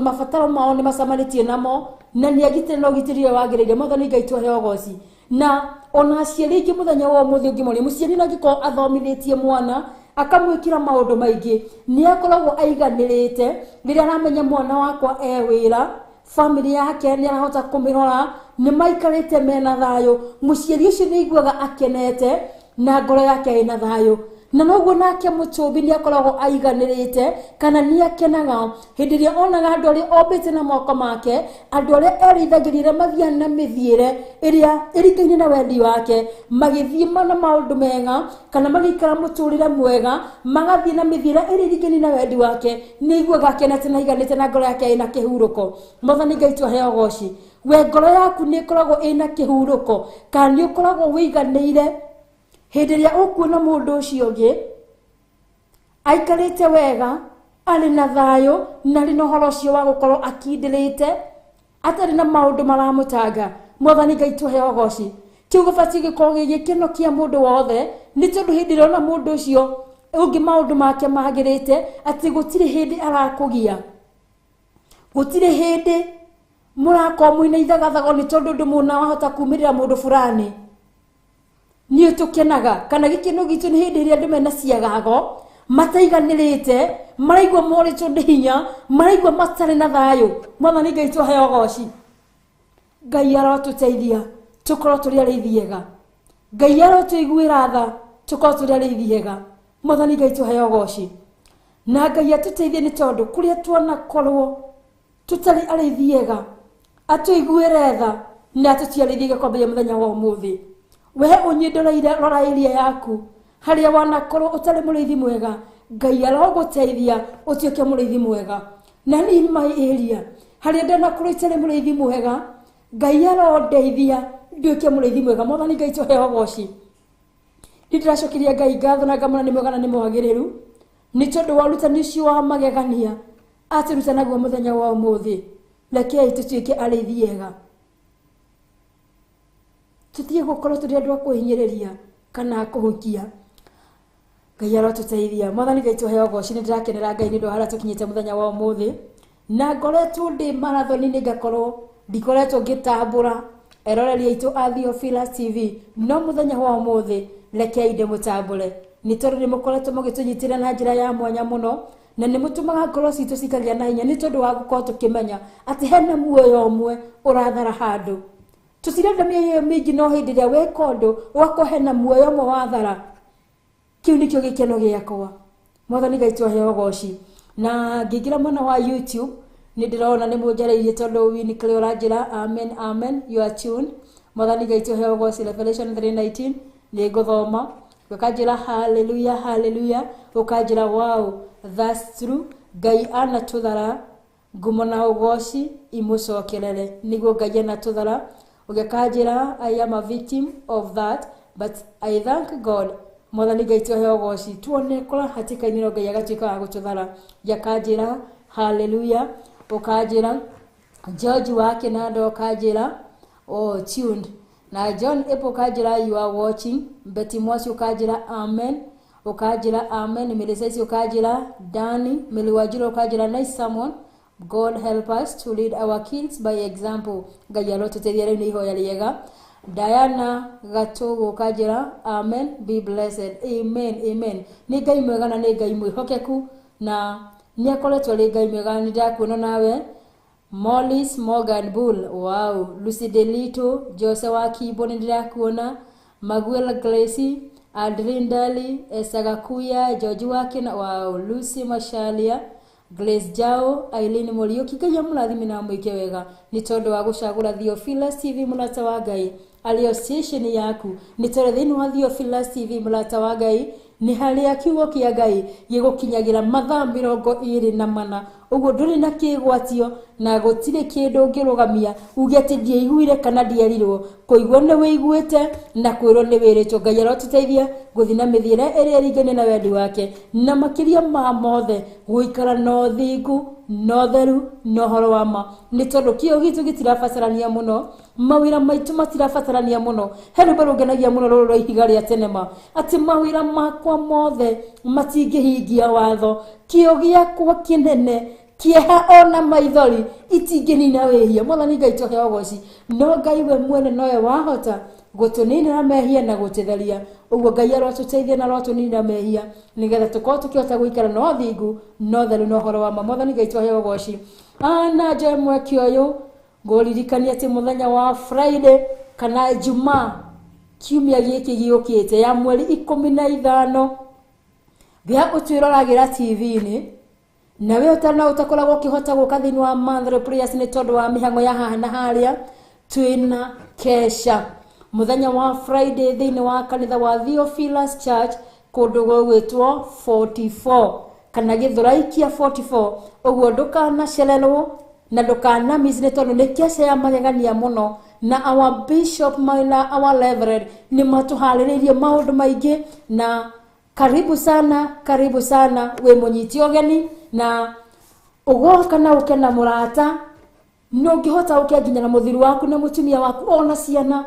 mabataro mao nĩ macamanĩtie namo, na nĩ agitĩre na ũgitĩri ũrĩa wagĩrĩire. Mwathani Ngai twaheo goci. Na ona aciari aingĩ mũthenya wa ũmũthĩ ũngĩmoria mũciari no angĩkorwo athomithĩtie mwana akamwĩkĩra maũndũ maingĩ, nĩ akoragwo aiganĩrĩte rĩrĩa aramenya mwana wakwa wĩra, family yake nĩ arahota kũmĩrora, nĩ maikarĩte mena thayũ, mũciari ũcio nĩ aiguaga akenete na ngoro yake ĩna thayũ. Na noguo nake mũtũmbi nĩ akoragwo aiganĩrĩte kana nĩ akenaga hĩndĩ ĩrĩa onaga andũ arĩa ombĩte na moko make, andũ arĩa erĩithagĩria mathiana na mĩthiĩre ĩrĩa ĩringaine na wendi wake, magĩthiĩ na maũndũ mega kana magĩikara mũtũrĩre mwega, magathiĩ na mĩthiĩre ĩrĩa ĩringaine na wendi wake, nĩ aiguaga akenete na aiganĩte na ngoro yake ĩna kĩhurũko. Mwathani Ngai twaheo goci. We ngoro yaku nĩ ĩkoragwo ĩna kĩhurũko kana nĩ ũkoragwo wĩiganĩire hĩndĩ ĩrĩa ũkuona mũndũ ũcio ũngĩ aikarĩte wega, arĩ na thayũ na arĩ na ũhoro ũcio wa gũkorwo akindĩrĩte, atarĩ na maũndũ maramũtanga. Mwathani Ngai twaheo goci. Kĩu gĩbatiĩ gĩkorwo gĩgĩkeno kĩa mũndũ wothe, nĩ tondũ hĩndĩ ĩrĩa ona mũndũ ũcio ũngĩ maũndũ make magĩrĩte atĩ gũtirĩ hĩndĩ arakũgia, gũtirĩ hĩndĩ mũrakorwo mwĩna ithagathago nĩ tondũ ũndũ mũna wahota kumĩrĩra mũndũ fulani. Niĩ tũkenaga kana gĩkeno gitũ nĩ hĩndĩ ĩrĩa andũ mena ciagago, mataiganĩrĩte, maraigua morĩtwo nĩ hinya, maraigua matarĩ na thayũ. Mwathani Ngai twaheo goci. Ngai arotũteithia tũkorwo tũrĩ arĩithi ega, Ngai arotũiguĩra tha tũkorwo tũrĩ arĩithi ega. Mwathani Ngai twaheo goci. Na Ngai atũteithie nĩ tondũ kũrĩa twanakorwo tũtarĩ arĩithi ega, atũiguĩre tha na atũtiarĩithi ega kwambĩrĩria mũthenya wa ũmũthĩ. We ũnyindoreire rora area yaku harĩa wanakorwo ũtarĩ mũrĩithi mwega, Ngai arogũteithia ũtuĩke mũrĩithi mwega. Na niĩ my area harĩa ndanakorwo itarĩ mũrĩithi mwega, Ngai arondeithia nduĩke mũrĩithi mwega. Mwathani Ngai twaheo goci. Ndĩracokeria Ngai ngatho na ngamũra nĩ mwega na nĩ mwagĩrĩru nĩ tondũ wa ũrutani ũcio wa magegania atĩruta naguo mũthenya wa ũmũthĩ. Rekei tũtuĩke arĩithi ega, tũtige gũkorwo tũrĩ andũ a kũhinyĩrĩria kana kũhukia. Ngai arotũteithia. Mwathani Ngai twaheo goci. Nĩ ndĩrakenera Ngai nĩ ũndũ wa harĩa tũkinyĩte mũthenya wa ũmũthĩ, na ngoretwo ndĩ marathoni-inĩ ngakorwo ndikoretwo ngĩtambũra eroreri aitũ a Theophilus TV, no mũthenya wa ũmũthĩ rekei ndĩmũtambũre nĩ tondũ nĩ mũkoretwo mũgĩtũnyitĩra na njĩra ya mwanya mũno, na nĩ mũtũmaga ngoro citũ cikagĩa na hinya nĩ tondũ wa gũkorwo tũkĩmenya atĩ hena muoyo ũmwe ũrathara handũ. Tũtirenda mĩoyo mĩingĩ, no hĩndĩ ĩrĩa weka ũndũ ũgakorwo hena muoyo ũmwe wathara, kĩu nĩkĩo gĩkeno gĩakwa. Mwathani Ngai twaheo goci. Na ngĩingĩra mwena wa YouTube nĩ ndĩrona nĩ mũnjareirie tondũ wini kĩrĩa ũranjĩra amen amen, you are tuned. Mwathani Ngai twaheo goci. Revelation 3:19 nĩ ngũthoma, ũkanjĩra hallelujah hallelujah, ũkanjĩra wow that's true, Ngai anatũthara ngumo na ũgoci imũcokerere. Nĩguo Ngai anatũthara, ũgĩkanjĩra I am a victim of that but I thank God Mwathani Ngai tũhe ũgooci tuone kũra hatĩka-inĩ no Ngai agatuĩka wa gũtũthara yakanjĩra haleluya ũkanjĩra George wa Kinanda ũkanjĩra tuned na John Apple ũkanjĩra you are watching Betty Mwasi ũkanjĩra amen ũkanjĩra amen Milisaisi ũkanjĩra Dani Miliwajiro ũkanjĩra nice someone God help us to lead our kids by example Ngai arotũteithia rĩu nĩ ihoya rĩega Diana Gatogo ũkanjĩra amen be blessed amen amen nĩ Ngai mwega na nĩ Ngai mwĩhokeku na nĩ akoretwo rĩ Ngai mwega nĩ ndakuona nawe Mollis Morgan Bull wow Lucy Delito Jose wa Kibo nĩ ndirakuona Maguela Gracie Adrien Dali Esagakuya George Wakena wow Lucy Mashalia Grace Jao Aileen Muriuki Ngai amũrathime na mwĩke wega nĩ tondũ wa gũcagũra Theophilus TV mũrata wa Ngai alio station yaku nĩ tondũ thĩinĩ wa Theophilus TV mũrata wa Ngai nĩ harĩa kiugo kĩa Ngai gĩgũkinyagira mathaa 24 ũguo ndũrĩ na kĩgwatio na gũtirĩ kĩndũ ũngĩrũgamia uge atĩ ndiaiguire kana ndierirwo kũigua nĩ wĩiguĩte na kwĩrwo nĩ wĩrĩtwo Ngai arotũteithia gũthiĩ na mĩthiĩre ĩrĩa ĩringaine na wendi wake na makĩria ma mothe gũikara na ũthingu na ũtheru na ũhoro wa ma nĩ tondũ kĩo gitũ gĩtirabatarania mũno mawĩra maitũ matirabatarania mũno he rũmbe rũngenagia mũno rũrũ rwa ihiga rĩa tene ma atĩ mawĩra makwa mothe matingĩhingia watho kĩo gĩakwa kĩnene kieha ona maithori itingĩnina wĩhia Mwathani Ngai tũhe ũgooci no Ngai we mwene nowe wahota gũtũninĩra mehia na gũtũtheria ũguo Ngai arotũteithia na arotũninĩra mehia nĩgetha tũkorwo tũkĩhota gũikara na ũthingu na ũtheru na ũhoro wa ma Mwathani Ngai tũhe ũgooci na njoe mweke ũyũ ngũririkania atĩ mũthenya wa Friday kana Jumaa kiumia gĩkĩ gĩũkĩte ya mweri 15 gĩa ũtwĩroragĩra TV-inĩ na we utakoragwo ũkĩhota gũka thĩinĩ wa monthly prayers nĩ tondũ wa mĩhang'o ya haha na harĩa twĩna kesha mũthenya wa Friday thĩinĩ wa kanitha wa Theophilus Church kũndũ gwĩtwo 44 kana Gĩthũraikia 44 ũguo ndũkanacererwo na ndũkana miss nĩ tondũ nĩ kesha ya magegania mũno na our bishop na our reverend nĩ matũharĩrĩirie maũndũ maingĩ na karibu sana we mũnyiti ũgeni na ũgoka na ũkena mũrata no ngĩhota ũkĩnginya na mũthiru waku na mũtumia waku ona ciana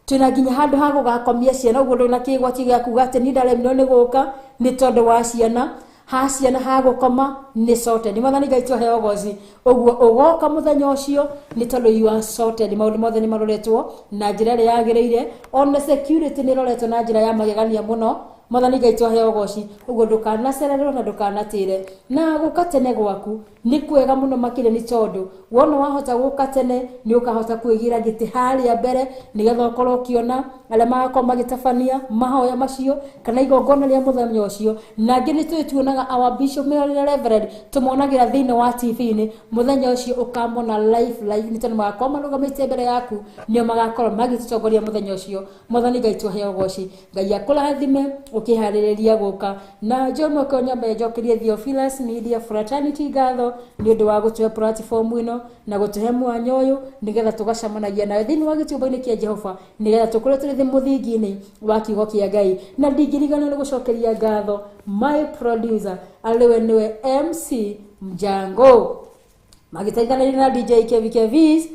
twĩna nginya handũ ha gũgakomia ciana ũguo ndũna kĩgwati gĩa kuga atĩ nĩ ndaremino nĩ gũka nĩ tondũ wa ciana ha ciana ha gũkoma nĩ sorted Mwathani Ngai tũhe ũgooci ũguo ũgoka mũthenya ũcio nĩ tondũ you are sorted maũndũ mothe nĩ maroretwo na njĩra ĩrĩa yagĩrĩire ona security nĩ roretwo na njĩra ya magegania mũno Mwathani Ngai tũhe ũgooci ũguo ndũkanacererwo na ndũkanatĩre na gũka tene gwaku nĩ kwega mũno makĩria nĩ tondũ wona wahota gũka tene nĩ ũkahota kwĩgira gĩtĩ harĩa mbere nĩgetha ũkorwo ũkĩona arĩa magakorwo magĩtabania mahoya macio kana igongona rĩa mũthenya ũcio na angĩ nĩ twĩtuonaga our bishop na reverend tũmonagĩra thĩinĩ wa TV-inĩ mũthenya ũcio ũkamona live nĩ tondũ magakorwo marũgamĩte mbere yaku nĩo magakorwo magĩtũtongoria mũthenya ũcio Mwathani Ngai tũhe ũgooci Ngai akũrathime ũkĩharĩrĩria gũka na John Okonyambe njokerie Theophilus Media Fraternity ngatho nĩ ũndũ wa gũtũhe platform ĩno na gũtũhe mwanya ũyũ nĩgetha tũgacamanagia nawe thĩinĩ wa gĩtũmba-inĩ kĩa Jehova nĩgetha tũkorwo tũrĩ thĩ mũthingi-inĩ wa kiugo kĩa Ngai na ndingĩrigana nĩ gũcokeria ngatho my producer arĩwe nĩwe MC Mjango magĩteithanĩria na DJ KVKVs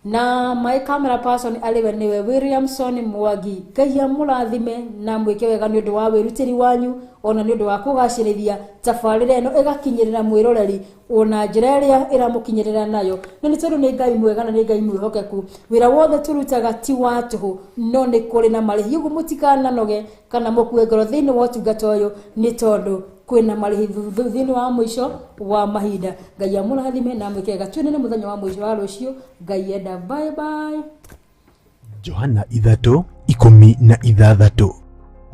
na my camera person arĩwe nĩwe Williamson Mwangi Ngai amũrathime na mwĩke wega nĩ ũndũ wa wĩrutĩri wanyu ona nĩ ũndũ wa kũgacĩrithia tabarĩra ĩno ĩgakinyĩrĩra mwĩroreri ona njĩra ĩrĩa ĩramũkinyĩrĩra nayo na nĩ tondũ nĩ Ngai mwega na nĩ Ngai mwĩhokeku wĩra wothe tũrutaga ti wa tũhũ no nĩ kũrĩ na marĩhi ũguo mũtikananoge kana mũkue ngoro thĩinĩ wa ũtungata ũyũ nĩ tondũ kwĩna marĩhi thĩinĩ wa mũico wa mahinda Ngai amũrathime na mwĩke wega twĩnene mũthenya wa mũico wa rũciũ Ngai enda bye bye Johana 3:16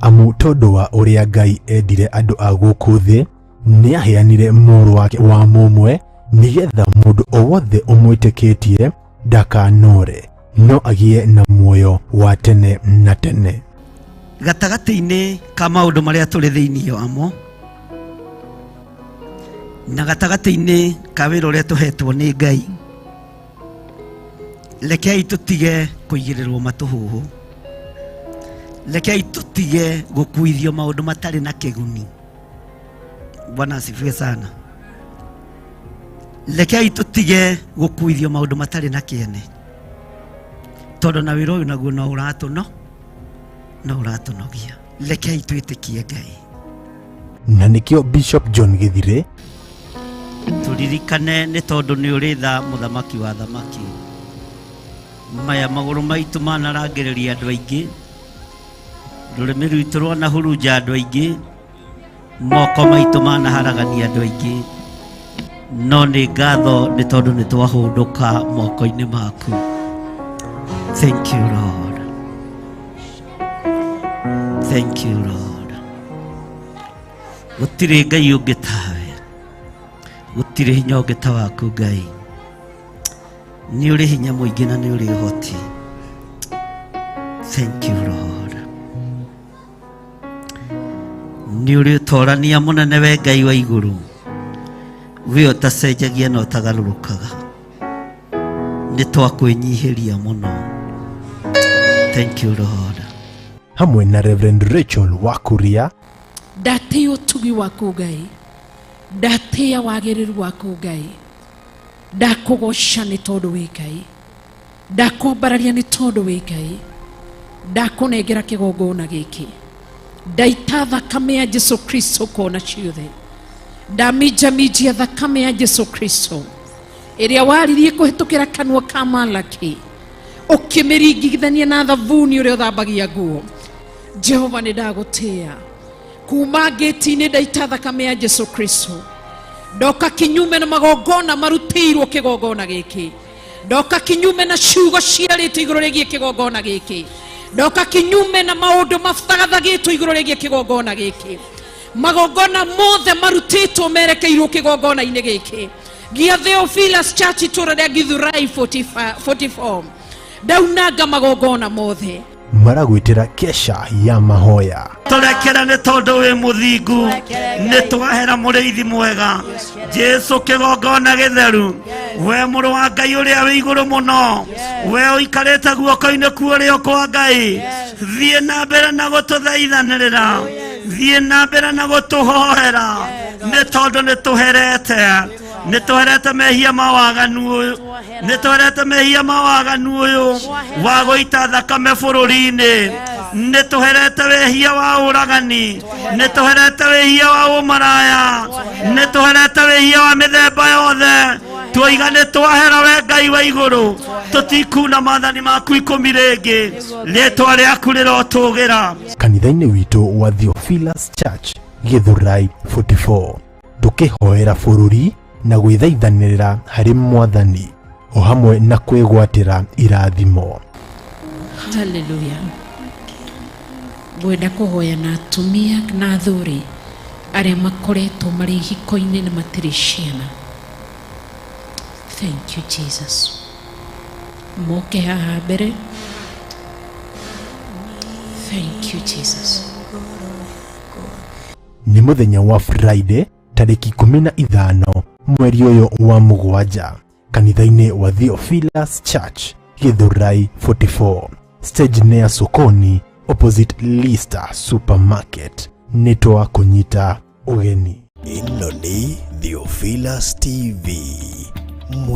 amu tondũ wa ũrĩa Ngai endire andũ a gũkũ thĩ nĩ aheanire mũrũ wake wa mũmwe nĩgetha mũndũ o wothe ũmwĩtĩkĩtie ndakanore no agĩe na muoyo wa tene na tene gatagatĩ-inĩ ka maũndũ marĩa tũrĩ thĩinĩ wamo na gatagatĩ-inĩ ka wĩra ũrĩa tũhetwo nĩ Ngai rekei tũtige kũigĩrĩrwo matũhũhũ Lekei tutige gukuithio maundu matari na kiguni. Bwana asifiwe sana. Lekei tutige gukuithio maundu matari na kiene. Todo na wiro naguo no uratunogia. Lekei twitikie Ngai. Na nikio Bishop John Githire turirikane ni tondu ni uritha muthamaki wa thamaki. Maya maguru maitu manarangiriria andu aingi. Rurimi rwitu rwana huruja andu aingi. Moko maitu manaharagania andu aingi. No ni ngatho ni tondu ni twahunduka moko-ini maku. Thank you, Lord. Thank you, Lord. Gutire Ngai ungi tawe. Gutire hinya ungi ta waku Ngai. Ni uri hinya muingi na ni uri hoti. Thank you, Lord. Ni uri utorania munene we Ngai wa iguru. We utacenjagia na utagarurukaga. Ni twakwenyihiria muno. Thank you, Lord. Hamwe na Reverend Rachel Wakuria. Ndatia utugi waku Ngai. Ndatia wagiriru waku Ngai. Ndakugoca ni tondu wi Ngai. Ndakwambararia ni tondu wi Ngai. Ndakunengera kigongona giki. Ndaita thakame ya Jesu Kristo kona ciothe. Ndaminjamijia thakame ya Jesu Kristo iria waririe kuhitukira kanwa ka Malaki, ukimiringithania na thavuni uria uthambagia nguo. Jehova ni ndagutia kuma geti-ini ndaita thakame ya Jesu Kristo. Ndoka kinyume na magongona marutirwo kigongona giki. Ndoka kinyume na ciugo ciarĩtwo igũrũ rĩgiĩ kigongona gĩkĩ. Ndoka kinyume na maũndũ mabatathagĩtwo igũrũ rĩgiĩ kigongona gĩkĩ. Magongona mothe marutĩtwo merekeirwo kigongona-inĩ gĩkĩ gĩa Theophilus Church itũra rĩa Githurai 44. Ndaunanga magongona mothe. Maragwitira kesha ya mahoya. Turekera ni tondu wi muthingu. Ni twahera muriithi mwega. Jesu kigongona githeru. We muru wa Ngai uria wi iguru muno. We uikarite guoko-ini kuorio kwa Ngai. Thie na mbere na gututhaithanirira. Thie na mbere na gutuhoera. Ni tondu ni tuherete. Ni tuherete mehia mawaganu uyu. Ni tuherete mehia mawaganu uyu wa guita thakame bururi-ini. Ni tuherete wehia wa uragani. Ni tuherete wehia wa umaraya. Ni tuherete wehia wa mithemba yothe. Twoiga ni twahera we Ngai wa iguru. Tutikuna maathani maku ikumi ringi. Ritwa riaku rirotugira. Kanitha-ini witu wa Theophilus Church Githurai 44 tukihoera bururi na gwithaithanirira hari Mwathani o hamwe na kwigwatira irathimo. Hallelujah. Ngwenda kuhoya na atumia na athuri aria makoretwo mari hiko-ini na matiri ciana. Thank you, Jesus. Moke haha mbere. Thank you, Jesus. Ni muthenya wa Friday tariki 15 mweri uyu wa mugwanja kanitha-ini wa Theophilus Church Githurai 44 stage near sokoni opposite Lista Supermarket. Nitwa kunyita ugeni. Ino ni Theophilus TV.